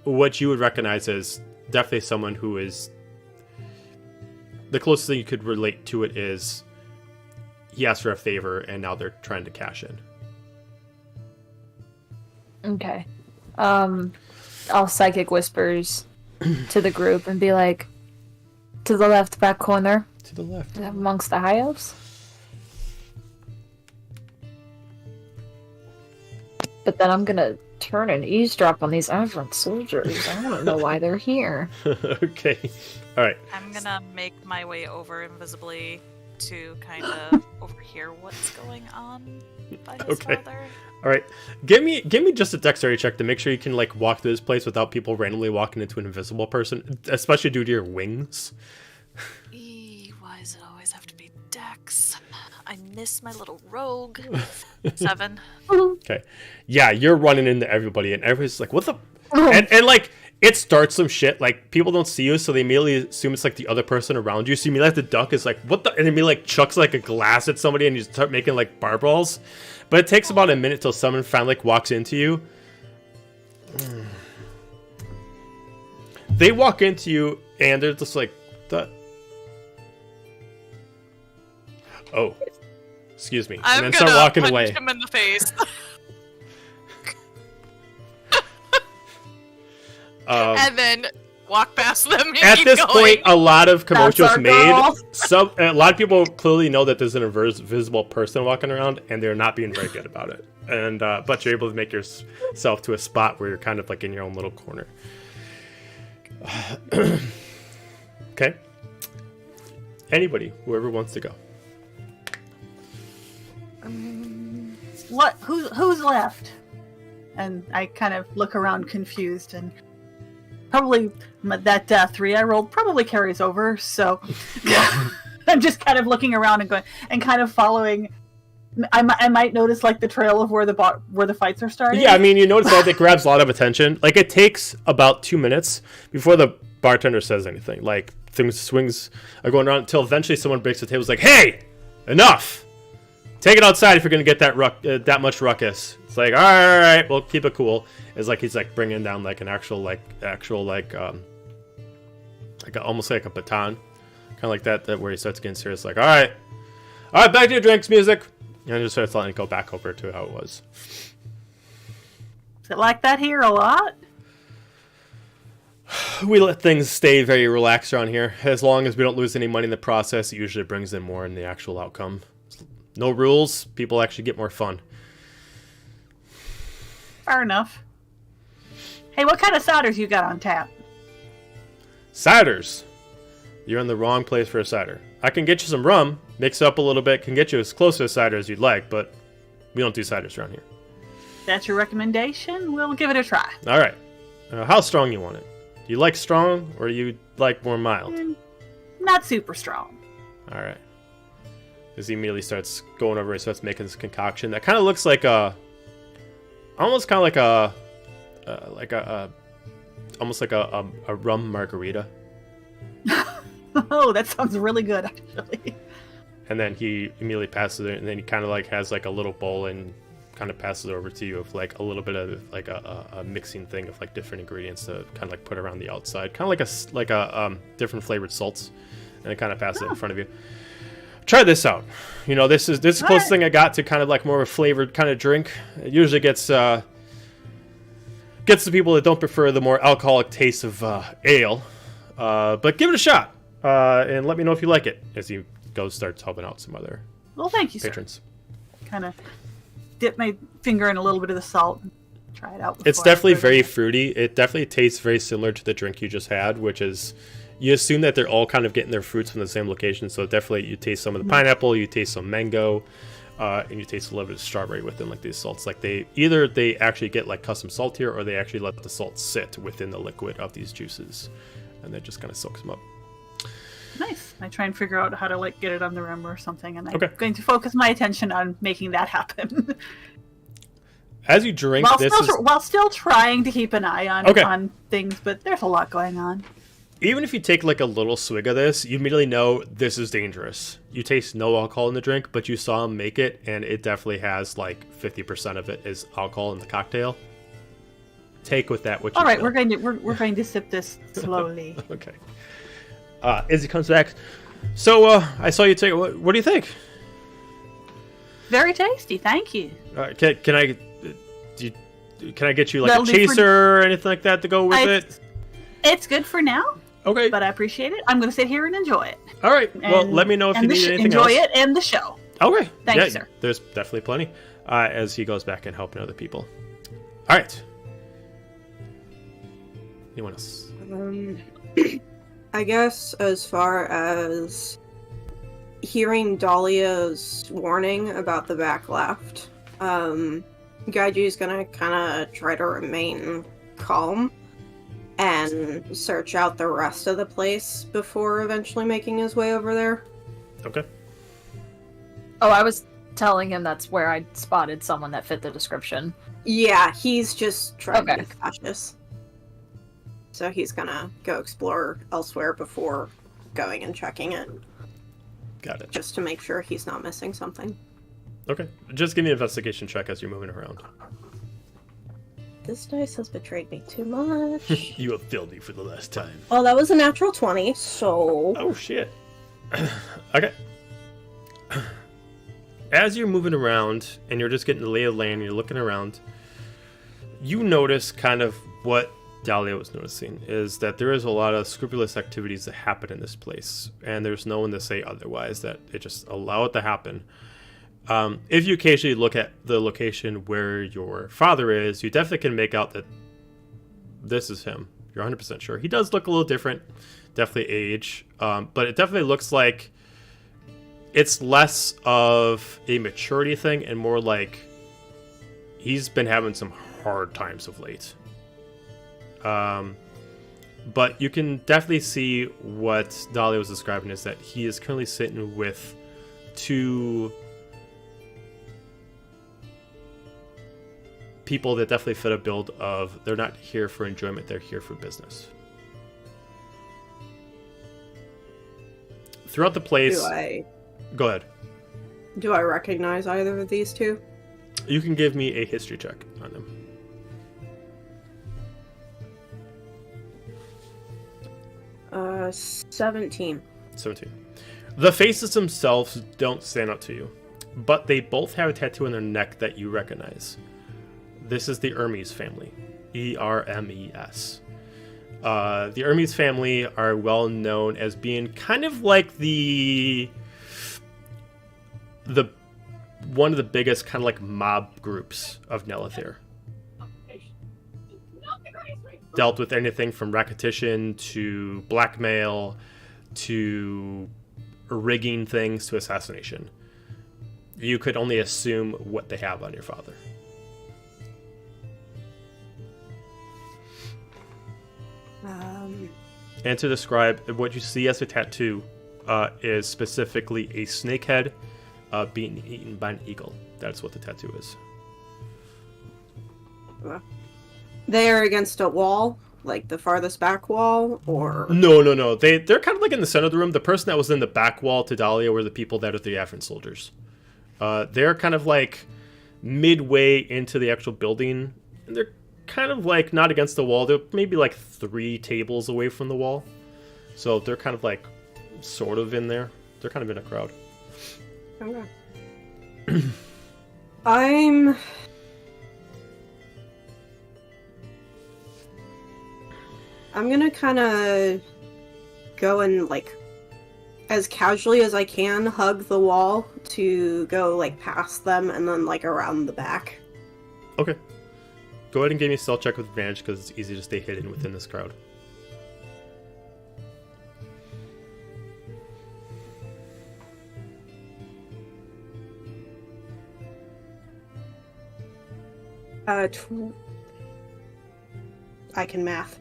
what you would recognize as definitely someone who is... The closest thing you could relate to it is he asked for a favor and now they're trying to cash in. Okay. I'll psychic whispers to the group and be like, to the left back corner, To the left. amongst the high elves. But then I'm gonna turn and eavesdrop on these aberrant soldiers. I don't know why they're here. Okay. All right. I'm gonna make my way over invisibly to kind of overhear what's going on by his Okay. father. All right. Give me just a dexterity check to make sure you can like walk through this place without people randomly walking into an invisible person, especially due to your wings. Why does it always have to be Dex? I miss my little rogue. 7. Okay. Yeah, you're running into everybody and everybody's like, "What the?" And like it starts some shit. Like people don't see you, so they immediately assume it's like the other person around you. So you immediately have to duck. It's like, "What the?" And immediately like chucks like a glass at somebody, and you start making like barballs. But it takes about a minute till someone finally like walks into you. They walk into you, and they're just like, "The." Oh, excuse me, I'm and then gonna start walking punch away. him in the face. And then walk past them and At keep this going. point, a lot of commotion That's was our made. girl. A lot of people clearly know that there's an invisible person walking around, and they're not being very good about it. And but you're able to make yourself to a spot where you're kind of like in your own little corner. Okay. Anybody, whoever wants to go. What? Who's left? And I kind of look around confused, and probably that 3 I rolled probably carries over. So I'm just kind of looking around and going and kind of following. I might notice like the trail of where the fights are starting. Yeah, I mean, you notice that it grabs a lot of attention. Like it takes about 2 minutes before the bartender says anything. Like swings are going around until eventually someone breaks the table. Is like, "Hey, enough! Take it outside if you're gonna get that much ruckus." It's like, all right, we'll keep it cool. It's like he's like bringing down like an actual almost like a baton, kind of like that where he starts getting serious. Like, all right, back to your drinks, music, and just starts letting it go back over to how it was. Is it like that here a lot? We let things stay very relaxed around here. As long as we don't lose any money in the process, it usually brings in more in the actual outcome. No rules, people actually get more fun. Fair enough. Hey, what kind of ciders you got on tap? Ciders. You're in the wrong place for a cider. I can get you some rum, mix it up a little bit, can get you as close to a cider as you'd like, but we don't do ciders around here. That's your recommendation? We'll give it a try. All right. How strong you want it? Do you like strong, or do you like more mild? Not super strong. All right. As he immediately starts going over, he starts making this concoction that kind of looks like almost like a rum margarita. Oh, that sounds really good, actually. And then he immediately passes it, and then he kind of like has like a little bowl and kind of passes it over to you of like a little bit of like a mixing thing of like different ingredients to kind of like put around the outside, kind of like a different flavored salts, and it kind of passes it in front of you. Try this out. You know, this is the closest thing I got to kind of like more of a flavored kind of drink. It usually gets the people that don't prefer the more alcoholic taste of ale, but give it a shot and let me know if you like it. As he starts helping out some other Thank you, patrons. Sir. Kind of dip my finger in a little bit of the salt and try it out. It's definitely very fruity. It definitely tastes very similar to the drink you just had, which is, you assume that they're all kind of getting their fruits from the same location. So definitely you taste some of the pineapple, you taste some mango, and you taste a little bit of strawberry within like these salts. Like they actually get like custom salt here, or they actually let the salt sit within the liquid of these juices, and that just kind of soaks them up. Nice. I try and figure out how to like get it on the rim or something, and I'm Okay. going to focus my attention on making that happen. As you drink, while still trying to keep an eye on things, but there's a lot going on. Even if you take like a little swig of this, you immediately know this is dangerous. You taste no alcohol in the drink, but you saw him make it, and it definitely has like 50% of it is alcohol in the cocktail. Take with that what you All right, will. we're going to sip this slowly. Okay. As he comes back, so I saw you take. What do you think? Very tasty, thank you. Can I get you like a chaser or anything like that to go with it? It's good for now. Okay. But I appreciate it. I'm going to sit here and enjoy it. All right. Well, let me know if you need anything else. Enjoy it and the show. Okay. Thank you, sir. There's definitely plenty. As he goes back and helping other people. All right. Anyone else? I guess as far as hearing Dahlia's warning about the back left, Gaiju's gonna kind of try to remain calm and search out the rest of the place before eventually making his way over there. Okay. Oh, I was telling him that's where I spotted someone that fit the description. Yeah, he's just trying to be cautious. So he's gonna go explore elsewhere before going and checking it. Got it. Just to make sure he's not missing something. Okay. Just give me an investigation check as you're moving around. This dice has betrayed me too much. You have failed me for the last time. Oh, that was a natural 20, so... Oh, shit. Okay. As you're moving around, and you're just getting the lay of the land, and you're looking around, you notice kind of what Dahlia was noticing, is that there is a lot of scrupulous activities that happen in this place, and there's no one to say otherwise, that it just allow it to happen. If you occasionally look at the location where your father is, you definitely can make out that this is him. You're 100% sure. He does look a little different, definitely age, but it definitely looks like it's less of a maturity thing and more like he's been having some hard times of late. But you can definitely see what Dahlia was describing is that he is currently sitting with two people that definitely fit a build of they're not here for enjoyment, they're here for business. Throughout the place... Go ahead. Do I recognize either of these two? You can give me a history check on them. 17. 17. The faces themselves don't stand out to you, but they both have a tattoo on their neck that you recognize. This is the Hermes family. E-R-M-E-S. The Hermes family are well known as being kind of like the one of the biggest kind of like mob groups of Nelethyr. Dealt with anything from racketeering to blackmail to rigging things to assassination. You could only assume what they have on your father. And to describe what you see as a tattoo is specifically a snake head being eaten by an eagle. That's what the tattoo is. They are against a wall, like the farthest back wall, or... No. They're kind of like in the center of the room. The person that was in the back wall to Dahlia were the people that are the Afrin soldiers. They're kind of like midway into the actual building. And they're kind of like not against the wall. They're maybe like 3 tables away from the wall. So they're kind of like sort of in there. They're kind of in a crowd. Okay. I'm gonna kind of go and, like, as casually as I can, hug the wall to go, like, past them and then, like, around the back. Okay. Go ahead and give me a stealth check with advantage because it's easy to stay hidden within this crowd. I can math.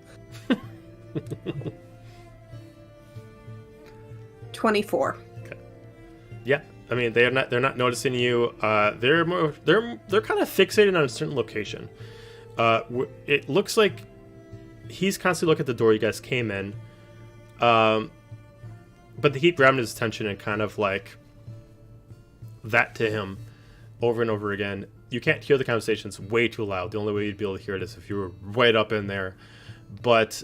24. Okay. Yeah, I mean they're not noticing you. They're kind of fixated on a certain location. It looks like he's constantly looking at the door you guys came in. But they keep grabbing his attention and kind of like that to him over and over again. You can't hear the conversations way too loud. The only way you'd be able to hear it is if you were right up in there. But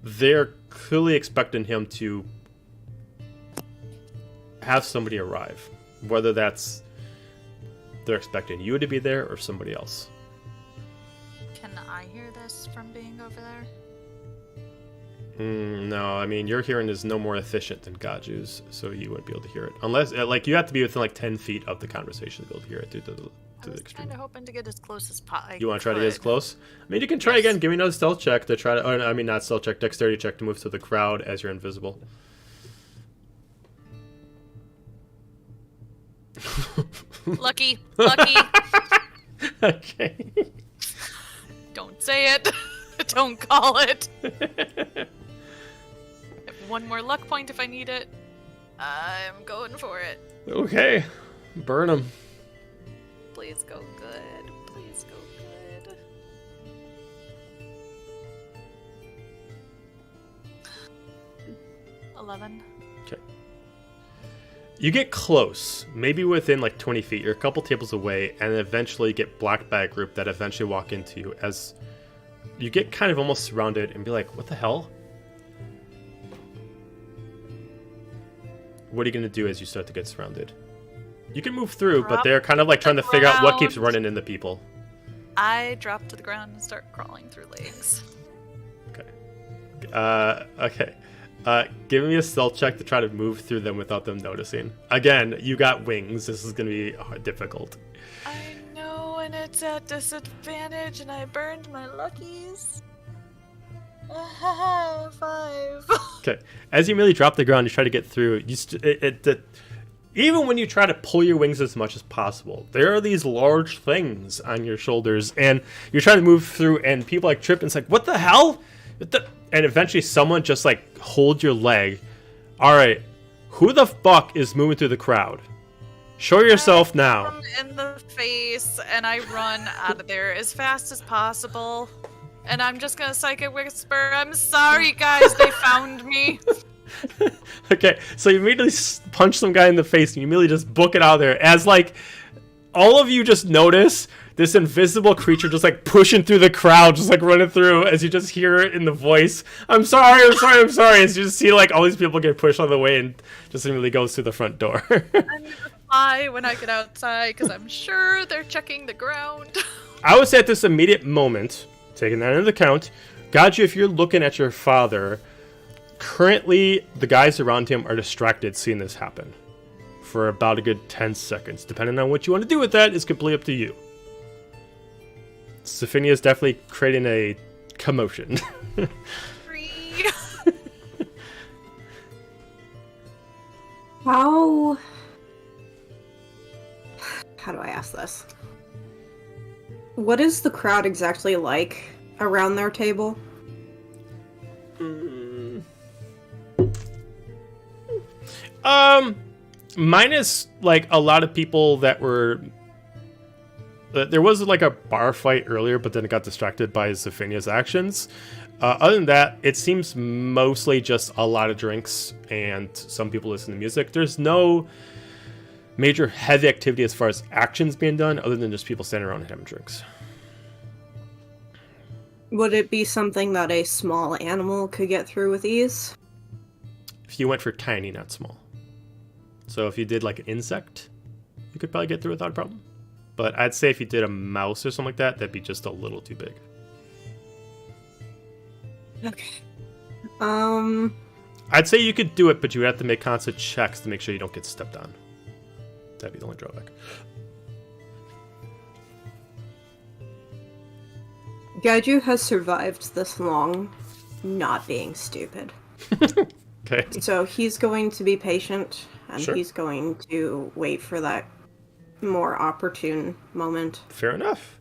they're clearly expecting him to have somebody arrive. Whether that's they're expecting you to be there or somebody else. Can I hear this from being over there? No, I mean, your hearing is no more efficient than Gaju's, so you wouldn't be able to hear it. Unless, like, you have to be within, like, 10 feet of the conversation to be able to hear it to the extreme. I was kind of hoping to get as close as possible. You want to try to get as close? I mean, you can try again. Give me another stealth check to try to... Oh, I mean, not stealth check, dexterity check to move through the crowd as you're invisible. Lucky. Okay. Don't say it. Don't call it. One more luck point if I need it. I'm going for it. Okay. Burn him. Please go good. Please go good. $11. Okay. You get close, maybe within like 20 feet. You're a couple tables away, and eventually get blocked by a group that eventually walk into you as you get kind of almost surrounded and be like, what the hell? What are you going to do as you start to get surrounded? You can move through, but they're kind of like trying to figure out what keeps running into people. I drop to the ground and start crawling through legs. Okay. Okay. Give me a stealth check to try to move through them without them noticing. Again, you got wings. This is going to be difficult. I know, and it's at disadvantage, and I burned my luckies. 5. Okay. As you merely drop the ground, you try to get through. Even when you try to pull your wings as much as possible, there are these large things on your shoulders, and you're trying to move through, and people like trip, and it's like, what the hell? And eventually someone just like holds your leg. All right, who the fuck is moving through the crowd? Show yourself now. I'm in the face, and I run out of there as fast as possible. And I'm just gonna psychic whisper, I'm sorry guys, they found me. Okay, so you immediately punch some guy in the face, and you immediately just book it out of there. As like, all of you just notice this invisible creature just like pushing through the crowd, just like running through, as you just hear it in the voice, I'm sorry, as you just see like all these people get pushed out of the way, and just immediately goes through the front door. I'm gonna fly when I get outside, because I'm sure they're checking the ground. I would say at this immediate moment, taking that into account, Gaju, if you're looking at your father, currently the guys around him are distracted seeing this happen for about a good 10 seconds. Depending on what you want to do with that is completely up to you. Sophinia is definitely creating a commotion. Free. How do I ask this? What is the crowd exactly like around their table? Minus like a lot of people that were. There was like a bar fight earlier, but then it got distracted by Zephinia's actions. Other than that, it seems mostly just a lot of drinks and some people listen to music. There's no major heavy activity as far as actions being done, other than just people standing around and having drinks. Would it be something that a small animal could get through with ease? If you went for tiny, not small. So if you did like an insect, you could probably get through without a problem. But I'd say if you did a mouse or something like that, that'd be just a little too big. Okay. I'd say you could do it, but you have to make constant checks to make sure you don't get stepped on. That'd be the only drawback. Gaiju has survived this long not being stupid. Okay. So he's going to be patient, and Sure. he's going to wait for that more opportune moment. Fair enough.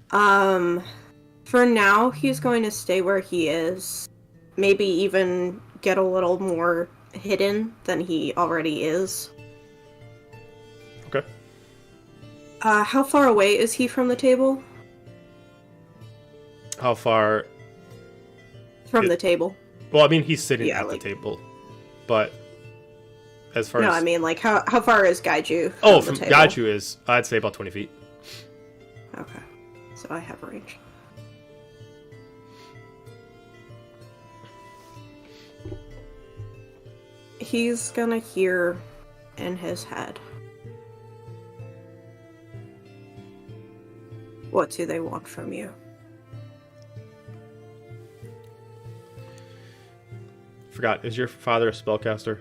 For now, he's going to stay where he is. Maybe even get a little more hidden than he already is. Okay. How far away is he from the table? How far? From the table. Well, I mean, he's sitting Yeah, at like- the table, but as far No, as I mean, like, how far is Gaiju oh, from from the table? Gaju is I'd say about 20 feet. Okay. So I have range. He's gonna hear in his head. What do they want from you? Forgot. Is your father a spellcaster?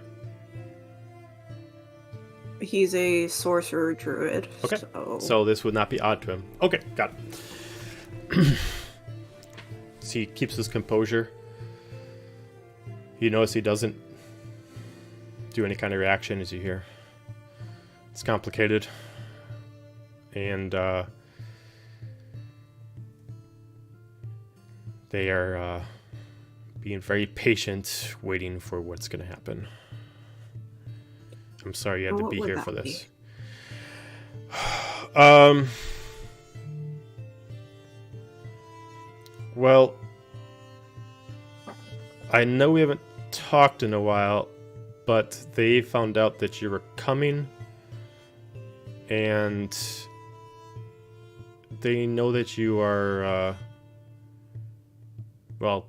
He's a sorcerer druid. Okay. So So this would not be odd to him. Okay, got it. So he keeps his composure. You notice he doesn't do any kind of reaction as you hear. It's complicated. And they are being very patient, waiting for what's going to happen. I'm sorry you had to What be would here that for be? this. Well, I know we haven't talked in a while, but they found out that you were coming, and they know that you are, well,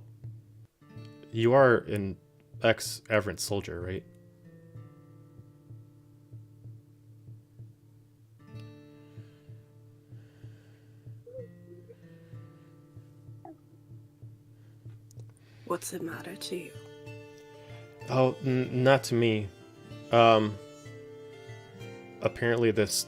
you are an ex-Everent soldier, right? what's the matter to you? Oh, not to me. Apparently this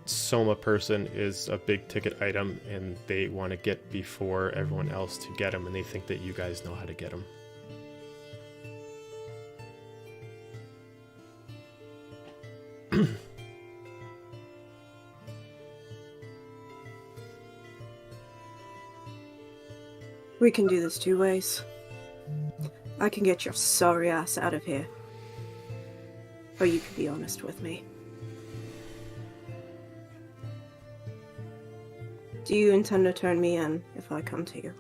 Soma person is a big ticket item, and they want to get before everyone else to get him, and they think that you guys know how to get him. We can do this two ways. I can get your sorry ass out of here. Or you can be honest with me. Do you intend to turn me in if I come to you?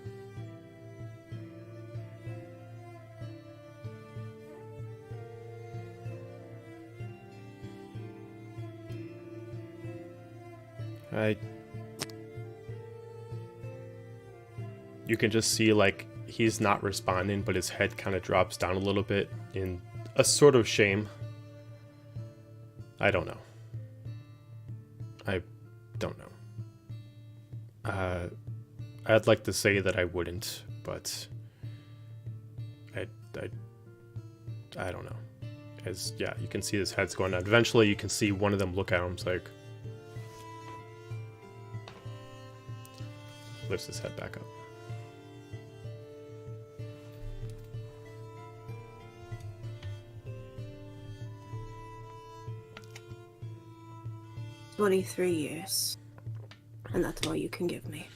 You can just see, like, he's not responding, but his head kind of drops down a little bit in a sort of shame. I don't know. I don't know. I'd like to say that I wouldn't, but I don't know. As you can see his head's going down. Eventually, you can see one of them look at him. It's like lifts his head back up. $23, and that's all you can give me.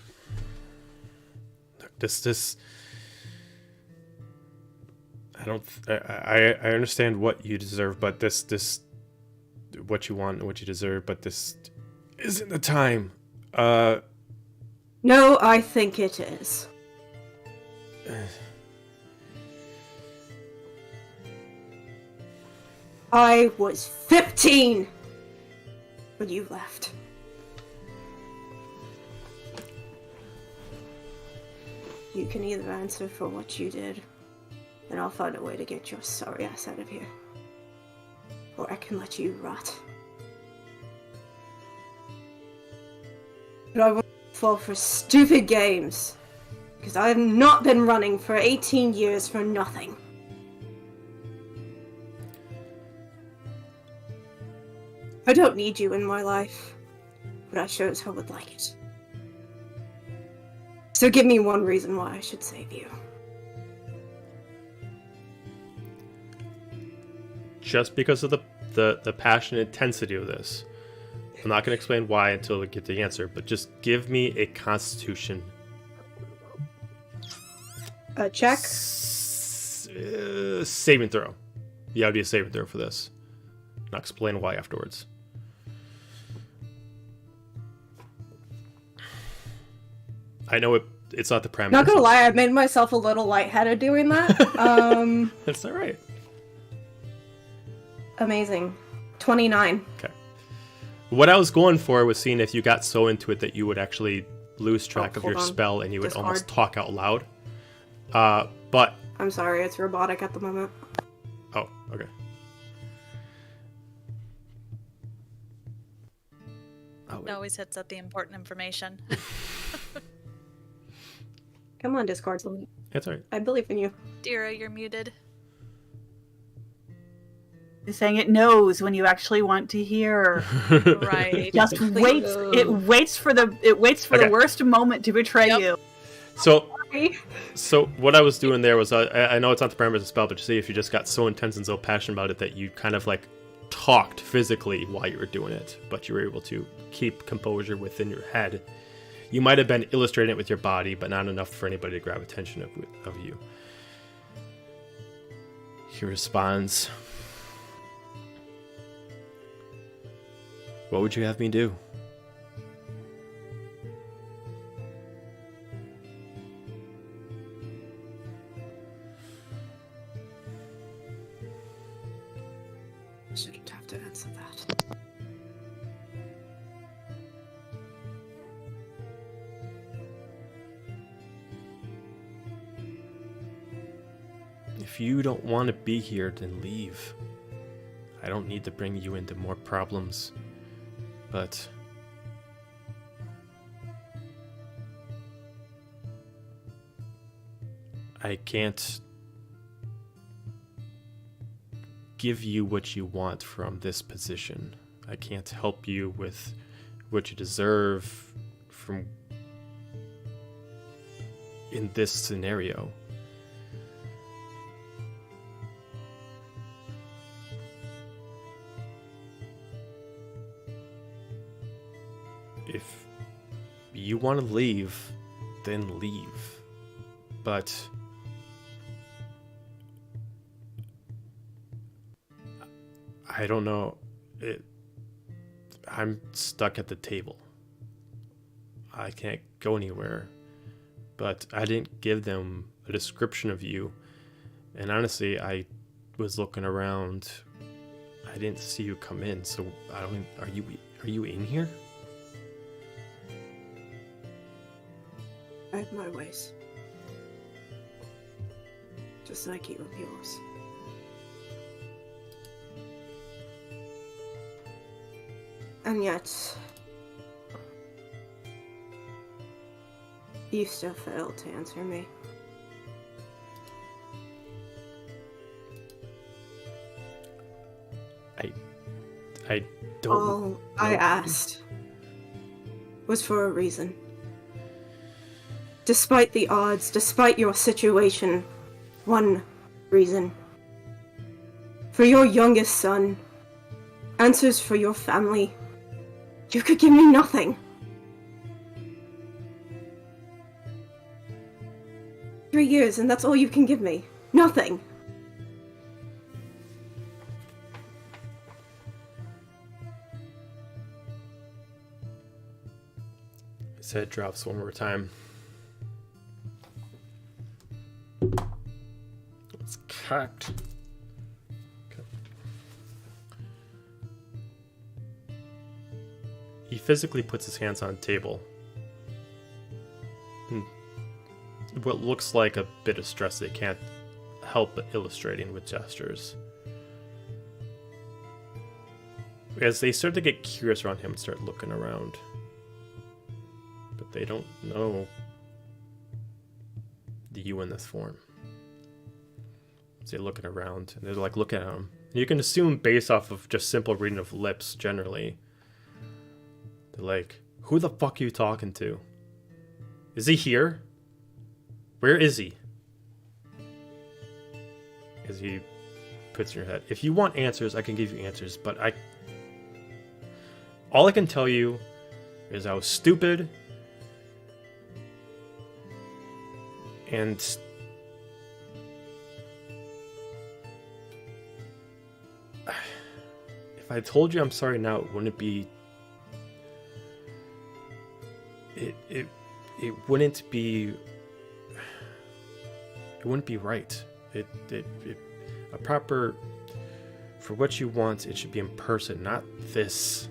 Look, this. I understand what you deserve, but this, what you want and what you deserve, but this isn't the time. No, I think it is. I was 15 when you left. You can either answer for what you did, and I'll find a way to get your sorry ass out of here. Or I can let you rot. But I won't fall for stupid games, because I have not been running for 18 years for nothing. I don't need you in my life, but I sure as hell would like it. So give me one reason why I should save you. Just because of the passion and intensity of this. I'm not going to explain why until we get the answer, but just give me a Constitution. A check? Saving throw. Yeah, it would be a saving throw for this. I'll explain why afterwards. I know it's not the parameters. Not gonna lie, I made myself a little lightheaded doing that. That's all right. Amazing. 29. Okay. What I was going for was seeing if you got so into it that you would actually lose track of your spell and you would almost talk out loud. But I'm sorry, it's robotic at the moment. oh, okay. It always hits at the important information. Come on, Discord. That's all right. I believe in you. Dira, you're muted. You're saying it knows when you actually want to hear. Right. Just waits. It waits for the worst moment to betray you. So what I was doing there was I know it's not the parameters of the spell, but you see if you just got so intense and so passionate about it that you kind of like talked physically while you were doing it, but you were able to keep composure within your head. You might have been illustrating it with your body, but not enough for anybody to grab attention of you. He responds, "What would you have me do?" I shouldn't have to answer that. If you don't want to be here, then leave. I don't need to bring you into more problems. But I can't give you what you want from this position. I can't help you with what you deserve from in this scenario. If you want to leave, then leave. But I don't know. I'm stuck at the table. I can't go anywhere. But I didn't give them a description of you. And honestly, I was looking around. I didn't see you come in. So I don't. Are you in here? I have my ways. Just like you have yours. And yet, you still failed to answer me. I don't. All I asked was for a reason. Despite the odds, despite your situation, one reason. For your youngest son, answers for your family. You could give me nothing. 3 years, and that's all you can give me. Nothing. His head drops one more time. It's cocked. Okay. He physically puts his hands on the table. What looks like a bit of stress they can't help but illustrating with gestures. As they start to get curious around him and start looking around. But they don't know you in this form. So they're looking around and they're like looking at him. And you can assume based off of just simple reading of lips generally. They're like, who the fuck are you talking to? Is he here? Where is he? As he puts in your head. If you want answers, I can give you answers, but all I can tell you is I was stupid and if I told you I'm sorry now, it wouldn't be it wouldn't be right. A proper, for what you want, it should be in person, not this.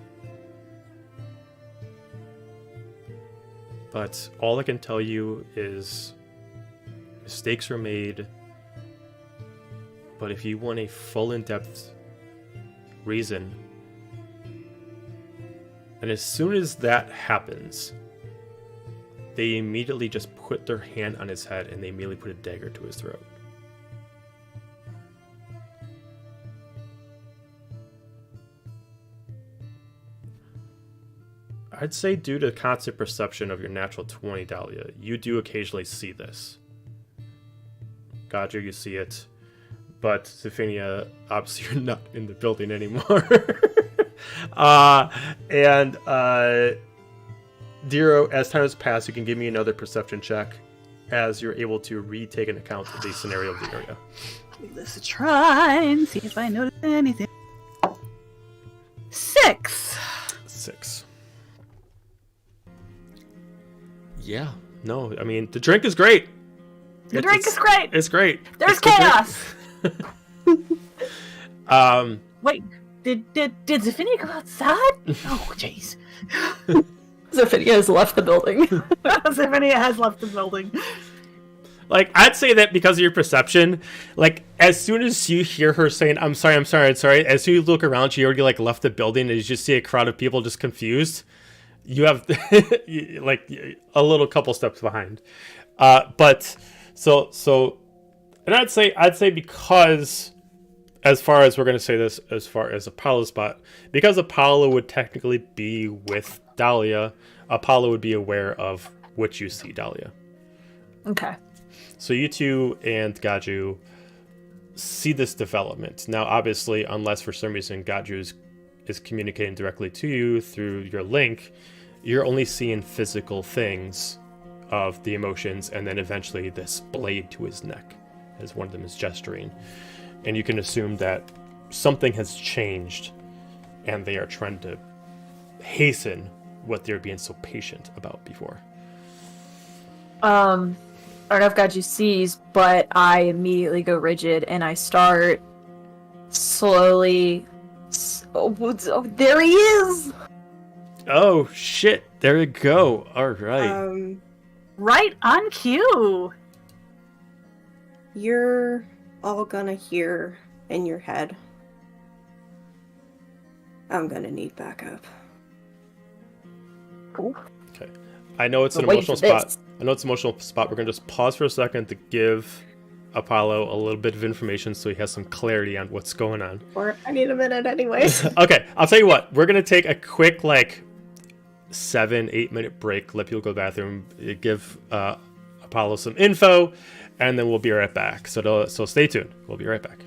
But all I can tell you is mistakes were made. But if you want a full in-depth reason, and as soon as that happens, they immediately just put their hand on his head and they immediately put a dagger to his throat. I'd say due to constant perception of your natural 20, Dahlia, you do occasionally see this. Gaju, you see it. But Zephania, obviously you're not in the building anymore. Diro, as time has passed, you can give me another perception check as you're able to retake an account of the scenario of the area. Give this a try and see if I notice anything. 6. 6. Yeah, no, I mean, the drink is great. The drink is great. It's great. There's chaos. Wait, did Zephania go outside? Oh, jeez. Zephania has left the building. Zephania has left the building. Like, I'd say that because of your perception, like, as soon as you hear her saying, I'm sorry, as soon as you look around, she already, like, left the building, and you just see a crowd of people just confused. You have, like, a little couple steps behind. But, so, and I'd say because, as far as we're going to say this, as far as Apollo's spot, because Apollo would technically be with Dahlia, Apollo would be aware of what you see, Dahlia. Okay. So you two and Gaju see this development. Now, obviously, unless for some reason Gaju is communicating directly to you through your link, you're only seeing physical things of the emotions, and then eventually this blade to his neck, as one of them is gesturing. And you can assume that something has changed, and they are trying to hasten what they're being so patient about before. I don't know if Gaju sees, but I immediately go rigid and I start slowly. Oh, there he is! Oh shit! There you go. All right. Right on cue. You're all gonna hear in your head, I'm gonna need backup. Cool. Okay. I know it's an emotional spot. I know it's an emotional spot. We're gonna just pause for a second to give Apollo a little bit of information so he has some clarity on what's going on. Or I need a minute anyways. Okay, I'll tell you what. We're gonna take a quick 7-8 minute break. Let people go to the bathroom. Give Apollo some info, and then we'll be right back. So stay tuned. We'll be right back.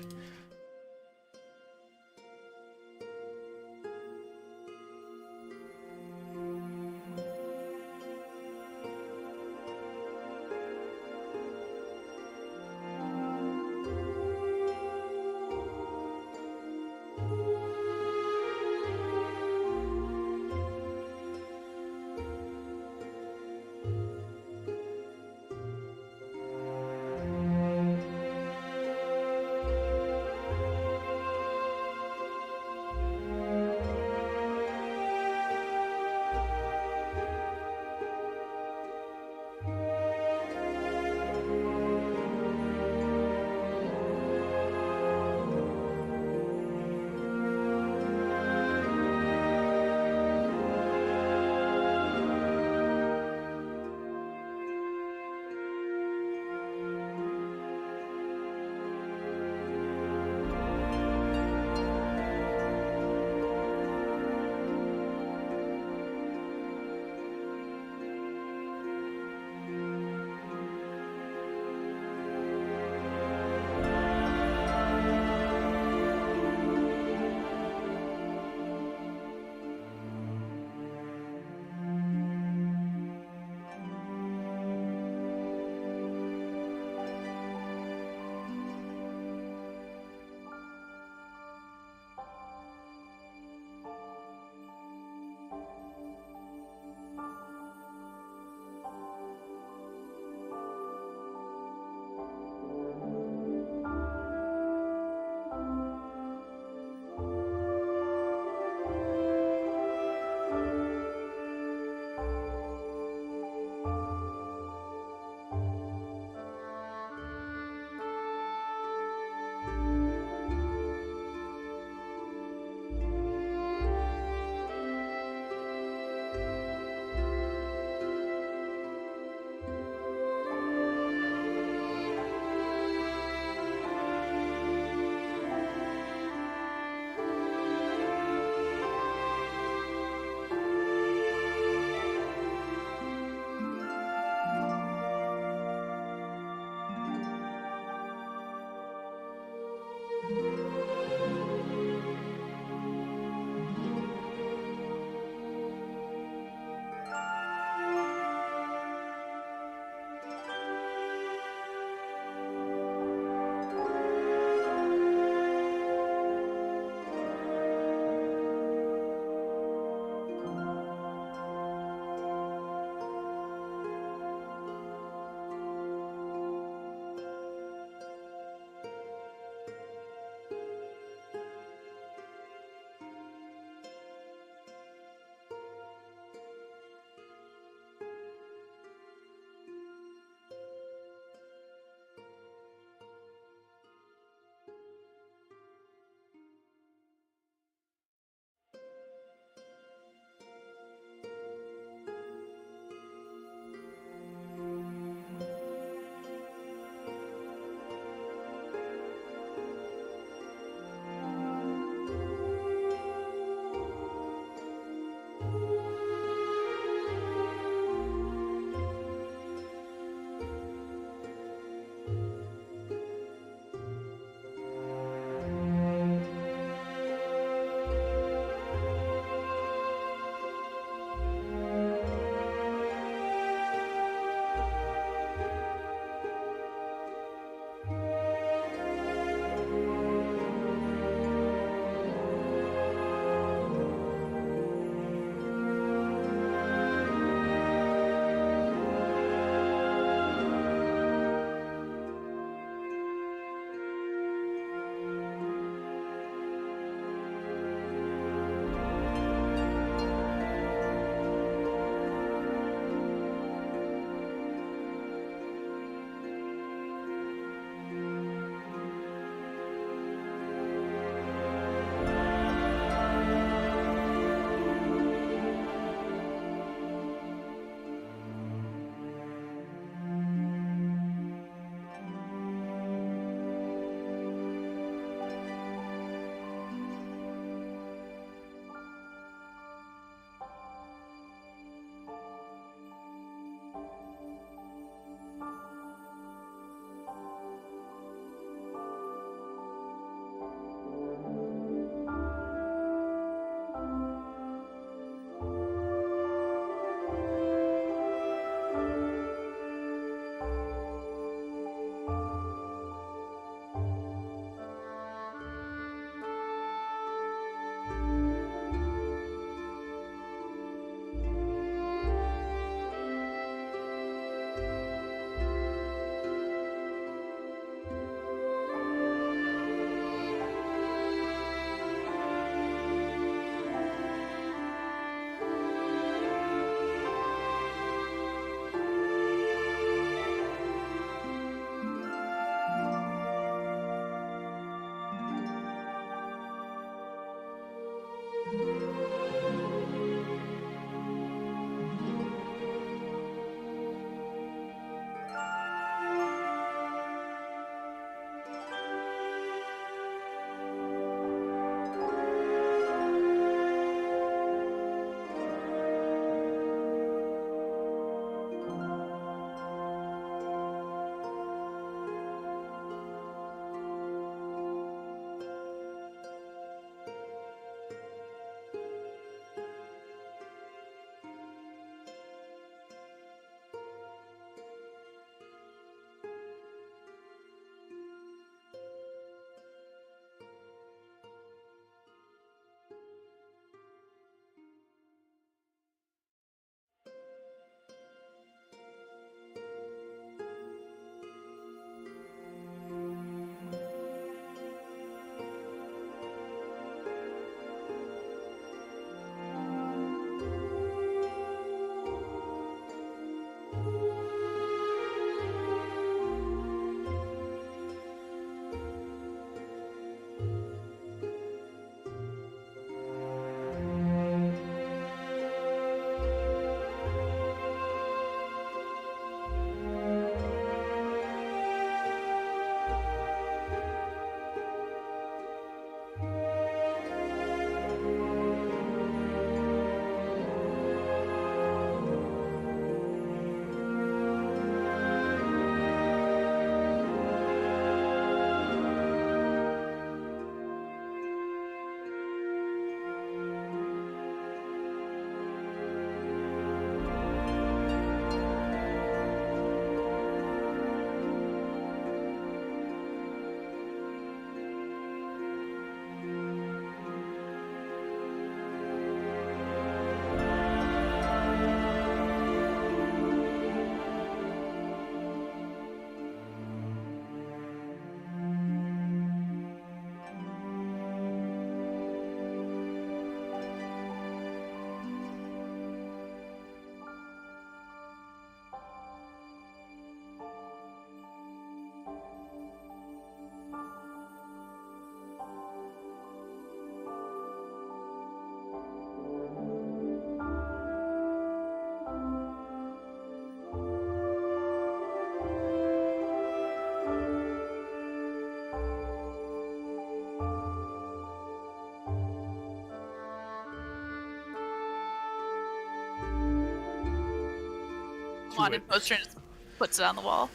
wanted poster and just puts it on the wall.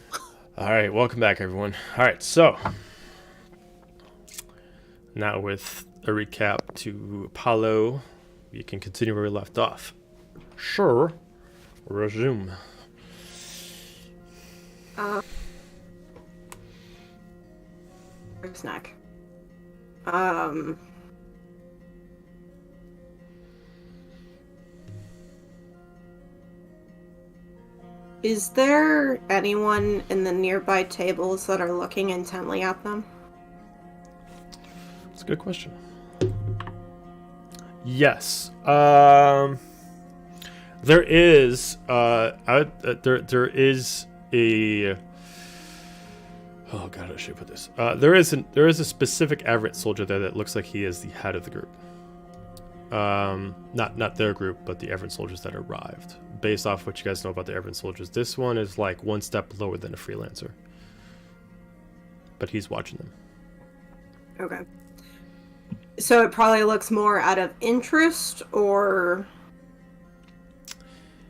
All right, welcome back, everyone. All right, so now with a recap to Apollo, we can continue where we left off. Sure. Resume. Snack. Is there anyone in the nearby tables that are looking intently at them? That's a good question. Yes. There is there is a oh god, how should I put this? There is a specific Everett soldier there that looks like he is the head of the group. Not their group, but the Everett soldiers that arrived. Based off what you guys know about the Everett soldiers, this one is like one step lower than a freelancer. But he's watching them. Okay. So it probably looks more out of interest, or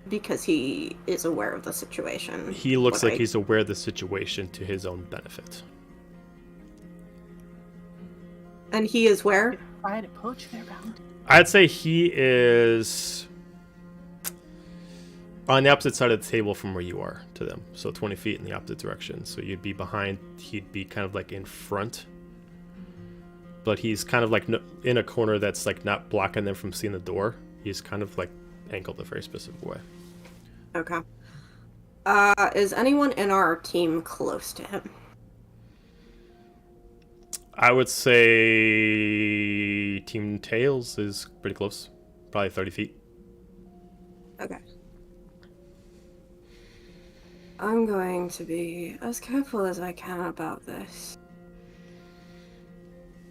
because he is aware of the situation? He looks like he's aware of the situation to his own benefit. And he is where? Try to poach me around. I'd say he is on the opposite side of the table from where you are to them. So 20 feet in the opposite direction. So you'd be behind, he'd be kind of like in front. But he's kind of like in a corner that's like not blocking them from seeing the door. He's kind of like angled a very specific way. Okay. Is anyone in our team close to him? I would say Team Tails is pretty close. Probably 30 feet. Okay. I'm going to be as careful as I can about this.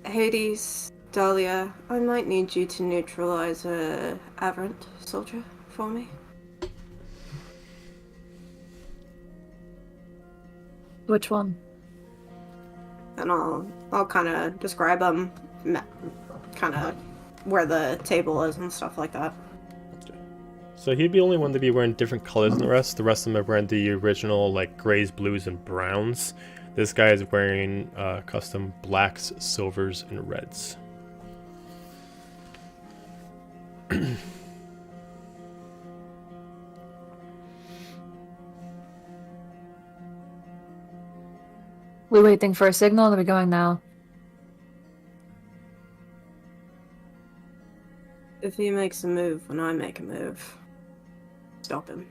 Hades, Dahlia, I might need you to neutralize a aberrant soldier for me. Which one? And I'll kind of describe them, kind of where the table is and stuff like that. So he'd be the only one to be wearing different colors than the rest. The rest of them are wearing the original like grays, blues, and browns. This guy is wearing custom blacks, silvers, and reds. We waiting for a signal, or are we going now? If he makes a move when I make a move, stop him.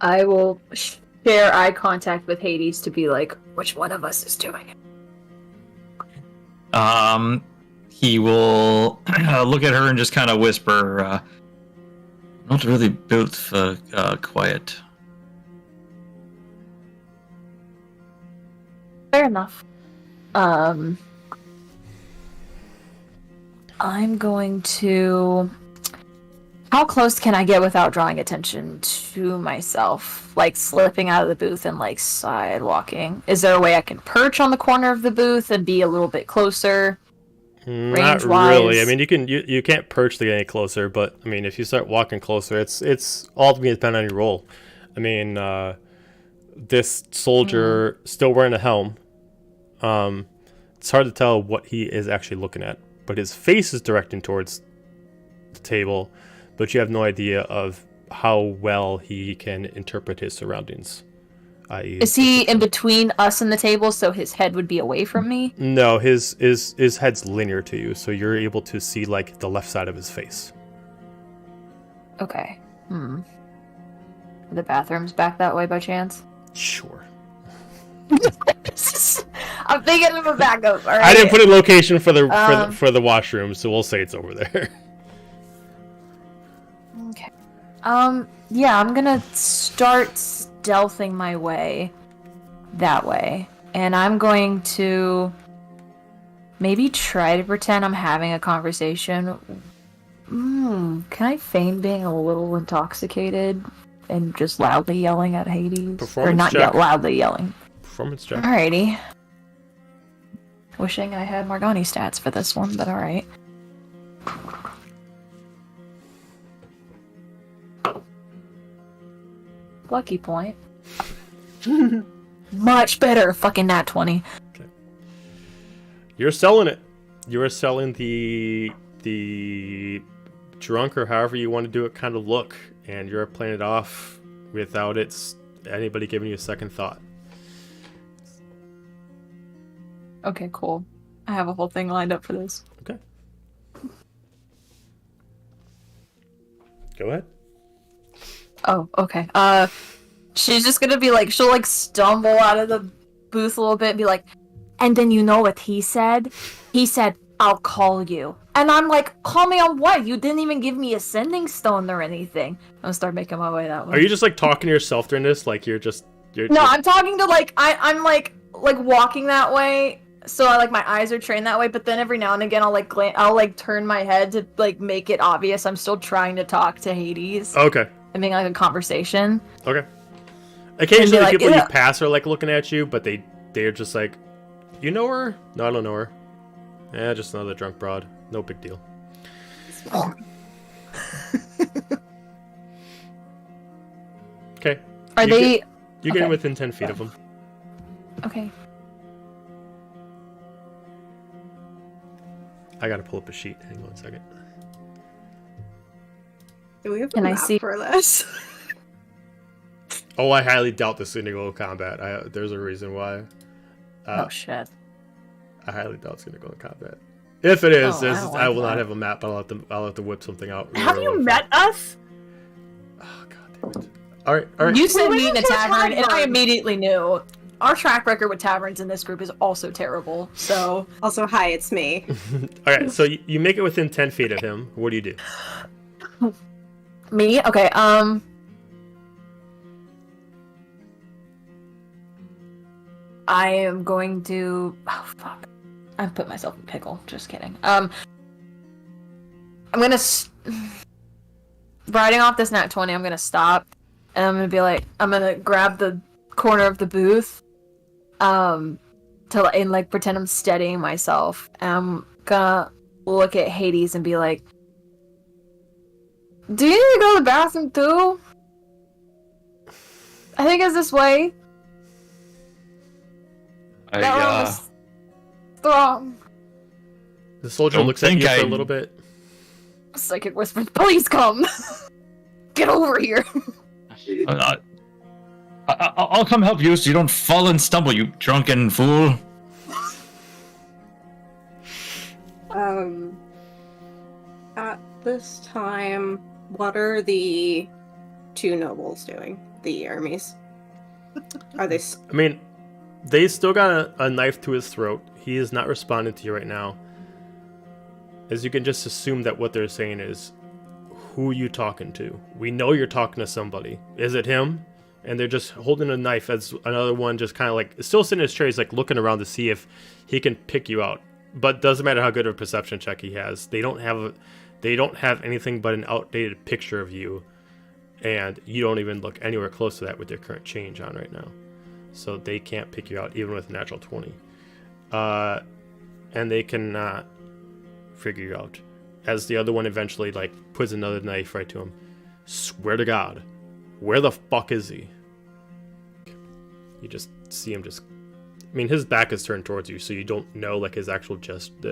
I will share eye contact with Hades to be like, which one of us is doing it? He will look at her and just kind of whisper, not really built for quiet. Fair enough. I'm going to... How close can I get without drawing attention to myself? Like slipping out of the booth and like sidewalking. Is there a way I can perch on the corner of the booth and be a little bit closer? Not really. I mean, you can't perch to get any closer, but I mean, if you start walking closer, it's all to be dependent on your role. I mean, this soldier still wearing a helm. It's hard to tell what he is actually looking at, but his face is directing towards the table, but you have no idea of how well he can interpret his surroundings. Is he in between us and the table, so his head would be away from me? No, his head's linear to you, so you're able to see like the left side of his face. Okay. The bathroom's back that way by chance? Sure. I'm thinking of a backup. All right. I didn't put a location for the washroom, so we'll say it's over there. Okay. Yeah, I'm gonna start stealthing my way that way, and I'm going to maybe try to pretend I'm having a conversation. Can I feign being a little intoxicated and just loudly yelling at Hades? Performance or not check. Loudly yelling. Performance check. Alrighty. Wishing I had Margani stats for this one, but alright. Lucky point. Much better. Fucking nat 20. Okay. You're selling it. You are selling the drunk, or however you want to do it, kind of look, and you're playing it off without anybody giving you a second thought. Okay, cool. I have a whole thing lined up for this. Okay. Go ahead. Oh, okay. She's just gonna be like, she'll like stumble out of the booth a little bit and be like, and then you know what he said? He said, I'll call you. And I'm like, call me on what? You didn't even give me a sending stone or anything. I'm gonna start making my way that way. Are you just like talking to yourself during this? Like you're No, I'm talking to like, I'm like walking that way. So I like my eyes are trained that way, but then every now and again I'll like turn my head to like make it obvious I'm still trying to talk to Hades. Okay. And make like a conversation. Okay. Occasionally like, people yeah. you pass are like looking at you, but they're just like, you know her? No, I don't know her. Yeah, just another drunk broad. No big deal. Okay. Are they? You're getting within 10 feet of them. Okay. I gotta pull up a sheet. Hang on a second. Do we have a Can I map see- for this? Oh, I highly doubt this is gonna go combat. There's a reason why. Oh shit. I highly doubt it's gonna go in combat. If it is, Oh, I don't I like will not that. have a map. I'll have to whip something out. Have you met us? Oh god damn it! All right. You said We meet in a went to a tavern, and I tavern. immediately knew. Our track record with taverns in this group is also terrible. So Also, hi, it's me. All right. So you make it within 10 feet of him. What do you do? me, okay. I am going to. Oh fuck! I've put myself in pickle. Just kidding. I'm gonna. Riding off this nat 20, I'm gonna stop, and I'm gonna be like, I'm gonna grab the corner of the booth, and like pretend I'm steadying myself. And I'm gonna look at Hades and be like, "Do you need to go to the bathroom too? I think it's this way." That one was strong. The soldier Don't looks at think you for a I- little bit. Psychic whispers, "Please come! Get over here!" I'll come help you so you don't fall and stumble, you drunken fool. At this time, what are the two nobles doing? The armies? Are they? I mean, they still got a knife to his throat. He is not responding to you right now. As you can just assume that what they're saying is, who you talking to? We know you're talking to somebody. Is it him? And they're just holding a knife as another one just kind of like, still sitting in his chair. He's like looking around to see if he can pick you out. But doesn't matter how good of a perception check he has. They don't have anything but an outdated picture of you. And you don't even look anywhere close to that with their current change on right now. So they can't pick you out even with a natural 20. And they cannot figure you out. As the other one eventually like puts another knife right to him. Swear to God, where the fuck is he? You just see him just. I mean, his back is turned towards you, so you don't know like his actual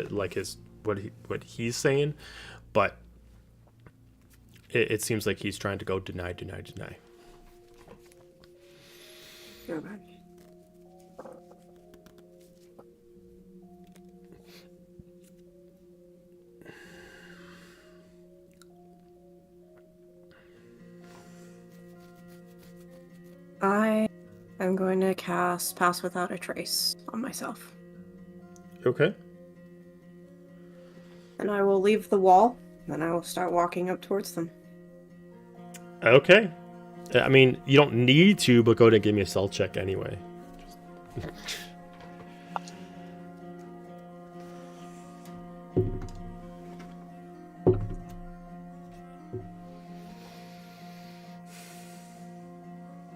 like his what he's saying, but it seems like he's trying to go deny. Okay. I am going to cast Pass Without a Trace on myself. Okay. And I will leave the wall, and I will start walking up towards them. Okay. I mean, you don't need to, but go ahead and give me a stealth check anyway.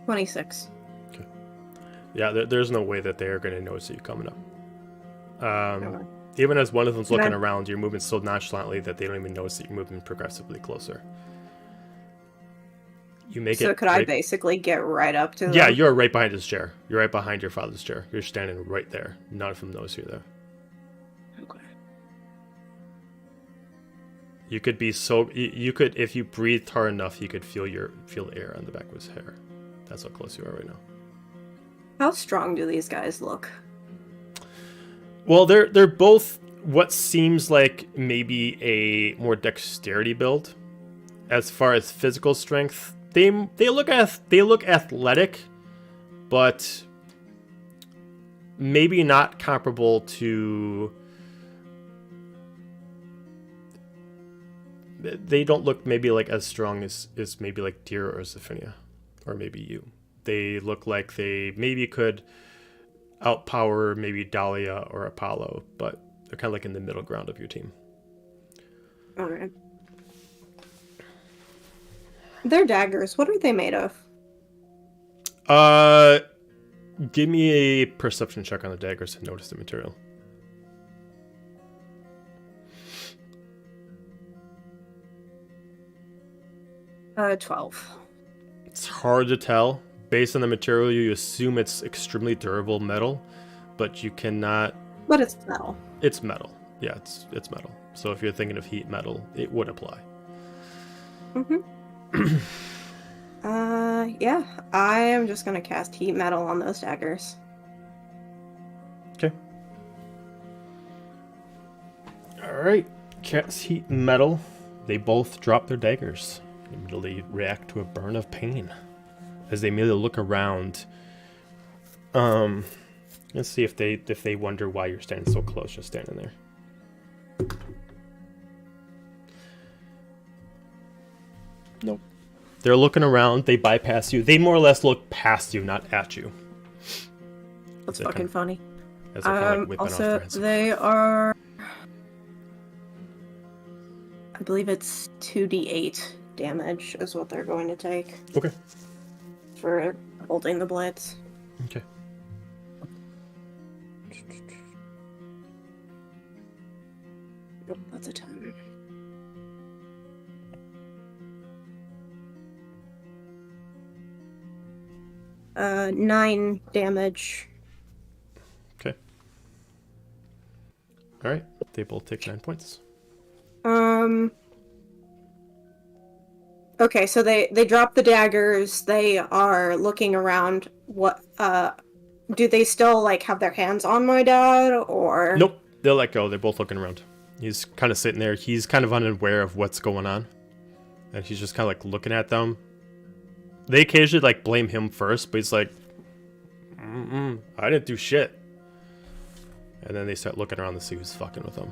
26. Yeah, there's no way that they are going to notice you coming up. Okay. Even as one of them's looking Okay. around, you're moving so nonchalantly that they don't even notice that you're moving progressively closer. You make So it. could I basically get right up to them? Yeah, you're right behind his chair. You're right behind your father's chair. You're standing right there. None of them knows you're there. Okay. You could be so. You could, if you breathed hard enough, you could feel the air on the back of his hair. That's how close you are right now. How strong do these guys look? Well, they're both what seems like maybe a more dexterity build. As far as physical strength, they look athletic, but maybe not comparable to. They don't look maybe like as strong as maybe like Deer or Zephynia, or maybe you. They look like they maybe could outpower maybe Dahlia or Apollo, but they're kind of like in the middle ground of your team. Alright. They're daggers. What are they made of? Give me a perception check on the daggers to notice the material. Uh, 12. It's hard to tell. Based on the material, you assume it's extremely durable metal, but you cannot... But it's metal. It's metal. Yeah, it's metal. So if you're thinking of heat metal, it would apply. Mm-hmm. Yeah. I am just gonna cast heat metal on those daggers. Okay. Alright. Cast heat metal. They both drop their daggers. Immediately react to a burn of pain. As they immediately look around. Let's see if they wonder why you're standing so close, just standing there. Nope. They're looking around. They bypass you. They more or less look past you, not at you. That's fucking funny. As they're kinda, like, whipping off their Also, hands. they are... I believe it's 2d8 damage is what they're going to take. Okay. For holding the blitz. Okay. Nope, that's a 10. Uh, 9 damage. Okay. Alright. They both take 9 points. Okay, so they drop the daggers. They are looking around. What, do they still, like, have their hands on my dad, or? Nope. They'll let go. They're both looking around. He's kind of sitting there. He's kind of unaware of what's going on. And he's just kind of, like, looking at them. They occasionally, like, blame him first, but he's like, I didn't do shit. And then they start looking around to see who's fucking with them.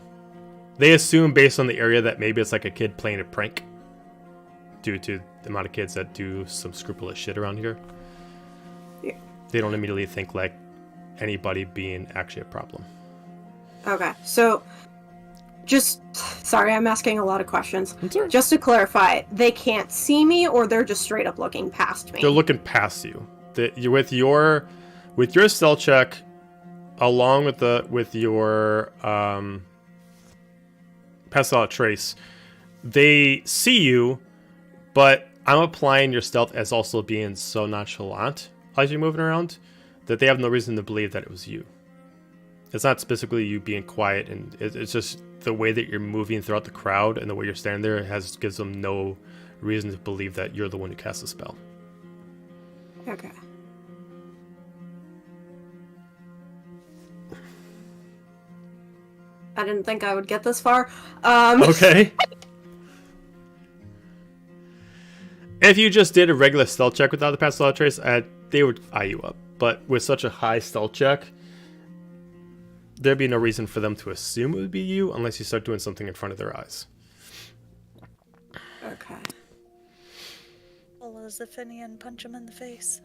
They assume, based on the area, that maybe it's like a kid playing a prank. Due to the amount of kids that do some scrupulous shit around here. Yeah. They don't immediately think, like, anybody being actually a problem. Okay, so... Sorry, I'm asking a lot of questions. Sorry. Just to clarify, they can't see me, or they're just straight up looking past me? They're looking past you. With your stealth check, along with your pestilent trace, they see you, but I'm applying your stealth as also being so nonchalant as you're moving around that they have no reason to believe that it was you. It's not specifically you being quiet, and it's just the way that you're moving throughout the crowd and the way you're standing there gives them no reason to believe that you're the one who cast the spell. Okay. I didn't think I would get this far. Okay. If you just did a regular stealth check without the pestilent trace, they would eye you up. But with such a high stealth check, there'd be no reason for them to assume it would be you unless you start doing something in front of their eyes. Okay. Pull a Zephynia and punch him in the face.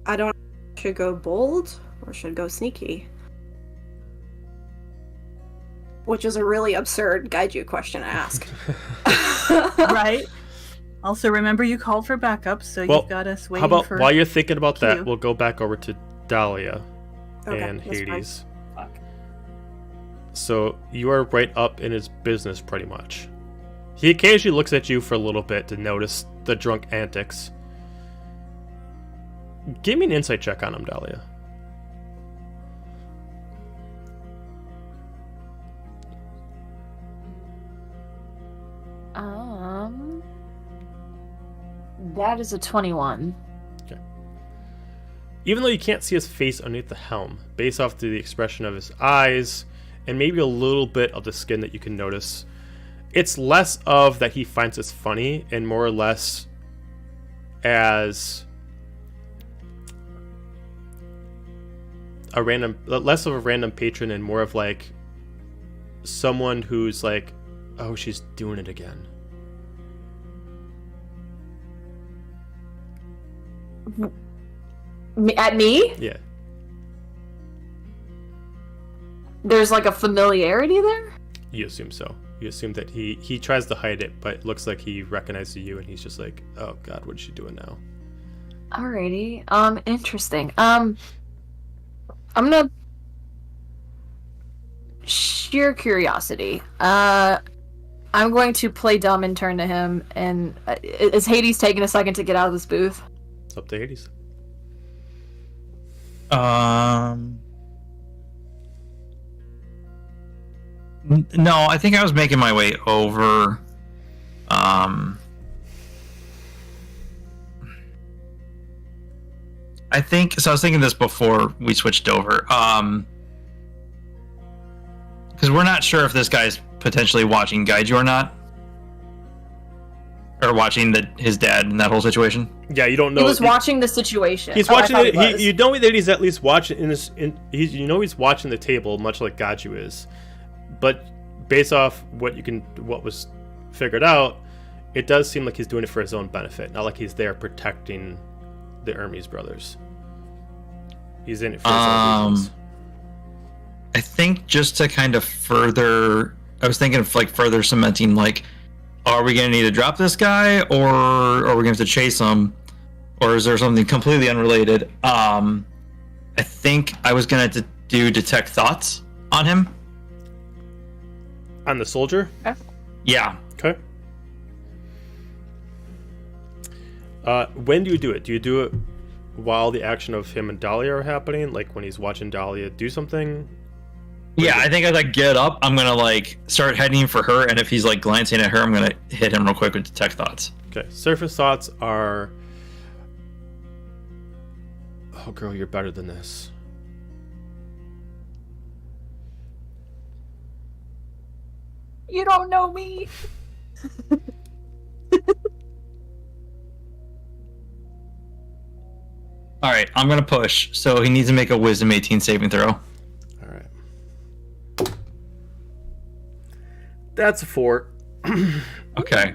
I don't should go bold or should go sneaky. Which is a really absurd Gaiju question to ask. Right. Also, remember you called for backup, so you've got us waiting how about for... while you're thinking about Q. that, we'll go back over to Dahlia Okay, and that's fine. Hades. So you are right up in his business pretty much. He occasionally looks at you for a little bit to notice the drunk antics. Give me an insight check on him, Dahlia. That is a 21. Okay. Even though you can't see his face underneath the helm, based off the expression of his eyes and maybe a little bit of the skin that you can notice, it's less of that he finds this funny and more or less as less of a random patron and more of like someone who's like, oh, she's doing it again. At me? Yeah. There's like a familiarity there? You assume so. You assume that he tries to hide it, but it looks like he recognizes you and he's just like, oh god, what is she doing now? Alrighty. Interesting. I'm gonna... Sheer curiosity. I'm going to play dumb and turn to him, and is Hades taking a second to get out of this booth? It's up to Hades. No, I think I was making my way over. I think so. I was thinking this before we switched over. Because we're not sure if this guy's potentially watching Gaiju or not, or watching his dad in that whole situation. Yeah, you don't know. He was watching the situation. He's watching it. You know that he's at least watching he's watching the table, much like Gaiju is. But based off what was figured out, it does seem like he's doing it for his own benefit, not like he's there protecting the Hermes brothers. He's in it for his own reasons. I think just to kind of further, I was thinking of like further cementing, like, are we going to need to drop this guy, or are we going to have to chase him, or is there something completely unrelated? I think I was going to do detect thoughts on him. On the soldier? Yeah. Okay. When do you do it? Do you do it while the action of him and Dahlia are happening? Like when he's watching Dahlia do something? Yeah, I think as I get up, I'm going to like start heading for her, and if he's like glancing at her, I'm going to hit him real quick with detect thoughts. Okay. Surface thoughts are... Oh, girl, you're better than this. You don't know me. All right, I'm going to push, so he needs to make a Wisdom 18 saving throw. All right. That's a 4. Okay.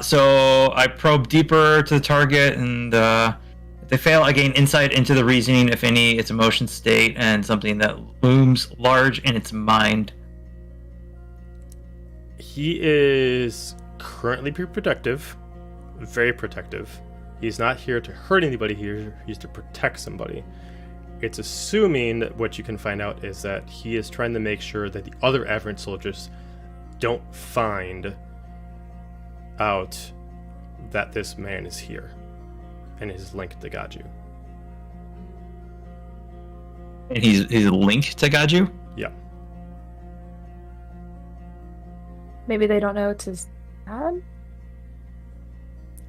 So I probe deeper to the target, and if they fail, I gain insight into the reasoning, if any, its emotion state, and something that looms large in its mind. He is currently protective, very protective. He's not here to hurt anybody here, he's to protect somebody. It's assuming that what you can find out is that he is trying to make sure that the other Aberrant soldiers don't find out that this man is here and is linked to Gaiju. And he's linked to Gaiju? Yeah. Maybe they don't know it's his dad?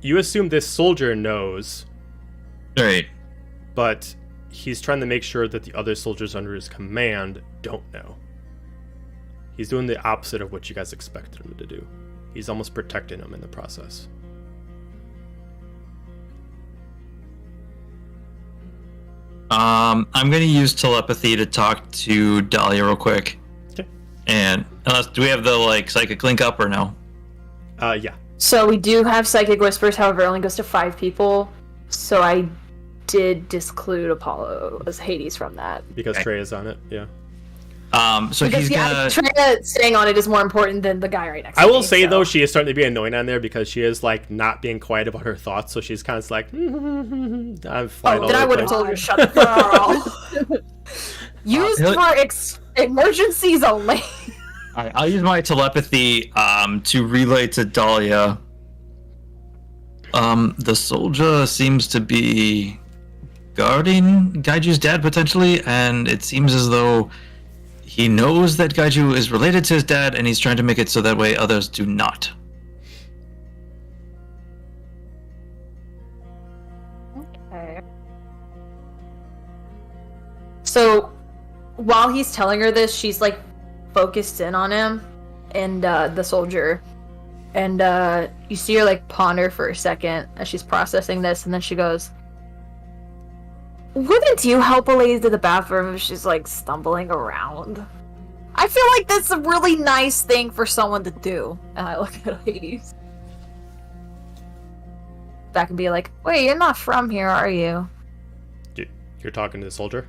You assume this soldier knows, Right. but he's trying to make sure that the other soldiers under his command don't know. He's doing the opposite of what you guys expected him to do. He's almost protecting them in the process. I'm going to use telepathy to talk to Dahlia real quick. Okay. And do we have the like psychic link up or no? Yeah. So we do have Psychic Whispers, however, it only goes to 5 people. So I did disclude Apollo as Hades from that. Because Trey is on it, yeah. So Because he's gonna. Trina staying on it is more important than the guy right next to I me. will say, though, she is starting to be annoying on there because she is, like, not being quiet about her thoughts, so she's kind of like, I'm fine. Oh, then I would have told her, shut up, girl. Used for emergencies only. Alright, I'll use my telepathy to relay to Dahlia. The soldier seems to be guarding Gaiju's dad potentially, and it seems as though he knows that Gaiju is related to his dad, and he's trying to make it so that way others do not. Okay. So, while he's telling her this, she's like focused in on him and the soldier, and you see her like ponder for a second as she's processing this, and then she goes, "Wouldn't you help a lady to the bathroom if she's like stumbling around? I feel like that's a really nice thing for someone to do." And I look at Hades. That can be like, "Wait, you're not from here, are you?" You're talking to the soldier?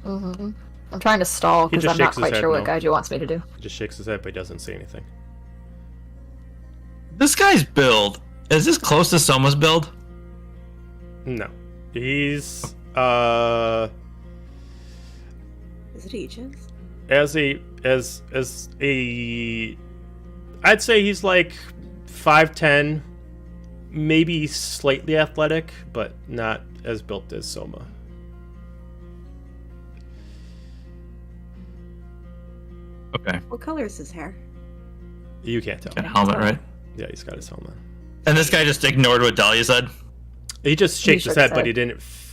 Mm-hmm. I'm trying to stall because I'm not quite sure what Gaiju wants me to do. He just shakes his head, but he doesn't say anything. This guy's build, is this close to Soma's build? No. He's, Is it Aegis? I'd say he's like 5'10", maybe slightly athletic, but not as built as Soma. Okay. What color is his hair? You can't tell. Got a helmet, right? Yeah, he's got his helmet. And this guy just ignored what Dahlia said? He just shakes his shook his head, but head.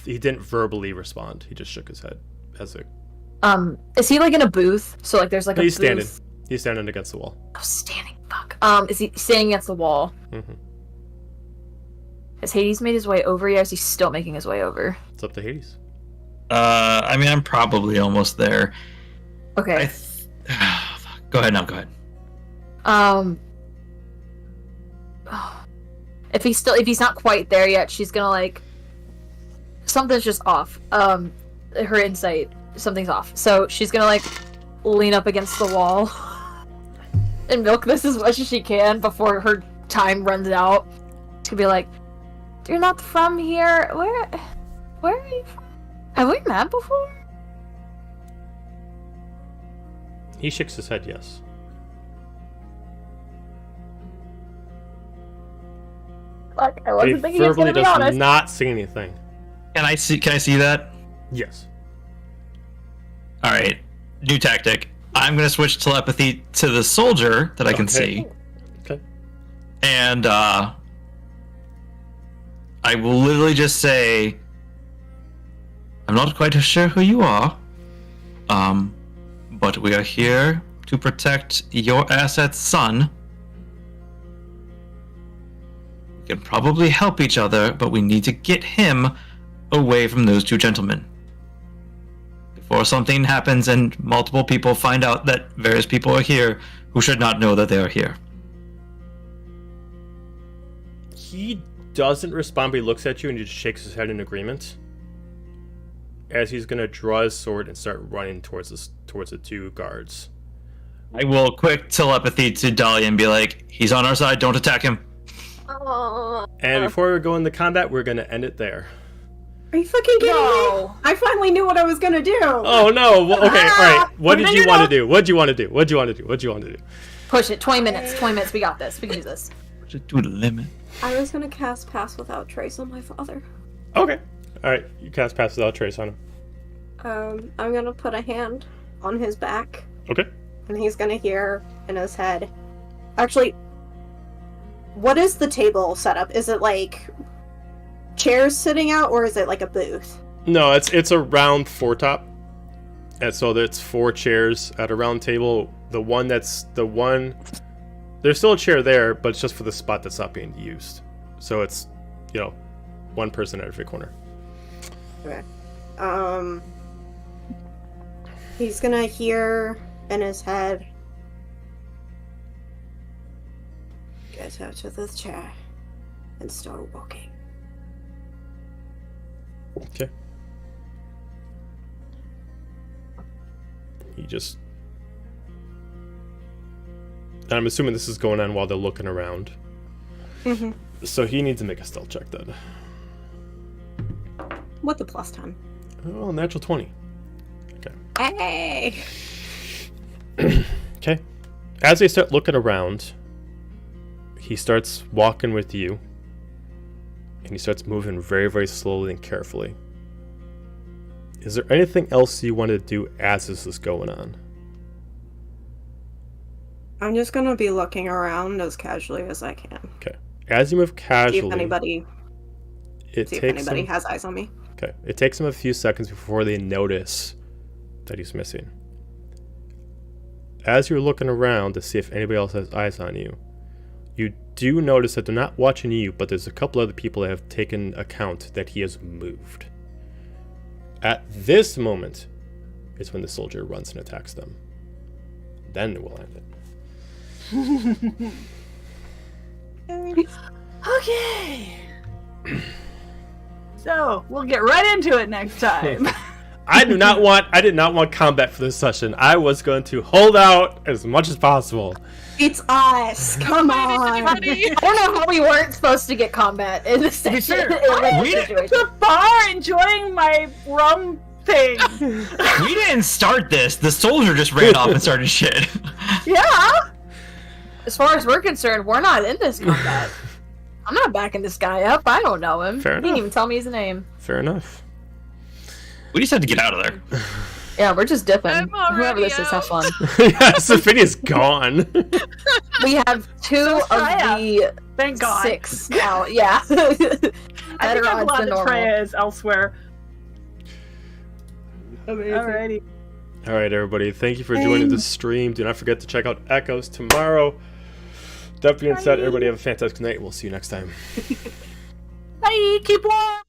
he didn't verbally respond. He just shook his head as a. Is he like in a booth? So like there's like a He's booth. standing. He's standing against the wall. Oh, standing. Fuck. Is he standing against the wall? Mm-hmm. Has Hades made his way over yet? Or is he still making his way over? It's up to Hades. I mean, I'm probably almost there. Okay. Go ahead now, go ahead. If he's not quite there yet, she's gonna like something's just off. Her insight, something's off. So she's gonna like lean up against the wall and milk this as much as she can before her time runs out. She's gonna be like, "You're not from here. Where are you from? Have we met before?" He shakes his head, yes. Fuck, I But wasn't he thinking he was verbally gonna be does honest. not say anything. Can I see that? Yes. Alright. New tactic. I'm gonna switch telepathy to the soldier that I can see. Okay. And I will literally just say, I'm not quite sure who you are. But we are here to protect your asset's son. We can probably help each other, but we need to get him away from those two gentlemen. Before something happens and multiple people find out that various people are here who should not know that they are here. He doesn't respond, but he looks at you and he just shakes his head in agreement. As he's gonna draw his sword and start running towards the two guards. I will quick telepathy to Dahlia and be like, he's on our side, don't attack him. And before we go into combat, we're gonna end it there. Are you fucking kidding me? No. I finally knew what I was gonna do. Oh no! Well, okay, all right. What did you No. want to do? What do you want to do? What do you want to do? What do you want to do? Push it. 20 minutes. 20 minutes. We got this. We can do this. Just do the limit. I was gonna cast Pass Without Trace on my father. Okay. All right. You cast Pass Without Trace on him. I'm gonna put a hand on his back, Okay. and he's gonna hear in his head. Actually, what is the table setup? Is it like chairs sitting out, or is it like a booth? No, it's a round foretop, and so it's 4 chairs at a round table. There's still a chair there, but it's just for the spot that's not being used. So it's, one person at every corner. Okay. He's gonna hear in his head, get out of this chair and start walking. Okay. And I'm assuming this is going on while they're looking around. Mm-hmm. So he needs to make a stealth check then. With the +10. Oh, natural 20. Okay. Hey! Okay. As they start looking around, he starts walking with you. And he starts moving very, very slowly and carefully. Is there anything else you want to do as this is going on? I'm just gonna be looking around as casually as I can. Okay. As you move casually, See if anybody him, has eyes on me. Okay. It takes them a few seconds before they notice that he's missing. As you're looking around to see if anybody else has eyes on you, you do notice that they're not watching you, but there's a couple other people that have taken account that he has moved. At this moment is when the soldier runs and attacks them. Then we'll end it. Okay. So we'll get right into it next time. I did not want combat for this session. I was going to hold out as much as possible. It's us! Come on! I don't know how we weren't supposed to get combat in this session. I'm at the bar enjoying my rum thing. We didn't start this. The soldier just ran off and started shit. Yeah. As far as we're concerned, we're not in this combat. I'm not backing this guy up. I don't know him. Fair He didn't enough. even tell me his name. Fair enough. We just had to get out of there. Yeah, we're just dipping. I'm already Whoever this is, have fun. Yeah, Sophinia's gone. We have two So of Freya. the Thank God. 6 now. Yeah. I think Better I'm odds glad than that normal. Freya is elsewhere. Amazing. Alrighty. All right, everybody. Thank you for joining the stream. Do not forget to check out Echoes tomorrow. That being said, everybody have a fantastic night. We'll see you next time. Bye. Keep warm.